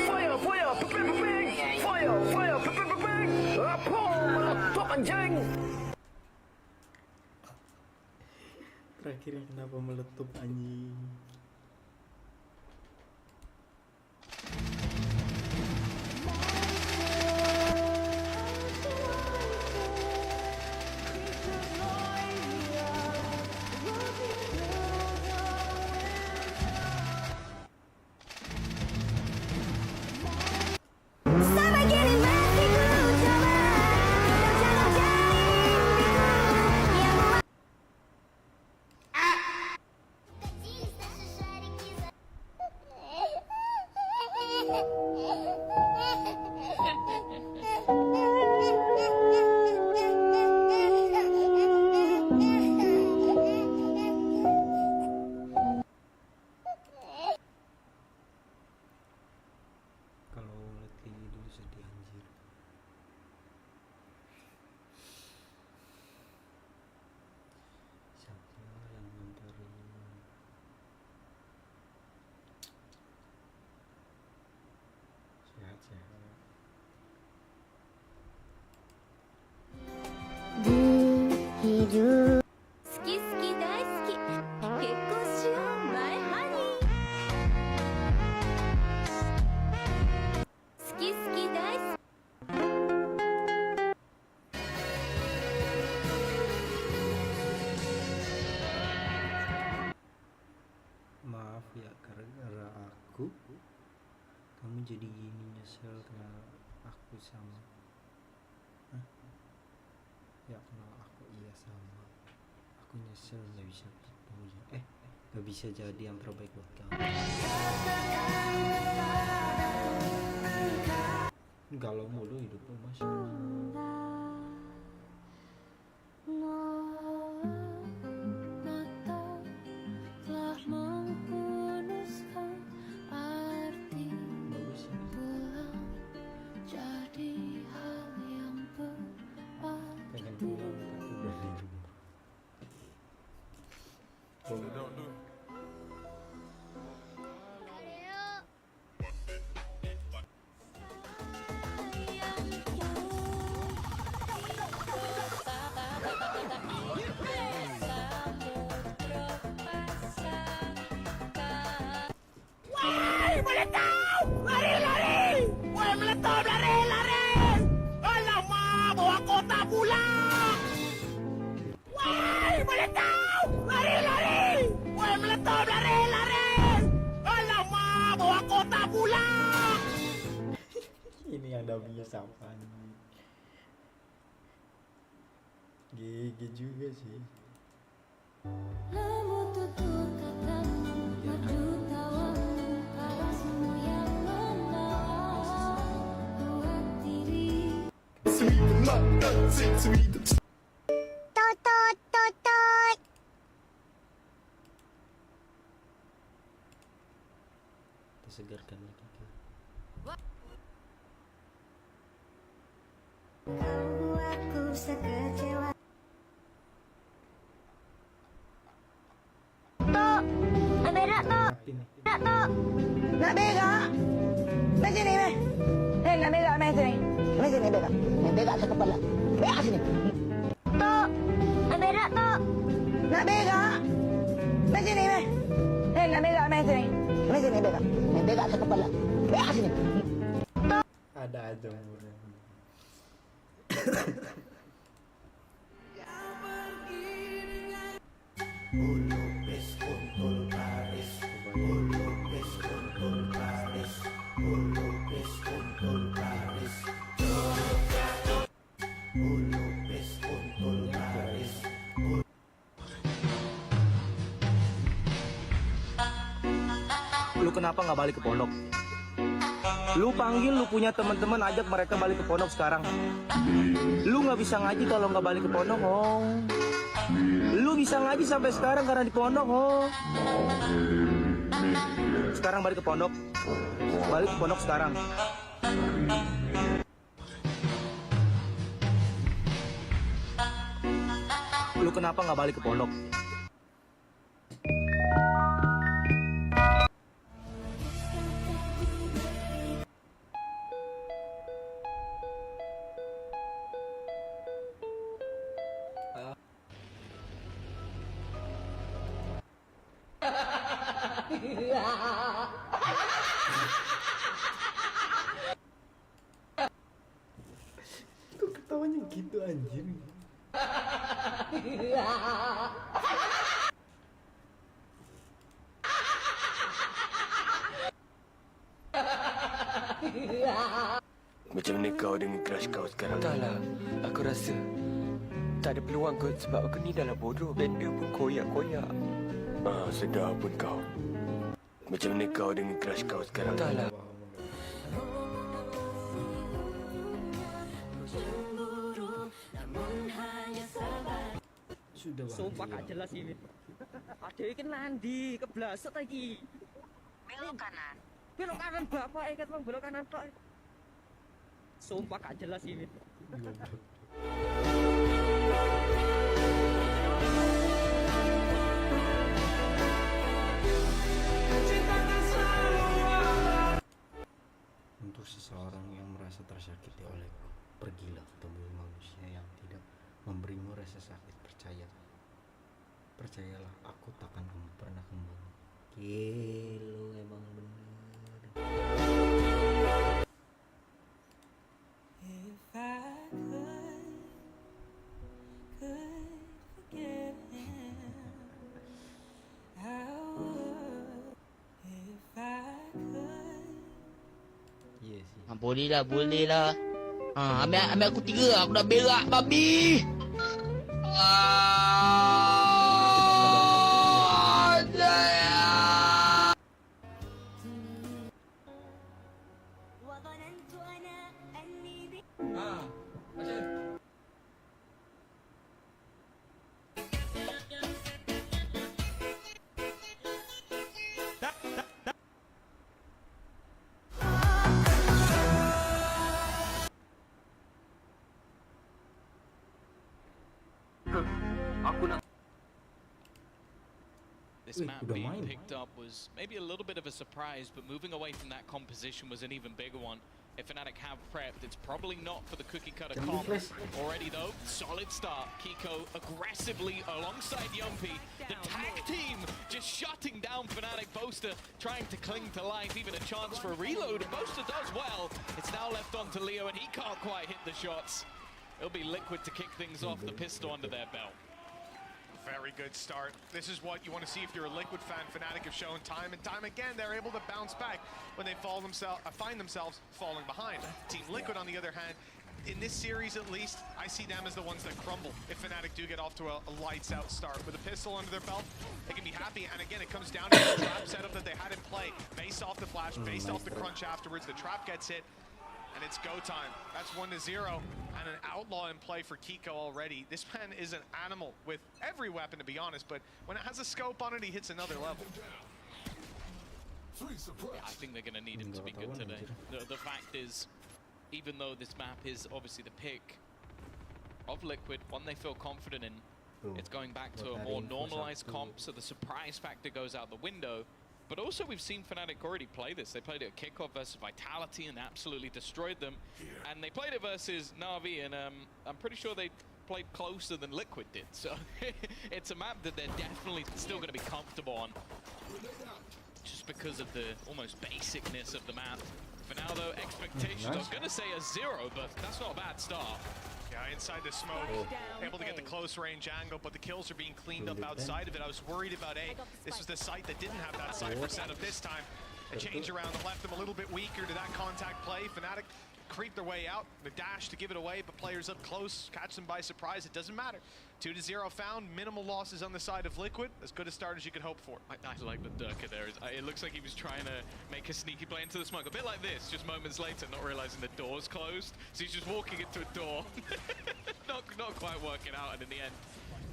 Fire, fire, pepeng, pepeng. Fire, fire, pepeng, pepeng. Apa? Meletup anjing. Terakhirnya kenapa meletup anjing? Kalau lihat kayak gitu sedih anjir. Siapa yang nganterin? Sehat-sehat. hidup. Ski ski daisuki. Kekkon shiyou, my honey. Ski ski daisuki. Maaf ya, gara-gara aku kamu jadi gini, nyesel kenal aku sama. Hah? Ya kenal aku iya sama. Aku nyesel nggak bisa ketemu ya. Nggak bisa jadi yang terbaik buat kamu. Galau mulu hidupmu mas. Pengen pulang tapi udah di rumah. Duduk dulu. Woi, meletup! Lari, lari! Woi, meletup, lari, lari! Alamak, bawa kota pula! Woi, meletup! Lari, lari! Woi, meletup, lari, lari! Alamak, bawa kota pula! Ini yang udah biasa apaan? GG juga sih. Totot, totot. Tersegarkan lagi. Kau buatku sekecewa. Tok, nak berak tok. Nak tok. Nak berak? Mai sini, mai. Nak berak, mai sini. Mai sini berak. Mai berak ke kepala. Berak sini. Tok, nak berak tok. Nak berak? Mai sini, mai. Nak berak, mai sini. Mai sini berak. Mai berak ke kepala. Berak sini. Ada aja umurnya. Lu kenapa nggak balik ke pondok? Lu panggil lu punya teman-teman, ajak mereka balik ke pondok sekarang. Lu nggak bisa ngaji kalau nggak balik ke pondok, oh. Lu bisa ngaji sampai sekarang karena di pondok, oh. Sekarang balik ke pondok. Balik ke pondok sekarang. Lu kenapa nggak balik ke pondok? Kok ketawanya gitu anjir? Macam ni kau dengan crush kau sekarang? Taklah, aku rasa tak ada peluang kot sebab aku ni dah lah bodoh dan dia pun koyak-koyak. Sedar pun kau. Macam ni kau dengan crush kau sekarang? Taklah. Sudah bang. Sumpah gak jelas ini. Ada ikan landi, keblasot lagi. Belok kanan. Belok kanan bapak, ikat bang belok kanan tok. Sumpah gak jelas ini. Untuk seseorang yang merasa tersakiti olehku, pergilah temui manusia yang tidak memberimu rasa sakit. Percayalah, aku takkan pernah kembali. Gelo emang bener. If I could forget him, I would. If I could. Iya sih. Boleh lah. Ambil aku 3, aku dah berak babi. This map being picked up was maybe a little bit of a surprise, but moving away from that composition was an even bigger one. If Fnatic have prepped, it's probably not for the cookie cutter comp. Already though, solid start. Kiko aggressively alongside Yumpy. The tag team just shutting down Fnatic. Boaster trying to cling to life, even a chance for a reload, and Boaster does well. It's now left on to Leo, and he can't quite hit the shots. It'll be Liquid to kick things off, the pistol under their belt. Very good start. This is what you want to see if you're a Liquid fan. Fnatic have shown time and time again they're able to bounce back when they find themselves falling behind. Team Liquid, on the other hand, in this series at least, I see them as the ones that crumble if Fnatic do get off to a lights-out start. With a pistol under their belt, they can be happy, and again, it comes down to the trap setup that they had in play. Based off the flash, based off the crunch afterwards, the trap gets hit, and it's go time. That's 1-0, and an outlaw in play for Kiko already. This man is an animal with every weapon, to be honest, but when it has a scope on it, he hits another level. Yeah, I think they're going to need him to be good today. The fact is, even though this map is obviously the pick of Liquid, one they feel confident in, it's going back to a more normalized comp, so the surprise factor goes out the window. But also we've seen Fnatic already play this. They played it at kickoff versus Vitality and absolutely destroyed them. And they played it versus Na'Vi, and I'm pretty sure they played closer than Liquid did. So it's a map that they're definitely still going to be comfortable on, just because of the almost basicness of the map. For now though, expectations, I was going to say a 0, but that's not a bad start. Yeah, Inside the smoke, able to get the close range angle, but the kills are being cleaned up outside of it. I was worried about A. This was the site that didn't have that Cypher setup this time. A change around that left them a little bit weaker to that contact play. Fnatic creep their way out, the dash to give it away, but players up close catch them by surprise. It doesn't matter. 2-0 found, minimal losses on the side of Liquid. As good a start as you could hope for. I like the Durka there. It looks like he was trying to make a sneaky play into the smoke. A bit like this, just moments later, not realizing the door's closed. So he's just walking into a door. not quite working out, and in the end,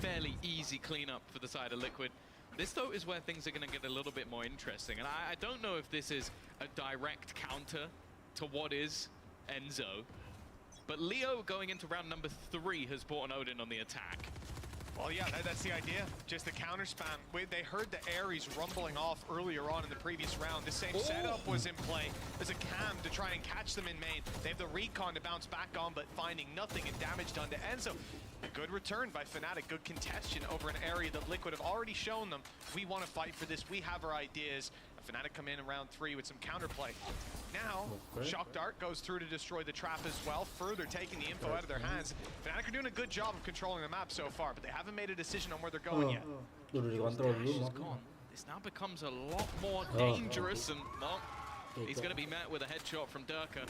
fairly easy cleanup for the side of Liquid. This, though, is where things are going to get a little bit more interesting. And I don't know if this is a direct counter to what is Enzo. But Leo, going into round number 3, has brought an Odin on the attack. Well, yeah, that's the idea. Just the counter spam. They heard the Ares rumbling off earlier on in the previous round. The same setup was in play. There's a cam to try and catch them in main. They have the recon to bounce back on, but finding nothing and damage done to Enzo. A good return by Fnatic. Good contention over an area that Liquid have already shown them. We want to fight for this. We have our ideas. Fnatic come in round 3 with some counterplay. Now, Shock Dart goes through to destroy the trap as well, further taking the info out of their hands. Fnatic are doing a good job of controlling the map so far, but they haven't made a decision on where they're going yet. Dash is gone. This now becomes a lot more dangerous, and well, he's going to be met with a headshot from Durka.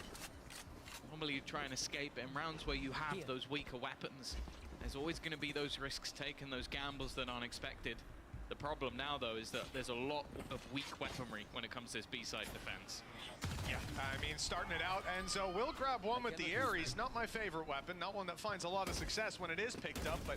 Normally you try and escape in rounds where you have those weaker weapons. There's always going to be those risks taken, those gambles that aren't expected. The problem now, though, is that there's a lot of weak weaponry when it comes to this B-side defense. Yeah, I mean, starting it out, Enzo will grab one with the Ares. Not my favorite weapon, not one that finds a lot of success when it is picked up, but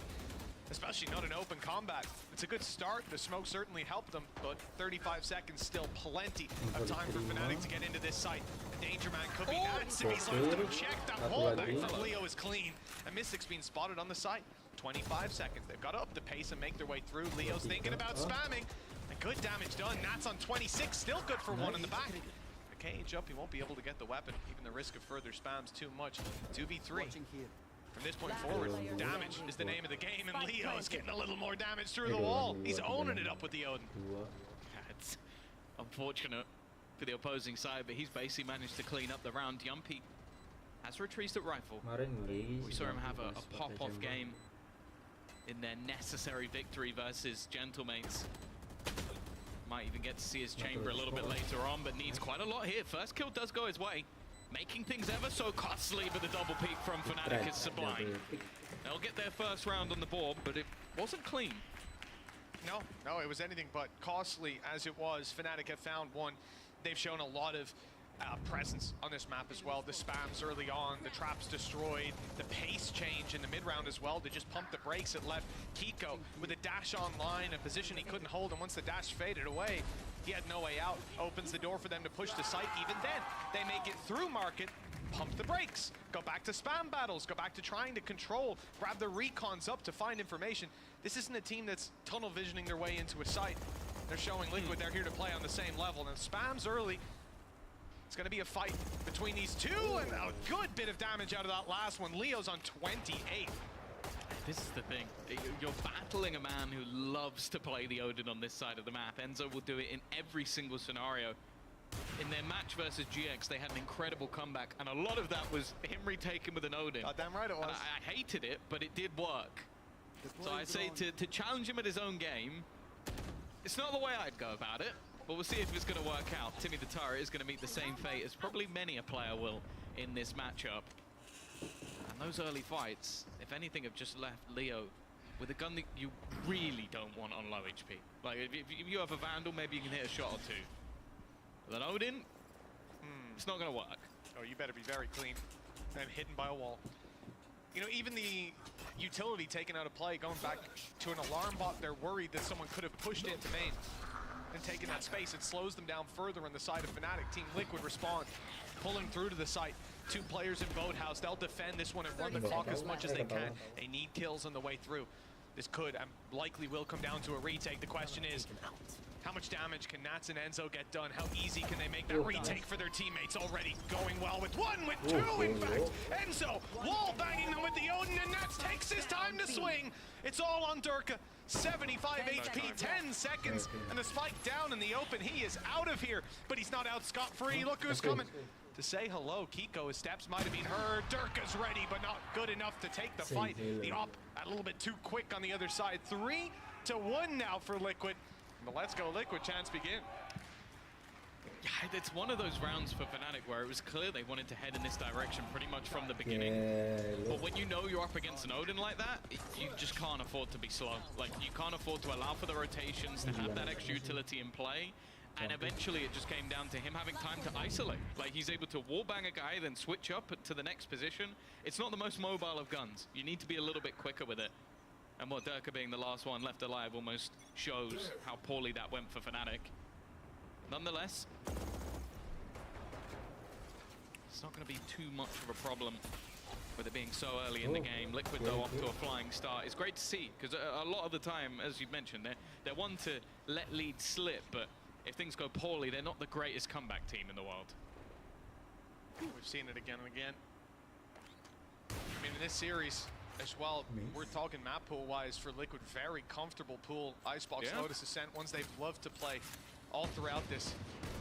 especially not in open combat. It's a good start. The smoke certainly helped them, but 35 seconds, still plenty of time for Fnatic to get into this site. The danger man could be nuts if he's left unchecked. That wallbang from Leo is clean. And Mystic's being spotted on the site. 25 seconds. They've got to up the pace and make their way through. Leo's thinking about spamming. And good damage done. Nats on 26. Still good for one in the back. The cage up. He won't be able to get the weapon. Even the risk of further spams too much. 2v3. From this point forward, damage is the name of the game. And Leo's getting a little more damage through the wall. He's owning it up with the Odin. It's unfortunate for the opposing side, but he's basically managed to clean up the round. Yumpy has retrieved at rifle. We saw him have a pop-off game in their necessary victory versus Gentlemates. Might even get to see his chamber a little bit later on, but needs quite a lot here. First kill does go his way, making things ever so costly, but the double peak from Fnatic is sublime. They'll get their first round on the board, but it wasn't clean. No, it was anything but costly as it was. Fnatic have found one. They've shown a lot of presence on this map as well. The spams early on, the traps destroyed, the pace change in the mid-round as well to just pump the brakes. It left Kiko with a dash online, a position he couldn't hold, and once the dash faded away, he had no way out. Opens the door for them to push the site. Even then, they make it through market, pump the brakes, go back to spam battles, go back to trying to control, grab the recons up to find information. This isn't a team that's tunnel visioning their way into a site. They're showing Liquid they're here to play on the same level, and spams early. It's going to be a fight between these two, and a good bit of damage out of that last one. Leo's on 28. This is the thing. You're battling a man who loves to play the Odin on this side of the map. Enzo will do it in every single scenario. In their match versus GX, they had an incredible comeback, and a lot of that was him retaken with an Odin. Damn right it was. And I hated it, but it did work. So I'd say to challenge him at his own game, it's not the way I'd go about it. But we'll see if it's going to work out. Timmy the Turret is going to meet the same fate as probably many a player will in this matchup. And those early fights, if anything, have just left Leo with a gun that you really don't want on low HP. Like, if you have a Vandal, maybe you can hit a shot or two. With an Odin, it's not going to work. Oh, you better be very clean and hidden by a wall. You know, even the utility taken out of play, going back to an alarm bot, they're worried that someone could have pushed into main and taken that space. It slows them down further on the side of Fnatic. Team Liquid respond, pulling through to the site. 2 players in Boathouse. They'll defend this one and run the clock as much as they can. They need kills on the way through. This could and likely will come down to a retake. The question is, how much damage can Nats and Enzo get done? How easy can they make that retake for their teammates? Already going well with 1, with 2, in fact. Enzo wall banging them with the Odin, and Nats takes his time to swing. It's all on Durka. 75 HP, 10 seconds, and the spike down in the open. He is out of here, but he's not out scot-free. Look who's coming. to say hello. Kiko, his steps might have been heard. Durka's ready, but not good enough to take the fight. The op a little bit too quick on the other side. 3-1 now for Liquid. The Let's Go Liquid chance begin. Yeah, it's one of those rounds for Fnatic where it was clear they wanted to head in this direction pretty much from the beginning. But when you know you're up against an Odin like that, you just can't afford to be slow. Like, you can't afford to allow for the rotations, to have that extra utility in play. And eventually it just came down to him having time to isolate. Like, he's able to wallbang a guy, then switch up to the next position. It's not the most mobile of guns. You need to be a little bit quicker with it. And what Durka being the last one left alive almost shows how poorly that went for Fnatic. Nonetheless, it's not going to be too much of a problem with it being so early in the game. Liquid, though, off to a flying start. It's great to see, because a lot of the time, as you've mentioned, they're one to let leads slip, but if things go poorly, they're not the greatest comeback team in the world. We've seen it again and again. I mean, in this series as well, we're talking map pool-wise for Liquid, very comfortable pool. Icebox, Lotus Ascent, ones they've loved to play all throughout this.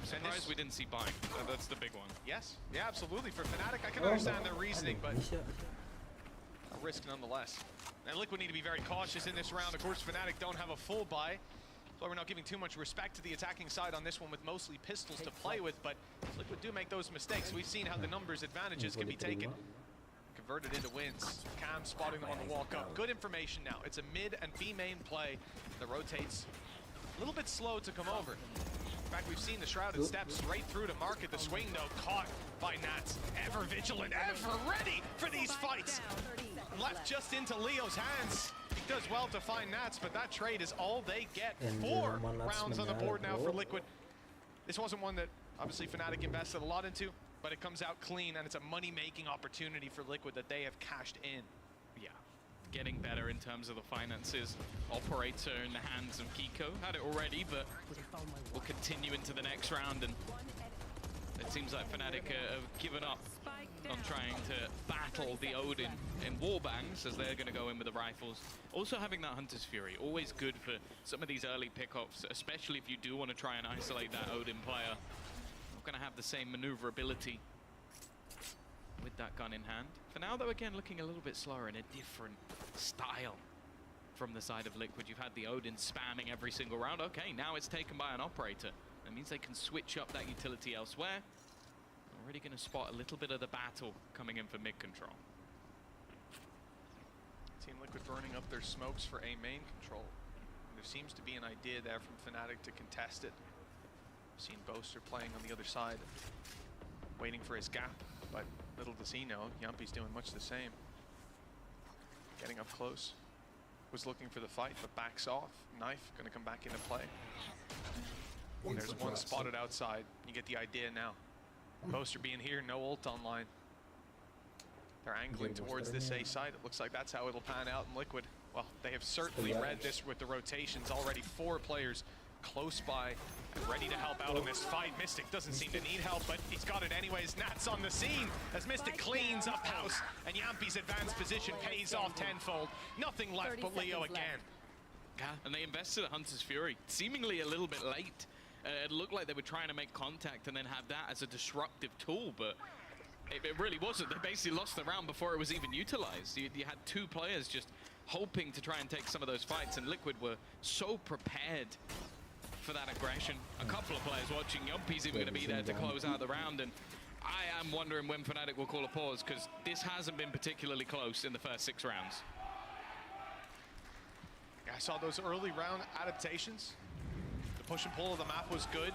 Surprised we didn't see buying. That's the big one. Yes, yeah, absolutely. For Fnatic, I can understand their reasoning, but a risk nonetheless. And Liquid need to be very cautious in this round. Of course, Fnatic don't have a full buy, so we're not giving too much respect to the attacking side on this one with mostly pistols to play with, but Liquid do make those mistakes. We've seen how the numbers advantages can be taken, converted into wins. Cam spotting them on the walk up. Good information now. It's a mid and B main play that rotates a little bit slow to come over. In fact, we've seen the Shrouded step straight through to market the swing, though, caught by Nats. Ever vigilant, ever ready for these fights. Left just into Leo's hands. He does well to find Nats, but that trade is all they get. 4 rounds on the board now for Liquid. This wasn't one that, obviously, Fnatic invested a lot into, but it comes out clean, and it's a money-making opportunity for Liquid that they have cashed in. Yeah, getting better in terms of the finances. Operator in the hands of Kiko. Had it already, but we'll continue into the next round, and it seems like Fnatic have given up on trying to battle the Odin in wallbangs, as they're going to go in with the rifles. Also having that Hunter's Fury, always good for some of these early pickoffs, especially if you do want to try and isolate that Odin player. Not going to have the same maneuverability with that gun in hand. For now, though, again, looking a little bit slower in a different style from the side of Liquid. You've had the Odin spamming every single round. Okay, now it's taken by an operator. That means they can switch up that utility elsewhere. Already going to spot a little bit of the battle coming in for mid control. Team Liquid burning up their smokes for A main control. There seems to be an idea there from Fnatic to contest it. I've seen Boaster playing on the other side, waiting for his gap, but little does he know, Yumpy's doing much the same. Getting up close. Was looking for the fight, but backs off. Knife gonna come back into play. There's one spotted outside. You get the idea now. Boaster being here, no ult online. They're angling towards this A side. It looks like that's how it'll pan out in Liquid. Well, they have certainly read this with the rotations. Already 4 players close by and ready to help out on this fight. Mystic doesn't seem to need help, but he's got it anyways. Nats on the scene as Mystic cleans up house, and Yampy's advanced position pays off tenfold. Nothing left but Leo again. Yeah, and they invested a Hunter's Fury, seemingly a little bit late. It looked like they were trying to make contact and then have that as a disruptive tool, but it really wasn't. They basically lost the round before it was even utilized. You had 2 players just hoping to try and take some of those fights, and Liquid were so prepared for that aggression. A couple of players watching. Yumpy's even going to be there to close out the round, and I am wondering when Fnatic will call a pause, because this hasn't been particularly close in the first 6 rounds. Yeah, I saw those early round adaptations. The push and pull of the map was good.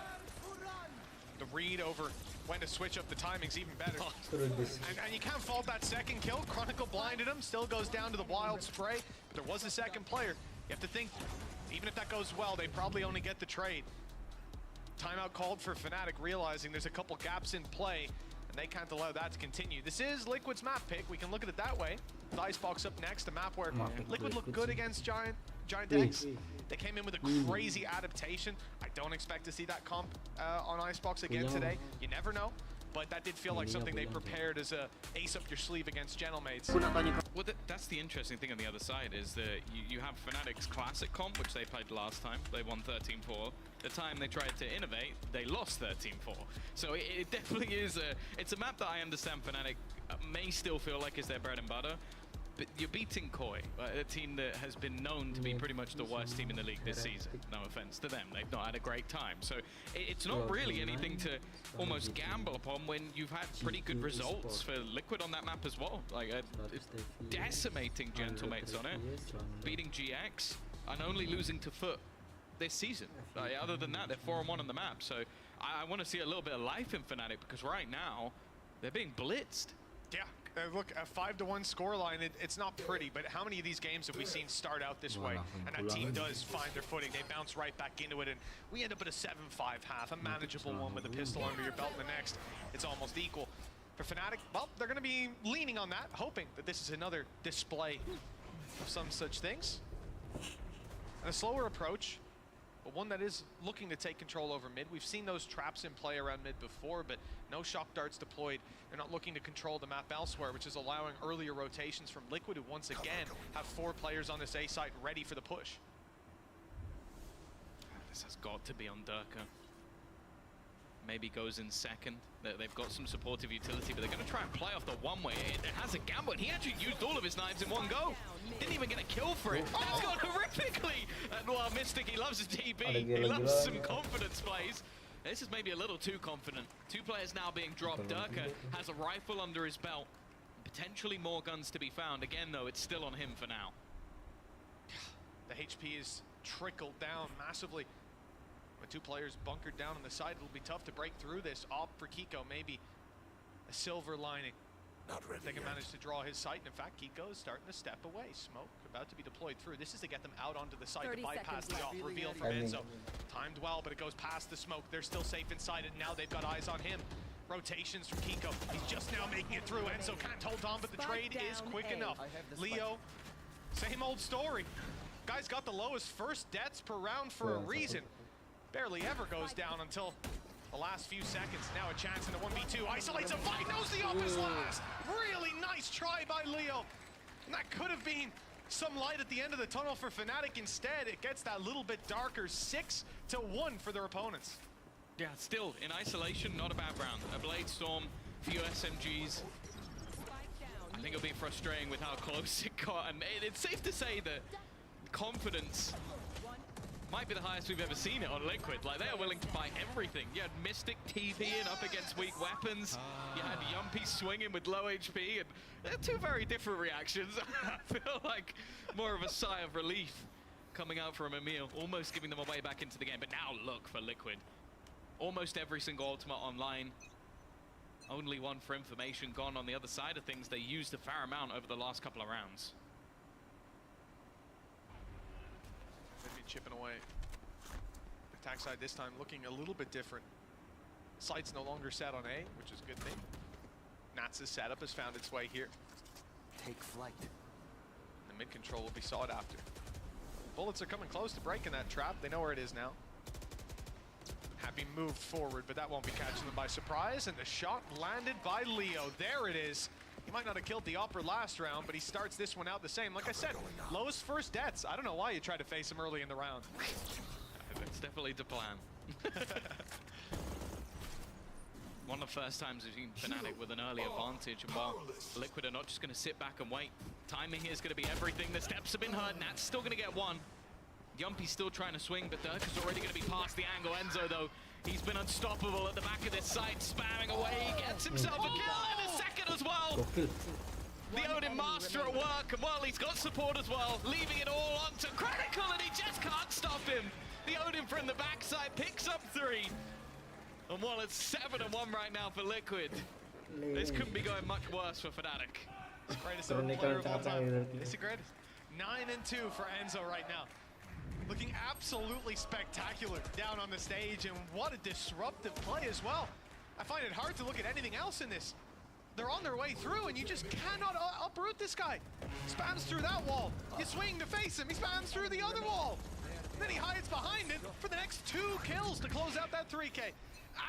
The read over when to switch up the timing's even better. And you can't fault that second kill. Chronicle blinded him, still goes down to the wild spray. There was a second player. You have to think, even if that goes well, they probably only get the trade. Timeout called for Fnatic, realizing there's a couple gaps in play, and they can't allow that to continue. This is Liquid's map pick. We can look at it that way. The Icebox up next, a map where Liquid looked good against Giant X. They came in with a crazy adaptation. I don't expect to see that comp on Icebox again today. You never know. but that did feel like something they prepared as a ace up your sleeve against Gentlemates. Well, that's the interesting thing on the other side is that you have Fnatic's classic comp, which they played last time. They won 13-4. The time they tried to innovate, they lost 13-4. So it definitely is it's a map that I understand Fnatic may still feel like is their bread and butter. But you're beating Koi, a team that has been known to be pretty much the worst team in the league this season. No offense to them, they've not had a great time. So it's not really anything to almost gamble upon when you've had pretty good results for Liquid on that map as well. Like decimating Gentlemates on it, beating GX, and only losing to Foot this season. Other than that, they're 4-1 on the map. So I want to see a little bit of life in Fnatic because right now they're being blitzed. Yeah. Look, a 5-1 scoreline, it's not pretty, but how many of these games have we seen start out this way? And that team does find their footing. They bounce right back into it, and we end up at a 7-5 half, a manageable one with a pistol under your belt. The next, it's almost equal. For Fnatic, well, they're going to be leaning on that, hoping that this is another display of some such things. And a slower approach, but one that is looking to take control over mid. We've seen those traps in play around mid before, but no shock darts deployed. They're not looking to control the map elsewhere, which is allowing earlier rotations from Liquid, who once again have 4 players on this A site ready for the push. This has got to be on Durka. Maybe goes in second. They've got some supportive utility, but they're going to try and play off the one-way. It has a gamble, and he actually used all of his knives in one go. Didn't even get a kill for it. Oh, it's gone horrifically! And well, Mystic, he loves his TB. He loves some confidence plays. This is maybe a little too confident. 2 players now being dropped. Durka has a rifle under his belt. Potentially more guns to be found. Again, though, it's still on him for now. The HP is trickled down massively. With 2 players bunkered down on the side, it'll be tough to break through this. Opt for Kiko, maybe a silver lining. Not ready They can yet. manage to draw his sight. And in fact, Kiko is starting to step away. Smoke about to be deployed through. This is to get them out onto the site to bypass the off. Reveal from Enzo. Timed well, but it goes past the smoke. They're still safe inside it. Now they've got eyes on him. Rotations from Kiko. He's just now making it through. Enzo can't hold on, but the trade is quick enough. Leo, same old story. Guy's got the lowest first deaths per round for a reason. Barely ever goes down until the last few seconds. Now a chance in the 1v2. Isolates a fight, knows the up is last. Really nice try by Leo. And that could have been some light at the end of the tunnel for Fnatic. Instead, it gets that little bit darker. 6-1 for their opponents. Yeah, still in isolation, not a bad round. A Blade Storm, few SMGs. I think it'll be frustrating with how close it got. And it's safe to say that confidence might be the highest we've ever seen it on Liquid. Like, they are willing to buy everything. You had Mystic TPing up against weak weapons. You had Yumpy swinging with low HP. And they're 2 very different reactions. I feel like more of a sigh of relief coming out from Emil, almost giving them a way back into the game. But now look for Liquid. Almost every single ultimate online. Only one for information gone on the other side of things. They used a fair amount over the last couple of rounds. Maybe chipping away. Attack side this time looking a little bit different. Sight's no longer set on A, which is a good thing. Nats' setup has found its way here. Take flight. The mid control will be sought after. Bullets are coming close to breaking that trap. They know where it is now. Happy moved forward, but that won't be catching them by surprise. And the shot landed by Leo. There it is. He might not have killed the upper last round, but he starts this one out the same. Like I said, lowest first deaths. I don't know why you tried to face him early in the round. That's definitely the plan. One of the first times we've seen Fnatic with an early advantage, and while Liquid are not just going to sit back and wait, timing here is going to be everything. The steps have been heard, Nat's still going to get one. Yumpy's still trying to swing, but Durka's already going to be past the angle. Enzo, though, he's been unstoppable at the back of this site, spamming away. He gets himself a kill in a second as well. The Odin Master at work, and well, he's got support as well, leaving it all onto Critical, and he just can't stop him. The Odin from the backside picks up 3. And while it's 7-1 right now for Liquid, this couldn't be going much worse for Fnatic. It's the greatest Odin player of all time. It's the greatest. 9-2 for Enzo right now. Looking absolutely spectacular down on the stage, and what a disruptive play as well. I find it hard to look at anything else in this. They're on their way through, and you just cannot uproot this guy. Spams through that wall. You swing to face him. He spams through the other wall. Then he hides behind it for the next 2 kills to close out that 3K.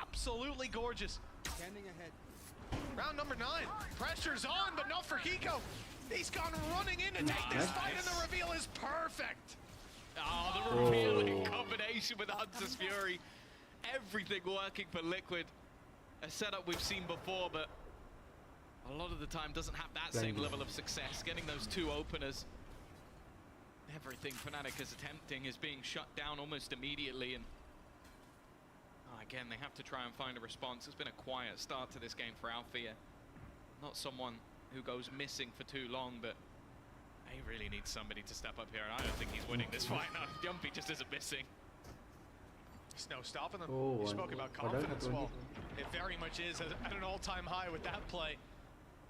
Absolutely gorgeous. Scanning ahead. Round number 9. Pressure's on, but not for Hiko. He's gone running in to take this fight, and the reveal is perfect. Oh, the reveal in combination with Hunter's Fury. Everything working for Liquid. A setup we've seen before, but a lot of the time doesn't have that same level of success. Getting those 2 openers. Everything Fnatic is attempting is being shut down almost immediately, and again, they have to try and find a response. It's been a quiet start to this game for Althea. Not someone who goes missing for too long, but he really needs somebody to step up here, and I don't think he's winning this fight. No, Jumpy just isn't missing. There's no stopping them. You spoke about confidence. Well, it very much is at an all-time high with that play.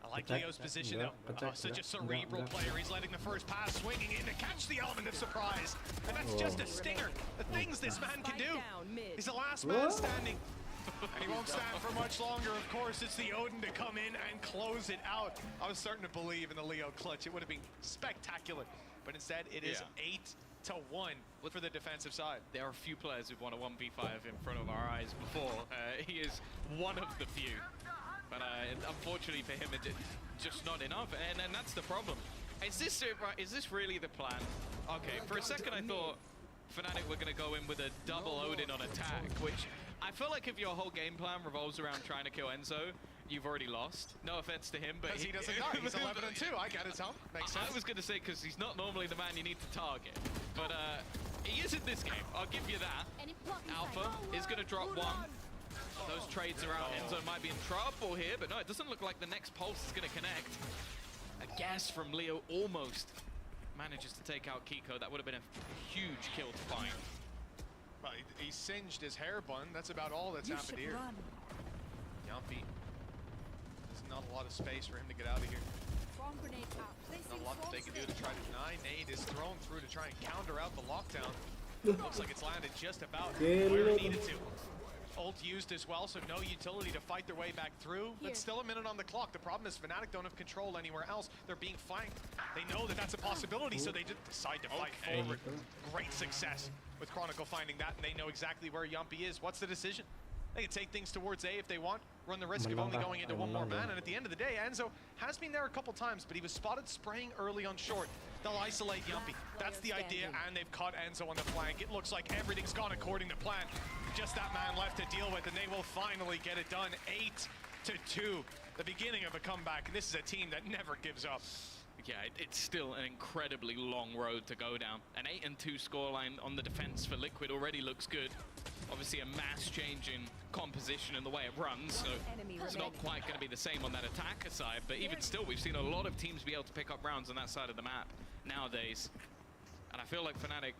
I like Leo's position though. Such a cerebral player. He's letting the first pass, swinging in to catch the element of surprise. And that's just a stinger. The things this man can do. He's the last man standing. And he won't stand for much longer. Of course, it's the Odin to come in and close it out. I was starting to believe in the Leo clutch. It would have been spectacular. But instead, it is 8-1 for the defensive side. There are a few players who've won a 1v5 in front of our eyes before. He is one of the few. But unfortunately for him, it's just not enough, and that's the problem. Is this really the plan? Okay, for a second I thought Fnatic were going to go in with a double Odin on attack, which I feel like if your whole game plan revolves around trying to kill Enzo, you've already lost. No offense to him, but he doesn't die. He's 11-2. I get it, Tom. Makes sense. I was going to say because he's not normally the man you need to target, but he is in this game. I'll give you that. Alpha is going to drop 1. Those trades around Enzo might be in trouble here, but no, it doesn't look like the next pulse is going to connect. A guess from Leo almost manages to take out Kiko. That would have been a huge kill to find. Well, he singed his hair bun. That's about all that's happened here. Yumpy. There's not a lot of space for him to get out of here. Not a lot that they can do to try to deny. Nade is thrown through to try and counter out the lockdown. Looks like it's landed just about where it needed to. Ult used as well, so no utility to fight their way back through, but still a minute on the clock. The problem is Fnatic don't have control anywhere else. They're being flanked. They know that that's a possibility, so they just decide to fight forward. Great success with Chronicle finding that, and they know exactly where Yumpy is. What's the decision? They can take things towards A if they want, run the risk of only going into 1 more man, and at the end of the day, Enzo has been there a couple times, but he was spotted spraying early on short. They'll isolate Yumpy. That's the idea, and they've caught Enzo on the flank. It looks like everything's gone according to plan. Just that man left to deal with, and they will finally get it done. 8-2, the beginning of a comeback, and this is a team that never gives up. Yeah, it's still an incredibly long road to go down. An 8-2 scoreline on the defense for Liquid already looks good. Obviously a mass change in composition and the way it runs, so it's not quite going to be the same on that attacker side, but even still, we've seen a lot of teams be able to pick up rounds on that side of the map nowadays. And I feel like Fnatic,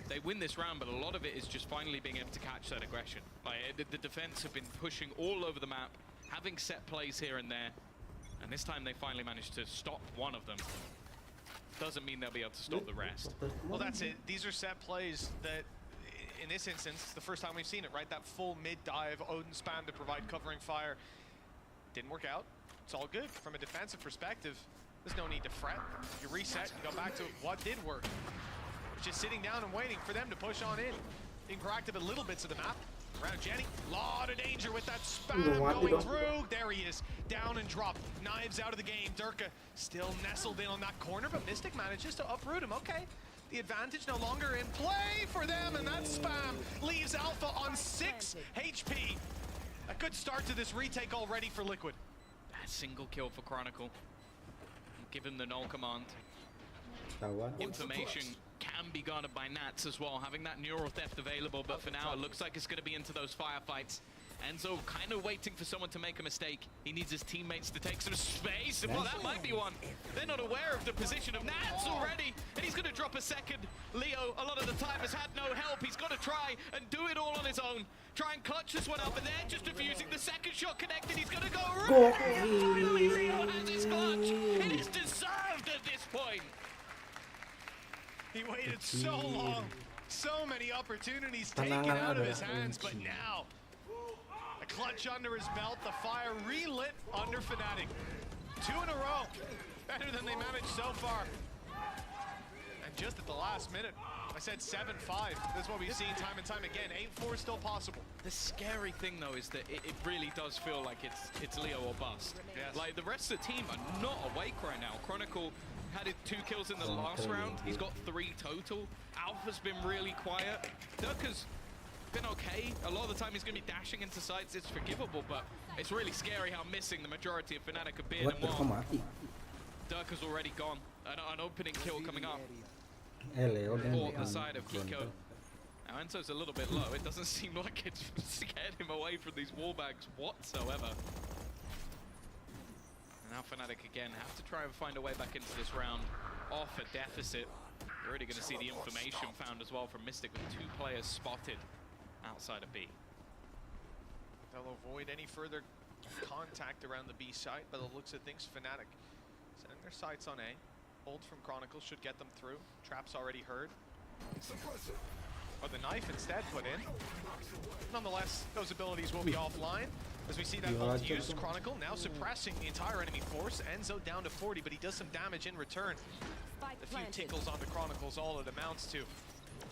they win this round, but a lot of it is just finally being able to catch that aggression. Like, the defense have been pushing all over the map, having set plays here and there, and this time they finally managed to stop one of them. Doesn't mean they'll be able to stop the rest. Well, that's it. These are set plays that, in this instance, it's the first time we've seen it, right? That full mid-dive, Odin spam to provide covering fire. Didn't work out. It's all good. From a defensive perspective, there's no need to fret. You reset, you go back to what did work. Just sitting down and waiting for them to push on in. Being proactive at little bits of the map. Around Jenny, lot of danger with that spam going through. There he is, down and dropped. Knives out of the game. Durka still nestled in on that corner, but Mystic manages to uproot him. Okay, the advantage no longer in play for them, and that spam leaves Alpha on 6 HP. A good start to this retake already for Liquid. A single kill for Chronicle. Give him the null command. Information can be garnered by Nats as well, having that neural theft available, but for now it looks like it's going to be into those firefights. Enzo kind of waiting for someone to make a mistake. He needs his teammates to take some space, and well, that might be one. They're not aware of the position of Nats already, and he's going to drop a second. Leo, a lot of the time, has had no help. He's got to try and do it all on his own. Try and clutch this one up, and they're just refusing. The second shot connected, he's going to go right. Finally, Leo has his clutch. It is deserved at this point. He waited so long, so many opportunities taken out of his hands, but now, a clutch under his belt, the fire relit under Fnatic. 2 in a row, better than they managed so far. And just at the last minute, I said 7-5, that's what we've seen time and time again. 8-4 still possible. The scary thing though is that it really does feel like it's Leo or bust. Yes. Like the rest of the team are not awake right now. Chronicle had 2 kills in the last round. He's got 3 total. Alpha's been really quiet. Durka's been okay. A lot of the time he's going to be dashing into sites. It's forgivable, but it's really scary how missing the majority of Fnatic have been. What the And while mati? Durka's already gone. An opening kill coming up Leo for the side of Kiko. Now Enzo's a little bit low. It doesn't seem like it's scared him away from these wall bags whatsoever. And now Fnatic again have to try and find a way back into this round off a deficit. You're already going to see the information found as well from Mystic with 2 players spotted outside of B. They'll avoid any further contact around the B site, by the looks of things. Fnatic setting their sights on A. Ult from Chronicle should get them through. Trap's already heard. But the knife instead put in. Nonetheless, those abilities will be offline. As we see that ult used, Chronicle now suppressing the entire enemy force. Enzo down to 40, but he does some damage in return. A few tickles onto Chronicles, all it amounts to.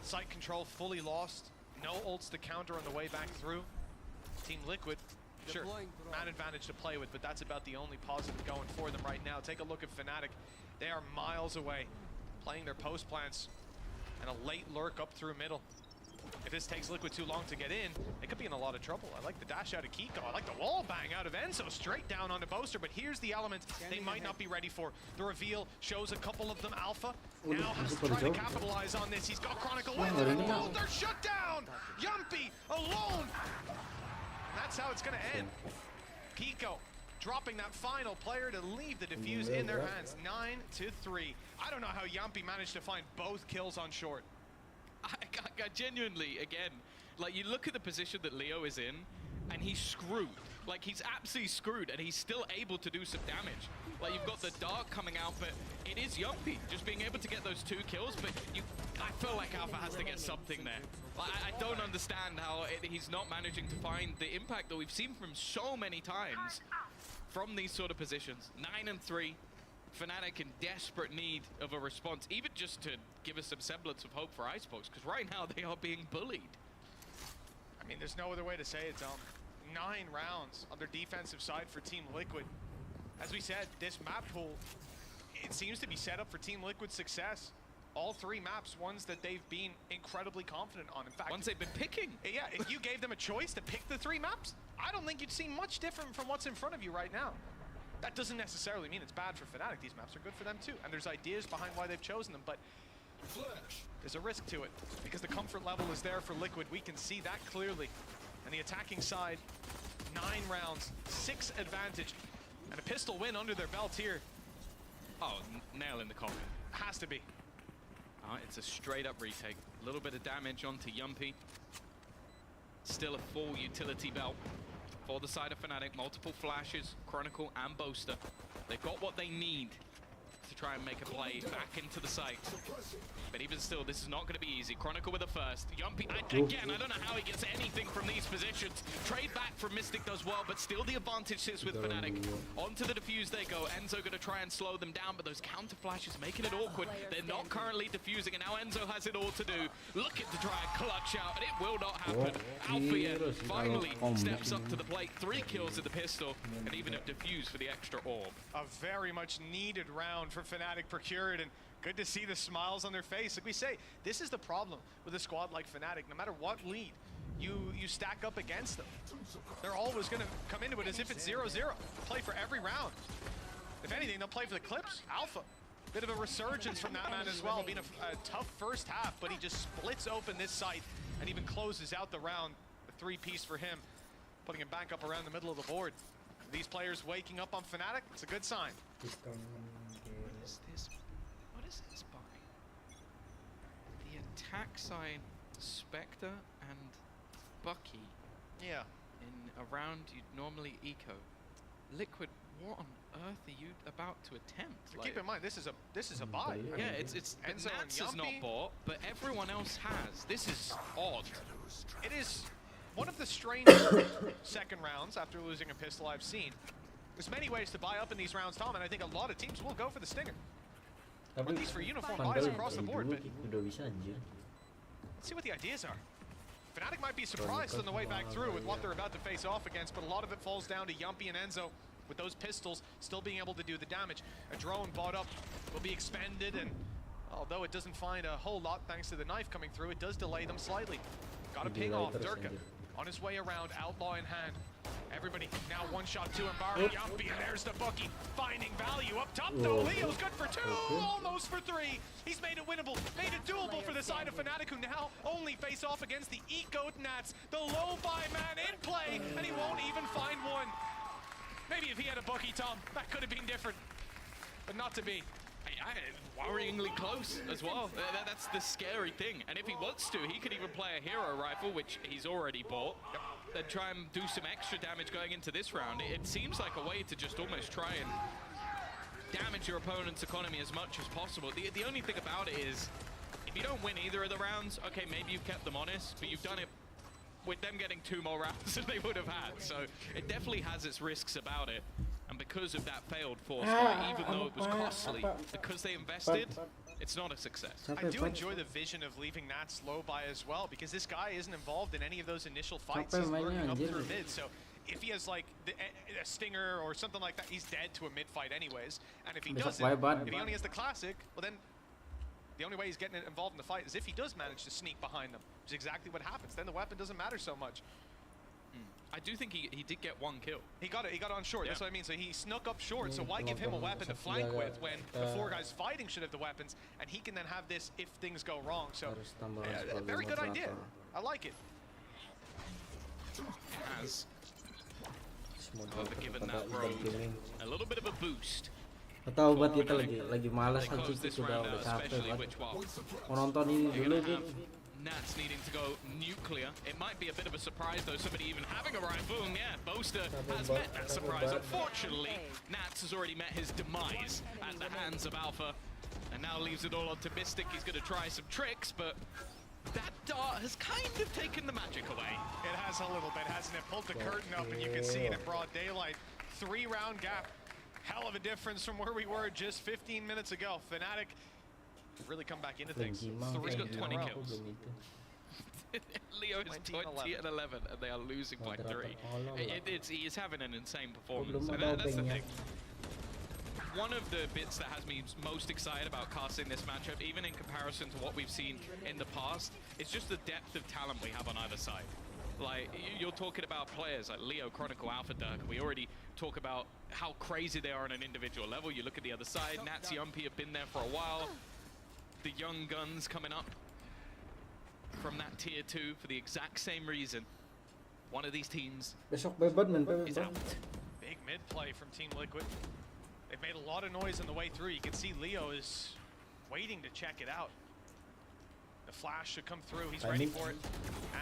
Site control fully lost. No ults to counter on the way back through. Team Liquid, sure, man advantage to play with, but that's about the only positive going for them right now. Take a look at Fnatic. They are miles away, playing their post plants, and a late lurk up through middle. If this takes Liquid too long to get in, they could be in a lot of trouble. I like the dash out of Kiko. I like the wall bang out of Enzo, straight down onto Boaster, but here's the element they might not be ready for. The reveal shows a couple of them. Alpha now has to try to capitalize on this. He's got Chronicle with him. They're shut down! Yumpy alone! And that's how it's going to end. Kiko dropping that final player to leave the defuse in their hands. 9-3. I don't know how Yumpy managed to find both kills on short. I genuinely, again, like you look at the position that Leo is in, and he's screwed. Like he's absolutely screwed, and he's still able to do some damage. Like you've got the dart coming out, but it is Yumpy just being able to get those 2 kills. But I feel like Alpha has to get something there. Like, I don't understand how he's not managing to find the impact that we've seen from so many times from these sort of positions. 9-3. Fnatic in desperate need of a response, even just to give us some semblance of hope for Icebox, because right now they are being bullied. I mean, there's no other way to say it, 9 rounds on their defensive side for Team Liquid. As we said, this map pool, it seems to be set up for Team Liquid's success. All 3 maps, ones that they've been incredibly confident on. In fact, ones they've been picking. Yeah, if you gave them a choice to pick the 3 maps, I don't think you'd see much different from what's in front of you right now. That doesn't necessarily mean it's bad for Fnatic. These maps are good for them too. And there's ideas behind why they've chosen them, but there's a risk to it because the comfort level is there for Liquid. We can see that clearly. And the attacking side, 9 rounds, 6 advantage, and a pistol win under their belt here. Oh, nail in the coffin. Has to be. It's a straight up retake. A little bit of damage onto Yumpy. Still a full utility belt for the side of Fnatic. Multiple flashes, Chronicle and Boaster. They've got what they need to try and make a play back into the site. But even still, this is not going to be easy. Chronicle with a first. Yumpy, again, I don't know how he gets anything from these positions. Trade back from Mystic does well, but still the advantage sits with Fnatic. Onto the defuse they go. Enzo going to try and slow them down, but those counter flashes making it awkward. They're not currently defusing, and now Enzo has it all to do. Looking to try and clutch out, and it will not happen. Alpha finally steps up to the plate. 3 kills in the pistol, and even a defuse for the extra orb. A very much needed round for Fnatic procured, and good to see the smiles on their face. Like we say, this is the problem with a squad like Fnatic. No matter what lead you stack up against them, they're always going to come into it as if it's 0-0. Play for every round. If anything, they'll play for the clips. Alpha, bit of a resurgence from that man as well. Being a tough first half, but he just splits open this site and even closes out the round. A 3-piece for him, putting him back up around the middle of the board. These players waking up on Fnatic, it's a good sign. What is this? What is this by? The attack sign, Spectre and Bucky. Yeah. In a round you'd normally eco. Liquid, what on earth are you about to attempt? Like, keep in mind, this is a buy. Yeah, it's Enzo Nats and has not bought, but everyone else has. This is odd. It is one of the strange second rounds after losing a pistol I've seen. There's many ways to buy up in these rounds, Tom, and I think a lot of teams will go for the Stinger. Or at least for uniform buys across the board, but let's see what the ideas are. Fnatic might be surprised on the way back through with what they're about to face off against, but a lot of it falls down to Yumpy and Enzo with those pistols still being able to do the damage. A drone bought up will be expended, and although it doesn't find a whole lot thanks to the knife coming through, it does delay them slightly. Got a ping off. Durka on his way around, outlaw in hand. Everybody now one shot to Mbari, Yumpy, and there's the bookie finding value up top though. Leo's good for 2, almost for 3. He's made it winnable, made it doable for the side of Fnatic, who now only face off against the Eco Nats. The low buy man in play, and he won't even find one. Maybe if he had a bookie, Tom, that could have been different, but not to be. Worryingly close as well. That's the scary thing. And if he wants to, he could even play a hero rifle, which he's already bought, then try and do some extra damage going into this round. It seems like a way to just almost try and damage your opponent's economy as much as possible. The only thing about it is, if you don't win either of the rounds, okay, maybe you've kept them honest, but you've done it with them getting 2 more rounds than they would have had. So it definitely has its risks about it. And because of that failed force fight, even though it was costly, because they invested, it's not a success. I do enjoy the vision of leaving Nats low by as well, because this guy isn't involved in any of those initial fights. He's lurking up through mid, so if he has like a stinger or something like that, he's dead to a mid fight anyways. And if he doesn't, if he only has the classic, well then the only way he's getting involved in the fight is if he does manage to sneak behind them, which is exactly what happens. Then the weapon doesn't matter so much. I do think he did get 1 kill. He got it on short, that's what I mean. So he snuck up short, so why give him a weapon to flank with when the 4 guys fighting should have the weapons, and he can then have this if things go wrong. So, very good idea. I like it. Has given that road a little bit of a boost. Atau buat kita lagi malas aja gitu, udah capek banget. Mau nonton ini dulu tuh. Nats needing to go nuclear. It might be a bit of a surprise though, somebody even having a rifle, and yeah, Boaster has met that surprise. Unfortunately, Nats has already met his demise at the hands of Alpha, and now leaves it all on to Mystic. He's going to try some tricks, but that dart has kind of taken the magic away. It has a little bit, hasn't it? Pulled the curtain up, and you can see it in broad daylight. 3-round gap. Hell of a difference from where we were just 15 minutes ago. Fnatic really come back into things. Three's got 20 kills. Leo is 20 and 11, and they are losing by 3. He is having an insane performance, and that's the thing. One of the bits that has me most excited about casting this matchup, even in comparison to what we've seen in the past, is just the depth of talent we have on either side. Like, you're talking about players like Leo, Chronicle, Alpha, Dirk. We already talk about how crazy they are on an individual level. You look at the other side, Nats, Yumpy have been there for a while. The young guns coming up from that tier 2 for the exact same reason. One of these teams is out. Big mid play from Team Liquid. They've made a lot of noise on the way through. You can see Leo is waiting to check it out. The flash should come through. He's ready for it.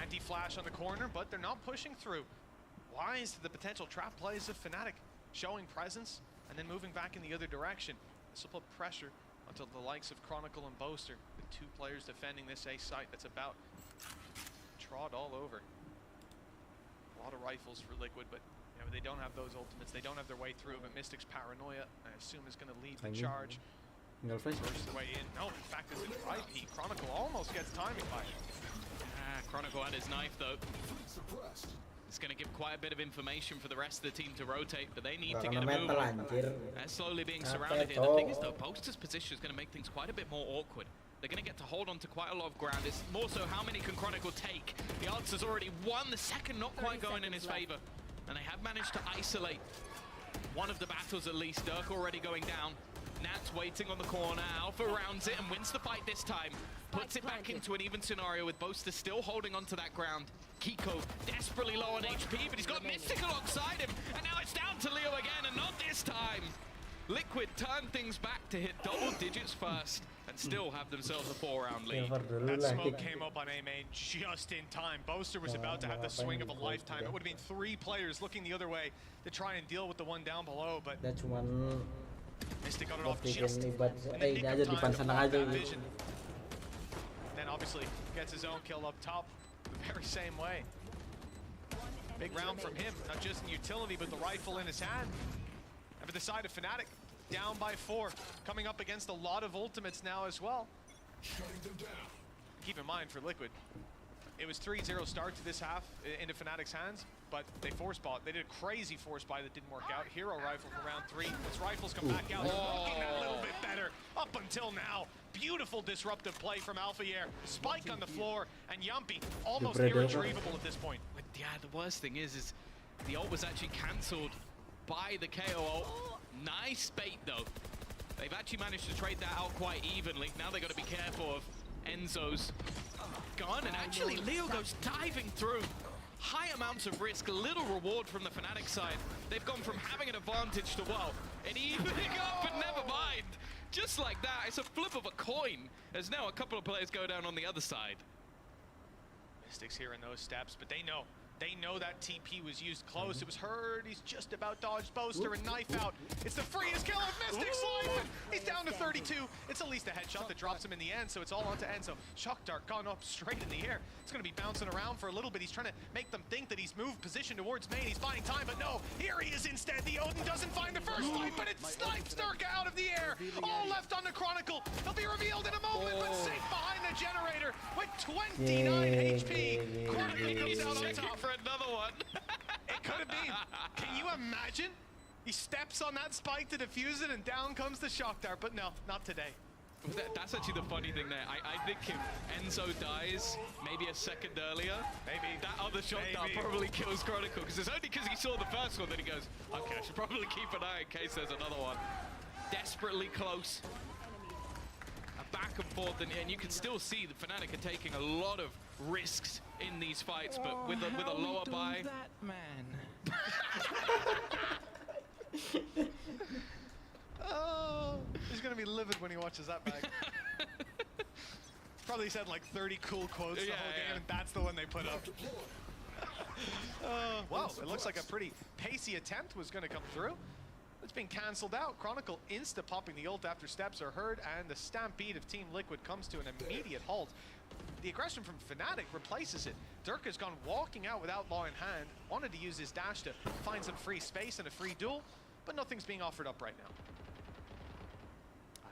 Anti-flash on the corner, but they're not pushing through. Wise to the potential trap plays of Fnatic, showing presence and then moving back in the other direction. This will put pressure onto the likes of Chronicle and Boaster, with 2 players defending this A site that's about trod all over. A lot of rifles for Liquid, but you know, they don't have those ultimates. They don't have their way through, but Mystic's paranoia, I assume, is going to lead the charge. First way in. No, in fact, it's an IP. Chronicle almost gets timing by it. Chronicle had his knife, though. It's going to give quite a bit of information for the rest of the team to rotate, but they need to get a move on. They're slowly being surrounded here. The thing is, though, Boaster's position is going to make things quite a bit more awkward. They're going to get to hold on to quite a lot of ground. It's more so how many can Chronicle take. The answer's already 1, the second not quite going in his favor. And they have managed to isolate one of the battles at least. Dirk already going down. Nats waiting on the corner. Alpha rounds it and wins the fight this time. Puts it back into an even scenario with Boaster still holding onto that ground. Kiko desperately low on HP, but he's got Mystic alongside him. And now it's down to Leo again, and not this time. Liquid turn things back to hit double digits first and still have themselves a 4-round lead. That smoke came up on A main just in time. Boaster was about to have the swing of a lifetime. It would have been 3 players looking the other way to try and deal with the one down below, but that's one. Mystic got it off just in the nick of time to block that vision. Then obviously gets his own kill up top the very same way. Big round from him, not just in utility, but the rifle in his hand. And for the side of Fnatic, down by 4, coming up against a lot of ultimates now as well. Keep in mind for Liquid, It was 3-0 start to this half into Fnatic's hands, but they force bought. They did a crazy force buy that didn't work out. Hero rifle for round 3. Its rifles come back out. They're looking that little bit better up until now. Beautiful disruptive play from Alphayer. Spike on the floor, and Yumpy almost irretrievable at this point. But yeah, the worst thing is the ult was actually cancelled by the KO ult. Nice bait though. They've actually managed to trade that out quite evenly. Now they've got to be careful of Enzo's gun, and actually Leo goes diving through. High amounts of risk, little reward from the Fnatic side. They've gone from having an advantage to, well, an evening up, but never mind. Just like that, it's a flip of a coin, as now a couple of players go down on the other side. Mystics here in those steps, but they know that TP was used close. It was heard. He's just about dodged Boaster and knife out. It's the freest kill of Mystic's life. He's down to 32. It's at least a headshot that drops him in the end, so it's all onto Enzo. Shock Dart gone up straight in the air. It's going to be bouncing around for a little bit. He's trying to make them think that he's moved position towards main. He's buying time, but no. Here he is instead. The Odin doesn't find the first light, but it snipes Durka out of the air. All left on the Chronicle. He'll be revealed in a moment, but safe behind the generator with 29 HP. Chronicle comes out on top for another one. It could have been. Can you imagine? He steps on that spike to defuse it, and down comes the Shock Dart, but no, not today. That's actually the funny thing there. I think if Enzo dies maybe a second earlier, maybe that other Shock Dart probably kills Chronicle, because it's only because he saw the first one that he goes, okay, I should probably keep an eye in case there's another one. Desperately close. A back and forth, and you can still see the Fnatic are taking a lot of risks in these fights, but with a lower buy. That man. Oh, he's gonna be livid when he watches that back. Probably said like 30 cool quotes the whole game, and that's the one they put up. Well, it looks like a pretty pacey attempt was gonna come through. It's been cancelled out. Chronicle insta-popping the ult after steps are heard, and the stampede of Team Liquid comes to an immediate halt. The aggression from Fnatic replaces it. Durka's gone walking out without law in hand, wanted to use his dash to find some free space and a free duel, but nothing's being offered up right now.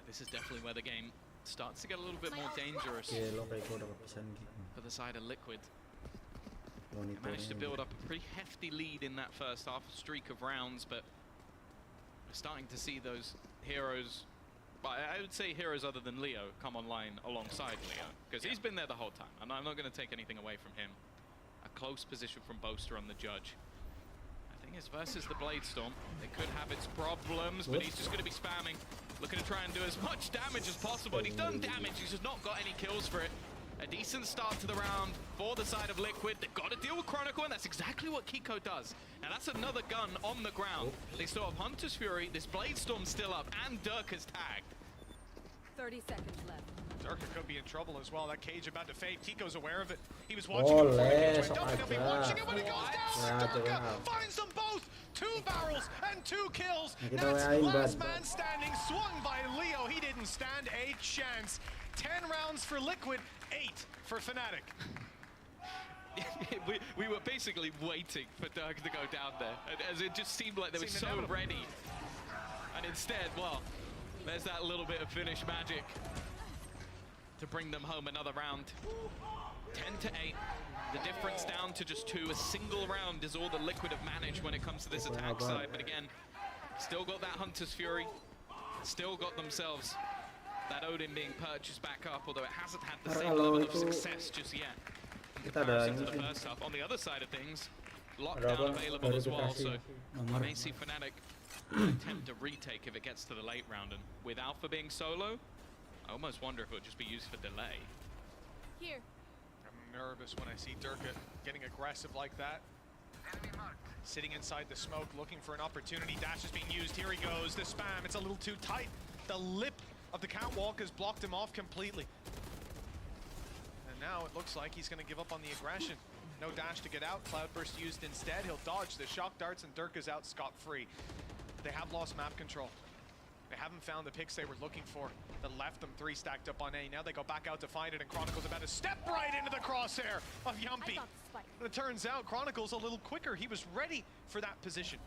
This is definitely where the game starts to get a little bit more dangerous for the side of Liquid. They managed to build up a pretty hefty lead in that first half, streak of rounds, but we're starting to see those heroes, well, I would say heroes other than Leo, come online alongside Leo, because he's been there the whole time, and I'm not going to take anything away from him. A close position from Boaster on the judge. I think it's versus the Bladestorm. It could have its problems, but he's just going to be spamming, looking to try and do as much damage as possible. And he's done damage, he's just not got any kills for it. A decent start to the round for the side of Liquid. They've got to deal with Chronicle, and that's exactly what Kiko does. Now that's another gun on the ground. They still have Hunter's Fury, this Bladestorm's still up, and Durka's tagged. 30 seconds left. Durka could be in trouble as well. That cage about to fade. Kiko's aware of it. He was watching it before the cage went up, and he'll be watching it when it goes down. Durka finds them both. 2 barrels and 2 kills. That's last man standing. Swung by Leo. He didn't stand a chance. 10 rounds for Liquid, 8 for Fnatic. we were basically waiting for Durka to go down there, as it just seemed like they were so ready. And instead, well, there's that little bit of finish magic to bring them home another round. 10 to 8. The difference down to just 2. A single round is all the Liquid have managed when it comes to this attack side. But again, still got that Hunter's Fury. Still got themselves that Odin being purchased back up, although it hasn't had the same level of success just yet in comparison to the first half. On the other side of things, lockdown available as well, so we may see Fnatic attempt to retake if it gets to the late round. And with Alpha being solo, I almost wonder if it would just be used for delay. Here. I'm nervous when I see Durka getting aggressive like that. Sitting inside the smoke, looking for an opportunity. Dash is being used. Here he goes. The spam, it's a little too tight. The lip of the catwalk has blocked him off completely. And now it looks like he's going to give up on the aggression. No dash to get out. Cloudburst used instead. He'll dodge the shock darts, and Durka's out scot-free. They have lost map control. They haven't found the picks they were looking for that left them 3 stacked up on A. Now they go back out to find it, and Chronicle's about to step right into the crosshair of Yumpy. But it turns out Chronicle's a little quicker. He was ready for that position.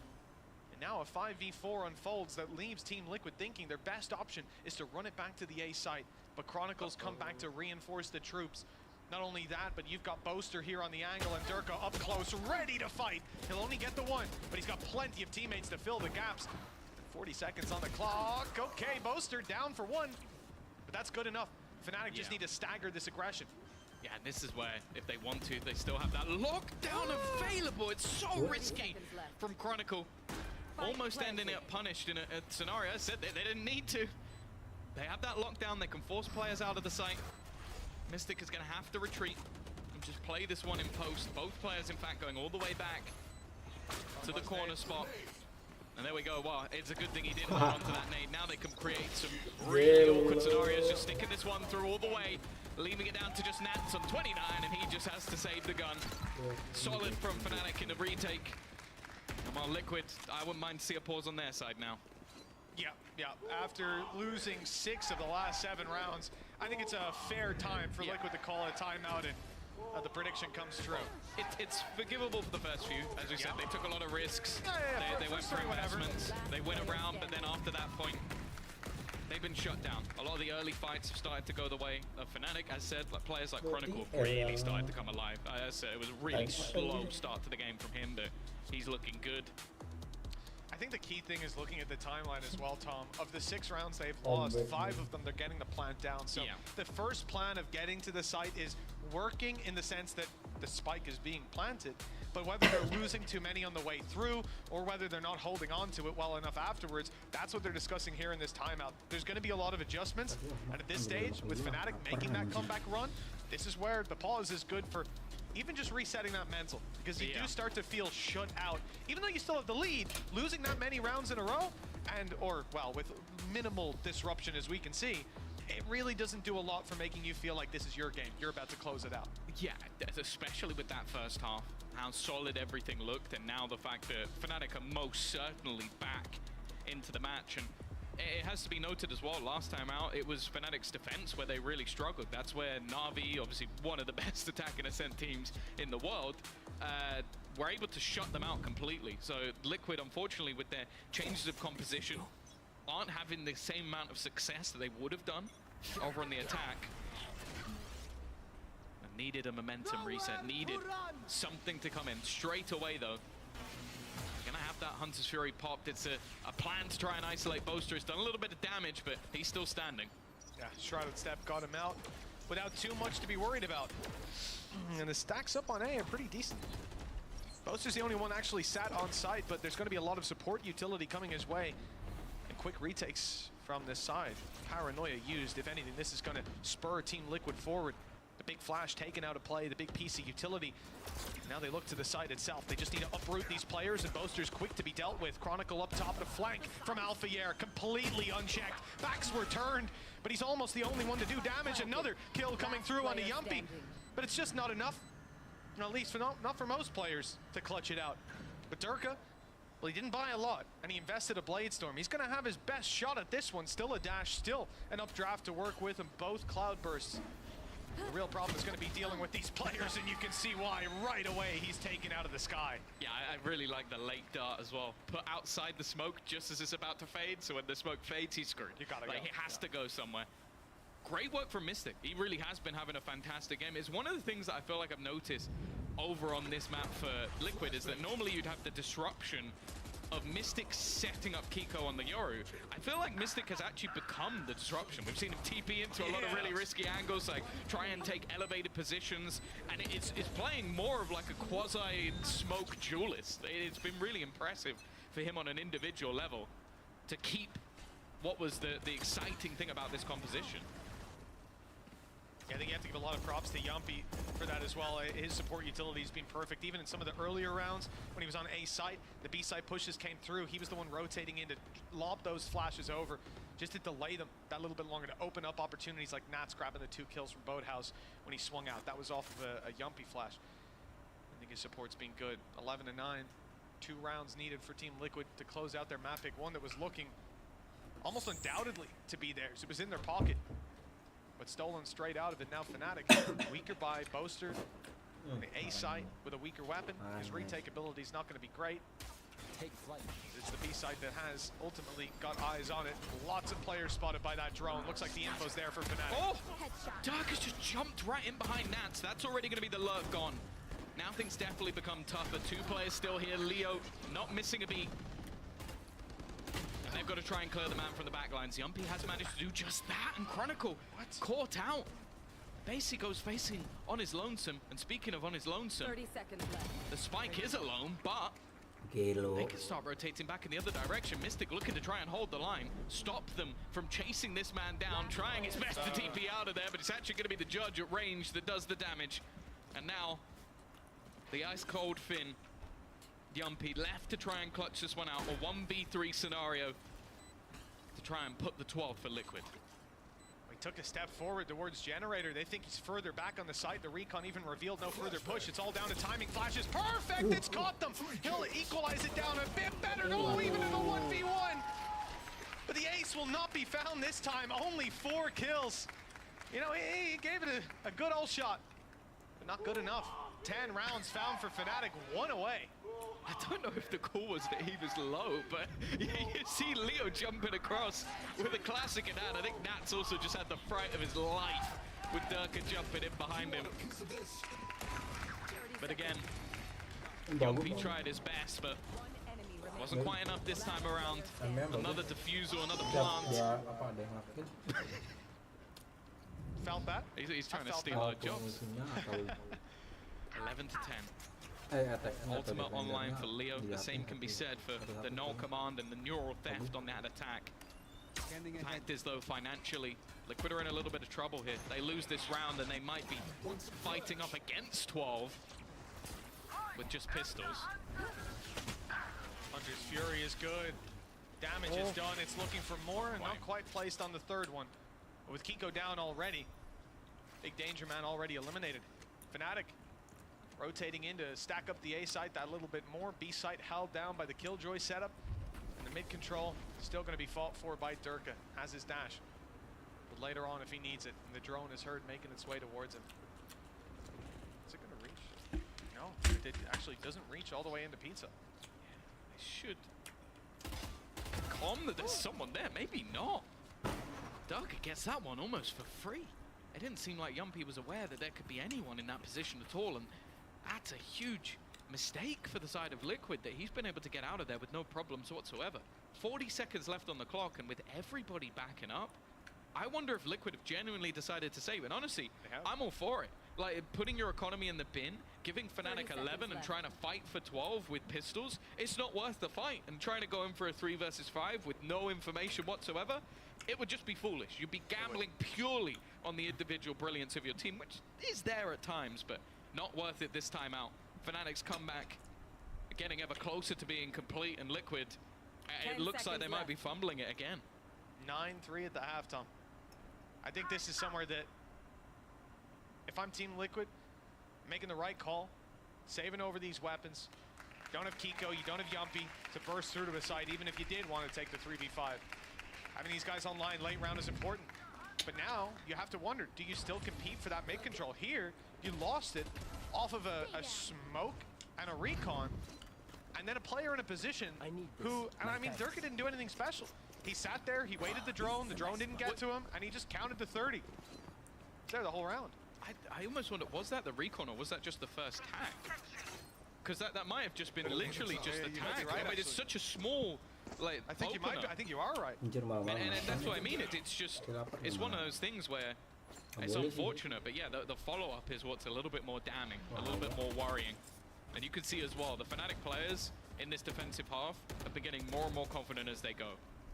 And now a 5v4 unfolds that leaves Team Liquid thinking their best option is to run it back to the A site. But Chronicles come back to reinforce the troops. Not only that, but you've got Boaster here on the angle and Durka up close, ready to fight. He'll only get the one, but he's got plenty of teammates to fill the gaps. 40 seconds on the clock. Okay, Boaster down for one, but that's good enough. Fnatic just need to stagger this aggression. Yeah, and this is where, if they want to, they still have that lockdown available. It's so risky from Chronicle. Almost ending up punished in a scenario. I said they didn't need to. They have that lockdown. They can force players out of the site. Mystic is going to have to retreat and just play this one in post. Both players, in fact, going all the way back to the corner spot. And there we go. Wow, it's a good thing he did hold on to that nade. Now they can create some really awkward scenarios. Just sticking this one through all the way, leaving it down to just Nats on 29, and he just has to save the gun. Solid from Fnatic in the retake. And while Liquid, I wouldn't mind to see a pause on their side now. Yeah. After losing 6 of the last 7 rounds, I think it's a fair time for Liquid to call a timeout and the prediction comes true. It's forgivable for the first few. As we said, they took a lot of risks. They went for investments. They went around, but then after that point, they've been shut down. A lot of the early fights have started to go the way of Fnatic. As said, like players like Chronicle really started to come alive. As I said, it was a really slow start to the game from him, but he's looking good. I think the key thing is looking at the timeline as well, Tom. Of the 6 rounds they've lost, 5 of them they're getting the plant down. So the first plan of getting to the site is working in the sense that the spike is being planted, but whether they're losing too many on the way through or whether they're not holding on to it well enough afterwards, that's what they're discussing here in this timeout. There's going to be a lot of adjustments, and at this stage, with Fnatic making that comeback run, this is where the pause is good for even just resetting that mental, because you do start to feel shut out. Even though you still have the lead, losing that many rounds in a row, well, with minimal disruption as we can see, it really doesn't do a lot for making you feel like this is your game. You're about to close it out. Yeah, especially with that first half, how solid everything looked, and now the fact that Fnatic are most certainly back into the match. And it has to be noted as well, last time out, it was Fnatic's defense where they really struggled. That's where Na'Vi, obviously one of the best attack and ascent teams in the world, were able to shut them out completely. So Liquid, unfortunately, with their changes of composition, aren't having the same amount of success that they would have done over on the attack. And needed a momentum reset, needed something to come in straight away though. Gonna have that Hunter's Fury popped. It's a plan to try and isolate Boaster. It's done a little bit of damage, but he's still standing. Yeah, Shrouded Step got him out without too much to be worried about. And the stacks up on A are pretty decent. Boaster's the only one actually sat on site, but there's going to be a lot of support utility coming his way. And quick retakes from this side. Paranoia used. If anything, this is going to spur Team Liquid forward. The big flash taken out of play, the big piece of utility. Now they look to the site itself. They just need to uproot these players, and Boaster's quick to be dealt with. Chronicle up top to flank from Alpha Yair, completely unchecked. Backs were turned, but he's almost the only one to do damage. Another kill coming through on the Yumpy, but it's just not enough. At least for not for most players to clutch it out. But Durka, well, he didn't buy a lot, and he invested a Blade Storm. He's going to have his best shot at this one. Still a dash, still an updraft to work with, and both Cloudbursts. The real problem is going to be dealing with these players, and you can see why right away he's taken out of the sky. Yeah, I really like the late dart as well. Put outside the smoke just as it's about to fade, so when the smoke fades, he's screwed. You gotta go. He has to go somewhere. Great work from Mystic. He really has been having a fantastic game. It's one of the things that I feel like I've noticed over on this map for Liquid is that normally you'd have the disruption of Mystic setting up Kiko on the Yoru. I feel like Mystic has actually become the disruption. We've seen him TP into a lot of really risky angles, like try and take elevated positions, and it's playing more of like a quasi-smoke duelist. It's been really impressive for him on an individual level to keep what was the exciting thing about this composition. Yeah, I think you have to give a lot of props to Yumpy for that as well. His support utility has been perfect. Even in some of the earlier rounds, when he was on A site, the B site pushes came through. He was the one rotating in to lob those flashes over, just to delay them that little bit longer, to open up opportunities like Nats grabbing the 2 kills from Boathouse when he swung out. That was off of a Yumpy flash. I think his support's been good. 11-9, 2 rounds needed for Team Liquid to close out their map pick. One that was looking almost undoubtedly to be theirs. It was in their pocket, but stolen straight out of it. Now Fnatic, weaker by Boaster on the A site with a weaker weapon. His retake ability is not going to be great. Take flight. It's the B site that has ultimately got eyes on it. Lots of players spotted by that drone. Looks like the info's there for Fnatic. Oh! Dark is just jumped right in behind Nats. That's already going to be the lurk gone. Now things definitely become tougher. 2 players still here. Leo not missing a beat. And they've got to try and clear the man from the back lines. Yumpy has managed to do just that, and Chronicle caught out. Basically goes facing on his lonesome, and speaking of on his lonesome, 30 seconds left. the Spike is alone, but they can start rotating back in the other direction. Mystic looking to try and hold the line, stop them from chasing this man down, trying his best to TP out of there, but it's actually going to be the judge at range that does the damage. And now, the ice-cold Finn, Yumpy, left to try and clutch this one out, a 1v3 scenario to try and put the 12 for Liquid. He took a step forward towards Generator. They think he's further back on the site. The recon even revealed no further push. It's all down to timing. Flashes. Perfect! It's caught them! He'll equalize it down a bit better. No, even in the 1v1. But the ace will not be found this time. Only 4 kills. You know, he gave it a good old shot, but not good enough. 10 rounds found for Fnatic, 1 away. I don't know if the call was that he was low, but you see Leo jumping across with a classic in hand. I think Nats also just had the fright of his life with Durka jumping in behind him. But again, Yumpy tried his best, but wasn't quite enough this time around. Another diffusal, another plant. Felt that? He's trying to steal our jobs. 11 to 10. Ultimate online for Leo. The same can be said for the null command and the neural theft on that attack. Fact is, though, financially, Liquid are in a little bit of trouble here. They lose this round and they might be fighting up against 12 with just pistols. Hunter's Fury is good. Damage is done. It's looking for more and not quite placed on the 3rd one. But with Kiko down already, big danger man already eliminated. Fnatic rotating in to stack up the A site that little bit more. B site held down by the Killjoy setup. And the mid control still going to be fought for by Durka. Has his dash. But later on if he needs it. And the drone is heard making its way towards him. Is it going to reach? No, it actually doesn't reach all the way into Pizza. They should calm that there's someone there. Maybe not. Durka gets that one almost for free. It didn't seem like Yumpy was aware that there could be anyone in that position at all, and that's a huge mistake for the side of Liquid that he's been able to get out of there with no problems whatsoever. 40 seconds left on the clock, and with everybody backing up, I wonder if Liquid have genuinely decided to save it. Honestly, I'm all for it. Like, putting your economy in the bin, giving Fnatic 11 and trying to fight for 12 with pistols, it's not worth the fight. And trying to go in for a 3 versus 5 with no information whatsoever, it would just be foolish. You'd be gambling purely on the individual brilliance of your team, which is there at times, but not worth it this time out. Fnatic's comeback, getting ever closer to being complete, and Liquid, it looks like they might be fumbling it again. 9-3 at the halftime. I think this is somewhere that, if I'm Team Liquid, making the right call, saving over these weapons. You don't have Kiko, you don't have Yumpy to burst through to a site, even if you did want to take the 3v5. Having these guys online late round is important. But now, you have to wonder, do you still compete for that mid control? Here, you lost it off of a smoke and a recon, and then a player in a position who, and I mean, Durka didn't do anything special. He sat there, he waited the drone didn't get to him, and he just counted to 30. He's there the whole round. I almost wonder, was that the recon or was that just the first tag? Because that might have just been literally just the tag. Right, I mean, it's such a small, like, I think you are right. And that's what I mean. It's just, it's one of those things where it's unfortunate, but yeah, the follow-up is what's a little bit more damning, a little bit more worrying. And you can see as well, the Fnatic players in this defensive half have been getting more and more confident as they go.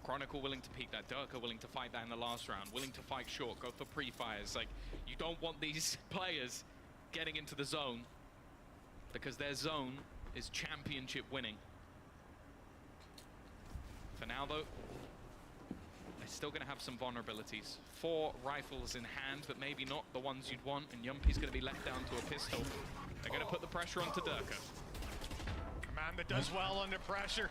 Chronicle willing to peek that, Durka willing to fight that in the last round, willing to fight short, go for pre-fires. Like, you don't want these players getting into the zone, because their zone is championship winning. For now, though, they're still going to have some vulnerabilities. 4 rifles in hand, but maybe not the ones you'd want, and Yumpy's going to be let down to a pistol. They're going to put the pressure onto Durka. Amanda does well under pressure.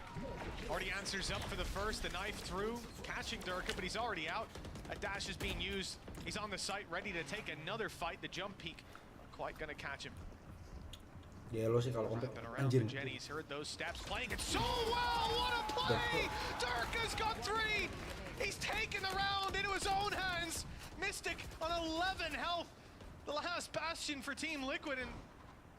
Already answers up for the first, the knife through, catching Durka, but he's already out. A dash is being used. He's on the site, ready to take another fight. The jump peak, not quite going to catch him. Yellow sih kalau kompet anjir. Jenny's heard those steps, playing it so well. What a play! Durka's got 3. He's taken the round into his own hands. Mystic on 11 health. the last bastion for Team Liquid, and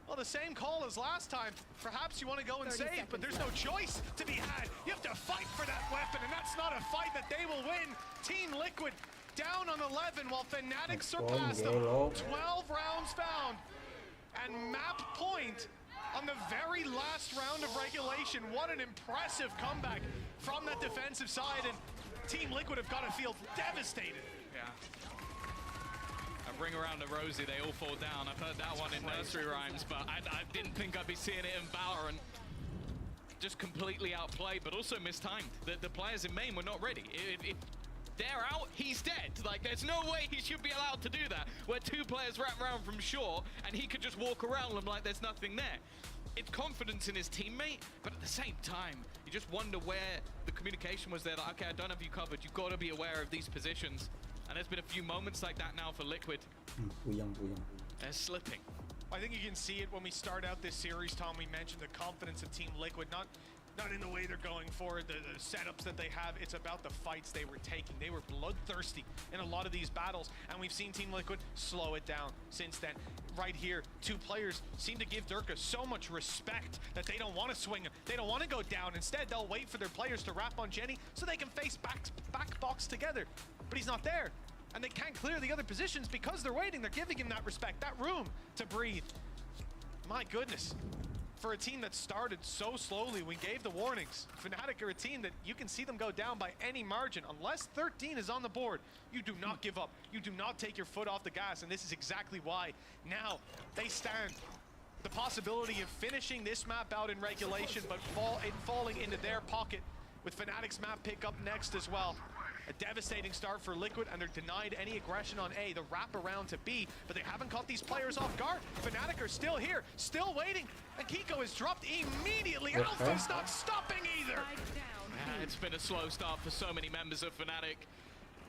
well, the same call as last time. Perhaps you want to go and save, but there's no choice to be had. You have to fight for that weapon, and that's not a fight that they will win. Team Liquid down on 11, while Fnatic surpassed them. 12 rounds found, and map point on the very last round of regulation. What an impressive comeback from that defensive side, and Team Liquid have got to feel devastated. Yeah. A ring around a Rosie, they all fall down. I've heard that one in nursery rhymes, but I didn't think I'd be seeing it in Valorant. Just completely outplayed, but also mistimed. The players in main were not ready. If they're out, he's dead. Like, there's no way he should be allowed to do that, where two players wrap around from short, and he could just walk around them like there's nothing there. It's confidence in his teammate, but at the same time, you just wonder where the communication was there. Like, okay, I don't have you covered. You've got to be aware of these positions. And there's been a few moments like that now for Liquid. They're slipping. I think you can see it when we start out this series, Tom. We mentioned the confidence of Team Liquid, not in the way they're going forward, the setups that they have. It's about the fights they were taking. They were bloodthirsty in a lot of these battles, and we've seen Team Liquid slow it down since then. Right here, two players seem to give Durka so much respect that they don't want to swing him. They don't want to go down. Instead, they'll wait for their players to wrap on Jenny so they can face back box together. But he's not there, and they can't clear the other positions because they're waiting. They're giving him that respect, that room to breathe. My goodness. For a team that started so slowly, we gave the warnings. Fnatic are a team that you can see them go down by any margin. Unless 13 is on the board, you do not give up. You do not take your foot off the gas, and this is exactly why. Now, they stand the possibility of finishing this map out in regulation, but falling into their pocket with Fnatic's map pick up next as well. A devastating start for Liquid, and they're denied any aggression on A. The wrap around to B, but they haven't caught these players off guard. Fnatic are still here, still waiting, and Kiko is dropped immediately. Alpha's not stopping either. Yeah, it's been a slow start for so many members of Fnatic,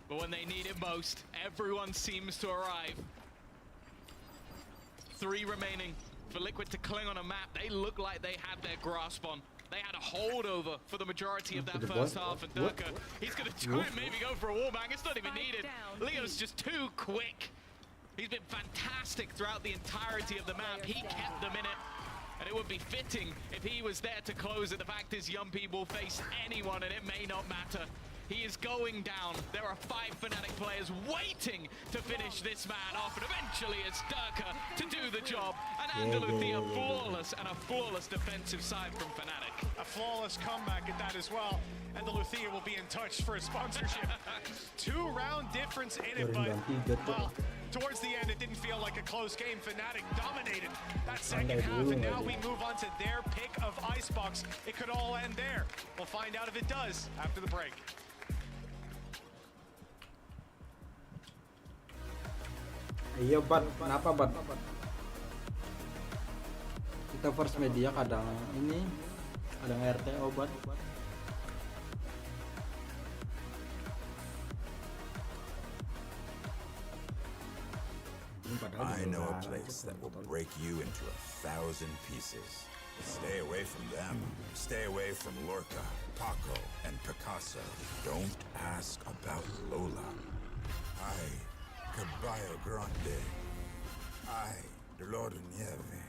but when they need it most, everyone seems to arrive. 3 remaining for Liquid to cling on a map they look like they had their grasp on. They had a holdover for the majority of that first half, and Durka, he's going to try and maybe go for a wallbang. It's not even needed. Leo's just too quick. He's been fantastic throughout the entirety of the map. He kept them in it, and it would be fitting if he was there to close it. The fact is, Yumpy will face anyone, and it may not matter. He is going down. There are 5 Fnatic players waiting to finish this man off, and eventually it's Durka to do the job. And Andaluthia flawless, and a flawless defensive side from Fnatic. A flawless comeback at that as well. And the Luthia will be in touch for a sponsorship. 2-round difference in it, but well, towards the end it didn't feel like a close game. Fnatic dominated that second half, and now we move on to their pick of Icebox. It could all end there. We'll find out if it does after the break. Iya, Bat. Kenapa, Bat? Kita first media kadang ini, kadang RTO, Bat. I know a place that will break you into 1,000 pieces. Stay away from them. Stay away from Lorca, Paco, and Picasso. Don't ask about Lola. Caballo Grande. Dolor de Nieve.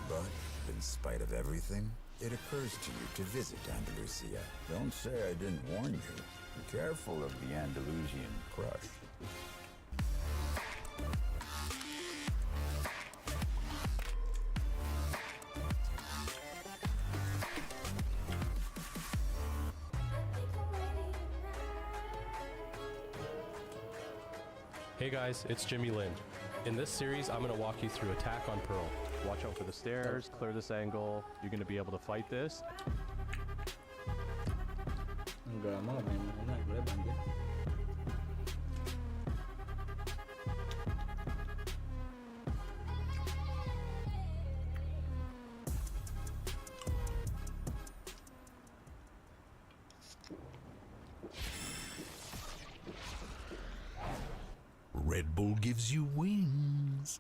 But, in spite of everything, it occurs to you to visit Andalusia. Don't say I didn't warn you. Be careful of the Andalusian crush. Hey guys, it's Jimmy Lin. In this series, I'm going to walk you through Attack on Pearl. Watch out for the stairs, clear this angle. You're going to be able to fight this. Enggak, mau main mana gue banjir. Red Bull gives you wings.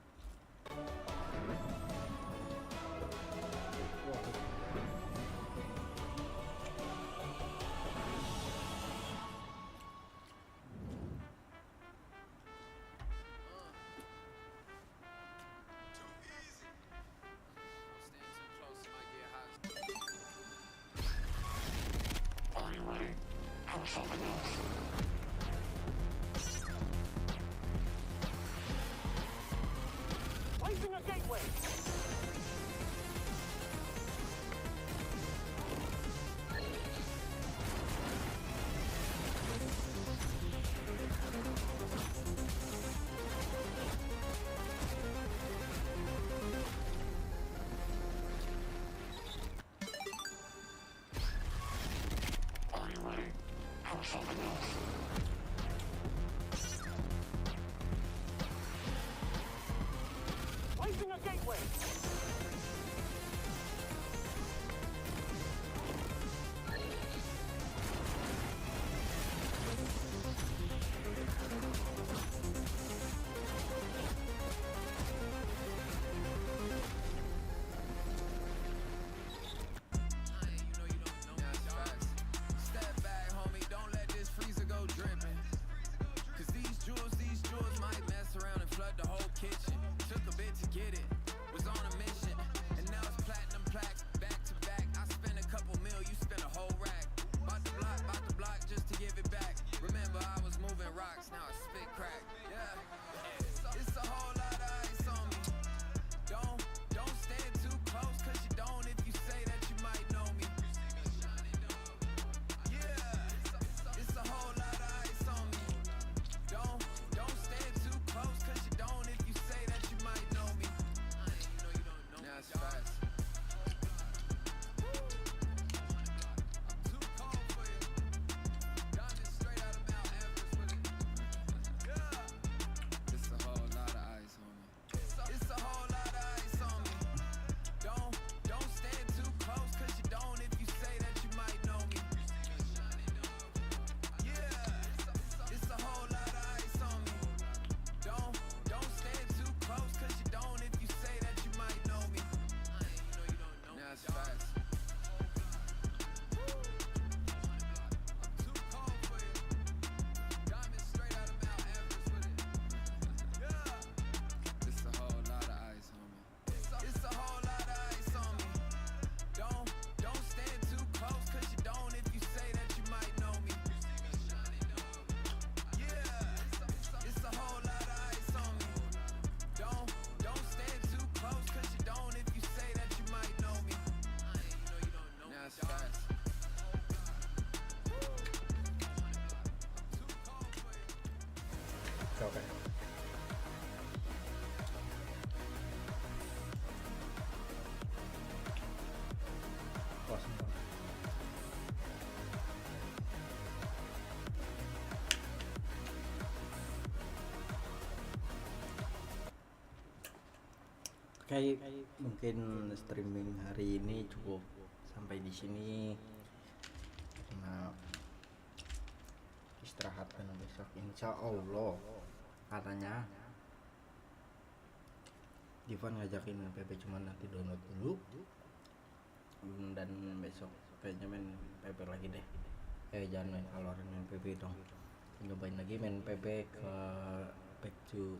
Placing a gateway. Step back, homie, don't let this freezer go dripping. Cause these jewels might mess around and flood the whole kitchen. Took a bit to get it, was on a mission. And now it's platinum plaques, back to back. I spent a couple mil, you spent a whole rack. Bought the block just to give it back. Remember I was moving rocks, now I spit crack. Yeah, it's a whole lot of ice on me. Don't stand too close, cause you don't if you say that you might know me. Yeah, it's a whole lot of ice on me. Don't stand too close, cause you don't if you say that you might know me. Now it's fast. I'm too cold for you. Diamonds straight out of Mount Everest with it. Yeah. It's a whole lot of ice on me. It's a whole lot of ice on me. Don't stand too close, cause you don't if you say that you might know me. Yeah, it's a whole lot of ice on me. Don't stand too close, cause you don't if you say that you might know me. Now it's fast. I'm too cold for you. Diamonds straight out of Mount Everest with it. Yeah. It's a whole lot of ice on me. It's a whole lot of ice on me. Don't stand too close, cause you don't if you say that you might know me. Yeah, it's a whole lot of ice on me. Don't stand too close, cause you don't if you say that you might know me. Now it's fast. Oke. Puas banget. Oke, mungkin streaming hari ini cukup sampai di sini karena istirahat karena besok insya Allah katanya Divan ngajakin PB cuman nanti download dulu dan besok kayaknya main PB lagi deh. Jangan main Valorant, main PB dong. Nyobain lagi main PB ke back to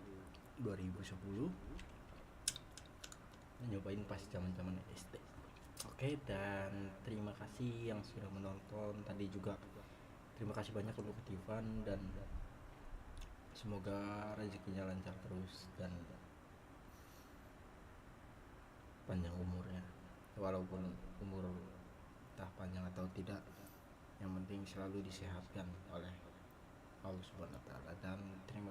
2010, nyobain pas zaman SD. Oke, dan terima kasih yang sudah menonton tadi juga. Terima kasih banyak untuk Divan dan semoga rezekinya lancar terus dan panjang umurnya, walaupun umur entah panjang atau tidak, yang penting selalu disehatkan oleh Allah Subhanahu wa taala. Dan terima